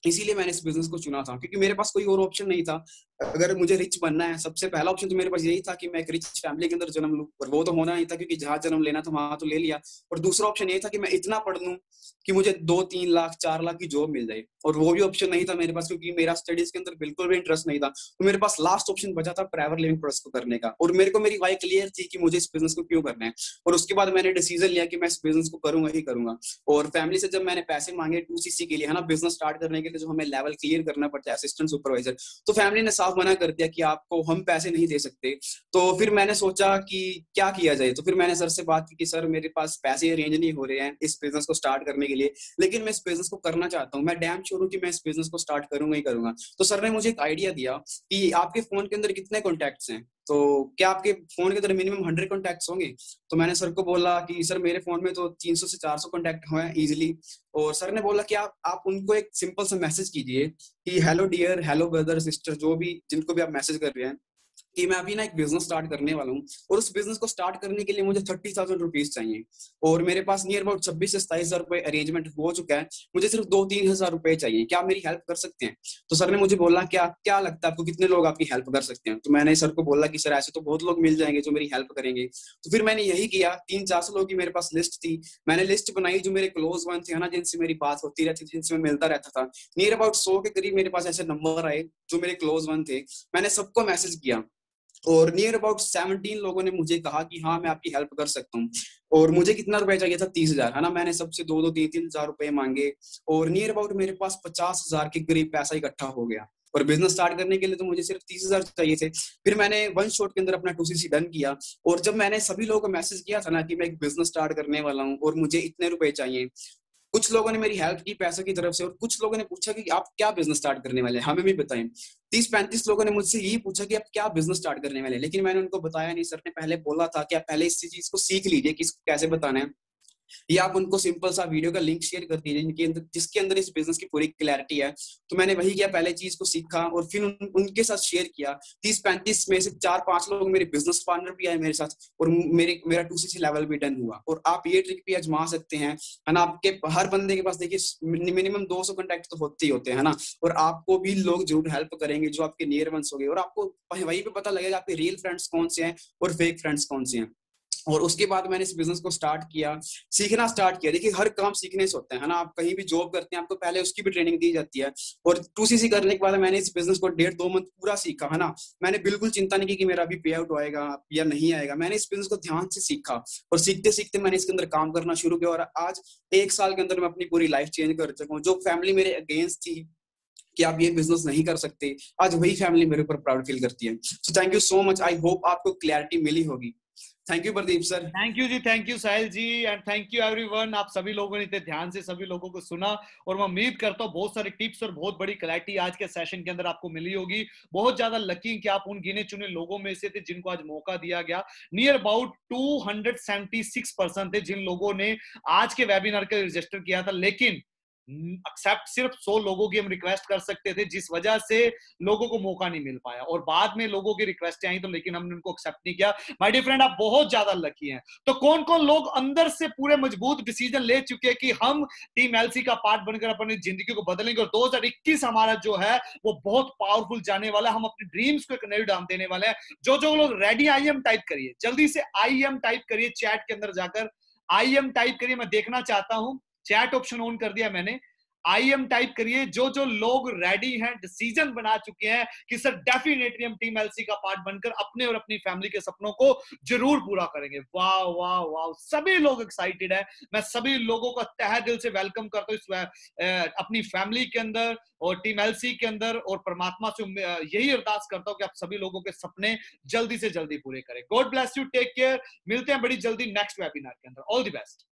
Speaker 4: इसीलिए मैंने इस बिजनेस को चुना था, क्योंकि मेरे पास कोई और ऑप्शन नहीं था। अगर मुझे रिच बनना है, सबसे पहला ऑप्शन तो मेरे पास यही था कि मैं एक रिच फैमिली के अंदर जन्म लूं, और वो तो होना नहीं था, क्योंकि जहां जन्म लेना था वहां तो ले लिया। और दूसरा ऑप्शन ये था कि मैं इतना पढ़ लूं कि मुझे 2-3 लाख 4 लाख की जॉब मिल जाए, और वो भी ऑप्शन नहीं था मेरे पास, क्योंकि मेरा स्टडीज के अंदर बिल्कुल भी इंटरेस्ट नहीं था। तो मेरे पास लास्ट ऑप्शन बचा था प्राइवेट लिविंग प्रोसेस को करने का, और मेरे को मेरी वाई क्लियर थी कि मुझे इस बिजनेस को क्यों करना है। और उसके बाद मैंने डिसीजन लिया कि मैं इस बिजनेस को करूंगा ही करूंगा। और फैमिली से जब मैंने पैसे मांगे 2cc के लिए, है ना, बिजनेस स्टार्ट करने के लिए जो हमें लेवल क्लियर करना पड़ता है, असिस्टेंट सुपरवाइजर, तो फैमिली ने साफ मना कर दिया कि आपको हम पैसे नहीं दे सकते। तो फिर मैंने सोचा कि क्या किया जाए। तो फिर मैंने सर से बात की कि सर मेरे पास पैसे अरेंज नहीं हो रहे हैं इस बिजनेस को स्टार्ट करने के लिए, लेकिन मैं इस बिजनेस को करना चाहता हूँ, मैं डैम श्योर हूँ कि मैं इस बिजनेस को स्टार्ट करूंगा ही करूंगा। तो सर ने मुझे एक आइडिया दिया कि आपके फोन के अंदर कितने कॉन्टैक्ट्स हैं, तो क्या आपके फोन के अंदर मिनिमम 100 कॉन्टैक्ट्स होंगे। तो मैंने सर को बोला कि सर मेरे फोन में तो 300 से 400 कॉन्टैक्ट हुए हैं इजिली। और सर ने बोला कि आप उनको एक सिंपल सा मैसेज कीजिए कि hello dear, hello brother sister, जो भी जिनको भी आप मैसेज कर रहे हैं, कि मैं अभी ना एक बिजनेस स्टार्ट करने वाला हूँ और उस बिजनेस को स्टार्ट करने के लिए मुझे 30,000 रुपीज चाहिए और मेरे पास नियर अबाउट 26 से 27,000 रुपए अरेंजमेंट हो चुका है, मुझे सिर्फ 2-3 हजार रुपए चाहिए, क्या आप मेरी हेल्प कर सकते हैं? तो सर ने मुझे बोला क्या क्या लगता है आपको कितने लोग आपकी हेल्प कर सकते हैं? तो मैंने सर को बोला कि सर ऐसे तो बहुत लोग मिल जाएंगे जो मेरी हेल्प करेंगे। तो फिर मैंने यही किया, 300-400 लोगों की मेरे पास लिस्ट थी, मैंने लिस्ट बनाई जो मेरे क्लोज वन थे ना, जिनसे मेरी बात होती रहती थी, जिनसे मैं मिलता रहता था। नियर अबाउट 100 के करीब मेरे पास ऐसे नंबर आए जो मेरे क्लोज वन थे, मैंने सबको मैसेज किया और नियर अबाउट 17 लोगों ने मुझे कहा कि हाँ मैं आपकी हेल्प कर सकता हूँ। और मुझे कितना रुपए चाहिए था? 30,000, है ना। मैंने सबसे 2-3 हजार रुपए मांगे और नियर अबाउट मेरे पास 50,000 के करीब पैसा इकट्ठा हो गया। और बिजनेस स्टार्ट करने के लिए तो मुझे सिर्फ 30,000 चाहिए थे। फिर मैंने वन शॉट के अंदर अपना 2cc डन किया और जब मैंने सभी लोगों को मैसेज किया था ना कि मैं एक बिजनेस स्टार्ट करने वाला हूँ और मुझे इतने रुपए चाहिए, कुछ लोगों ने मेरी हेल्प की पैसों की तरफ से और कुछ लोगों ने पूछा कि आप क्या बिजनेस स्टार्ट करने वाले हैं, हमें भी बताएं। 30-35 लोगों ने मुझसे यही पूछा कि आप क्या बिजनेस स्टार्ट करने वाले हैं, लेकिन मैंने उनको बताया नहीं। सर ने पहले बोला था कि आप पहले इस चीज को सीख लीजिए कि इसको कैसे बताना है, या आप उनको सिंपल सा वीडियो का लिंक शेयर कर दीजिए जिसके अंदर इस बिजनेस की पूरी क्लैरिटी है। तो मैंने वही किया, पहले चीज को सीखा और फिर उनके साथ शेयर किया। 30-35 में से 4-5 लोग मेरे बिजनेस पार्टनर भी आए मेरे साथ और मेरा 2cc लेवल भी डन हुआ। और आप ये ट्रिक भी आजमा सकते हैं, है ना। आपके हर बंदे के पास देखिए मिनिमम 200 कॉन्टैक्ट तो होते ही होते हैं, है ना। और आपको भी लोग जरूर हेल्प करेंगे जो आपके नियर वंस हो गए, और आपको वहीं पे पता लगेगा आपके रियल फ्रेंड्स कौन से हैं और फेक फ्रेंड्स कौन से हैं। और उसके बाद मैंने इस बिजनेस को स्टार्ट किया, सीखना स्टार्ट किया। देखिए हर काम सीखने से होता है ना। आप कहीं भी जॉब करते हैं आपको पहले उसकी भी ट्रेनिंग दी जाती है, और 2cc करने के बाद मैंने इस बिजनेस को 1.5-2 मंथ पूरा सीखा, है ना। मैंने बिल्कुल चिंता नहीं की कि मेरा अभी पे आउट आएगा या नहीं आएगा। मैंने इस बिजनेस को ध्यान से सीखा और सीखते सीखते मैंने इसके अंदर काम करना शुरू किया, और आज 1 साल के अंदर मैं अपनी पूरी लाइफ चेंज कर चुका हूँ। जो फैमिली मेरे अगेंस्ट थी कि आप ये बिजनेस नहीं कर सकते, आज वही फैमिली मेरे ऊपर प्राउड फील करती है। So thank you so much, I hope आपको क्लैरिटी मिली होगी। Thank you Pradeep sir.
Speaker 1: Thank you ji, thank you Sahil ji, and thank you everyone. आप सभी लोगों ने इतने ध्यान से सभी लोगों को सुना, और मैं उम्मीद करता हूँ बहुत सारे टिप्स और बहुत बड़ी क्लैरिटी आज के सेशन के अंदर आपको मिली होगी। बहुत ज्यादा लकी कि आप उन गिने चुने लोगों में से थे जिनको आज मौका दिया गया। नियर अबाउट 276% थे जिन लोगों ने आज के वेबिनार के रजिस्टर किया था, लेकिन एक्सेप्ट सिर्फ 100 लोगों की हम रिक्वेस्ट कर सकते थे, जिस वजह से लोगों को मौका नहीं मिल पाया। और बाद में लोगों की रिक्वेस्ट आई तो, लेकिन हमने उनको एक्सेप्ट नहीं किया। माय डियर फ्रेंड, आप बहुत ज्यादा लकी हैं। तो कौन कौन लोग अंदर से पूरे मजबूत डिसीजन ले चुके हैं कि हम टीम एलसी का पार्ट बनकर अपनी जिंदगी को बदलेंगे, और 2021 हमारा जो है वो बहुत पावरफुल जाने वाला है। हम अपने ड्रीम्स को एक नई उड़ान देने वाले हैं। जो जो लोग रेडी, आई एम टाइप करिए, जल्दी से आई एम टाइप करिए चैट के अंदर जाकर, आई एम टाइप करिए। मैं देखना चाहता हूं, चैट ऑप्शन ऑन कर दिया मैंने, आई एम टाइप करिए। जो जो लोग रेडी हैं, डिसीजन बना चुके हैं कि सर डेफिनेटली हम टीम एलसी का पार्ट बनकर अपने और अपनी फैमिली के सपनों को जरूर पूरा करेंगे। वाह वाह वाह, सभी लोग एक्साइटेड है। मैं सभी लोगों का तहे दिल से वेलकम करता हूँ इस अपनी फैमिली के अंदर और टीम एलसी के अंदर, और परमात्मा से यही अरदास करता हूँ कि आप सभी लोगों के सपने जल्दी से जल्दी पूरे करें। God bless you, take care. मिलते हैं बड़ी जल्दी नेक्स्ट वेबिनार के अंदर। All the best.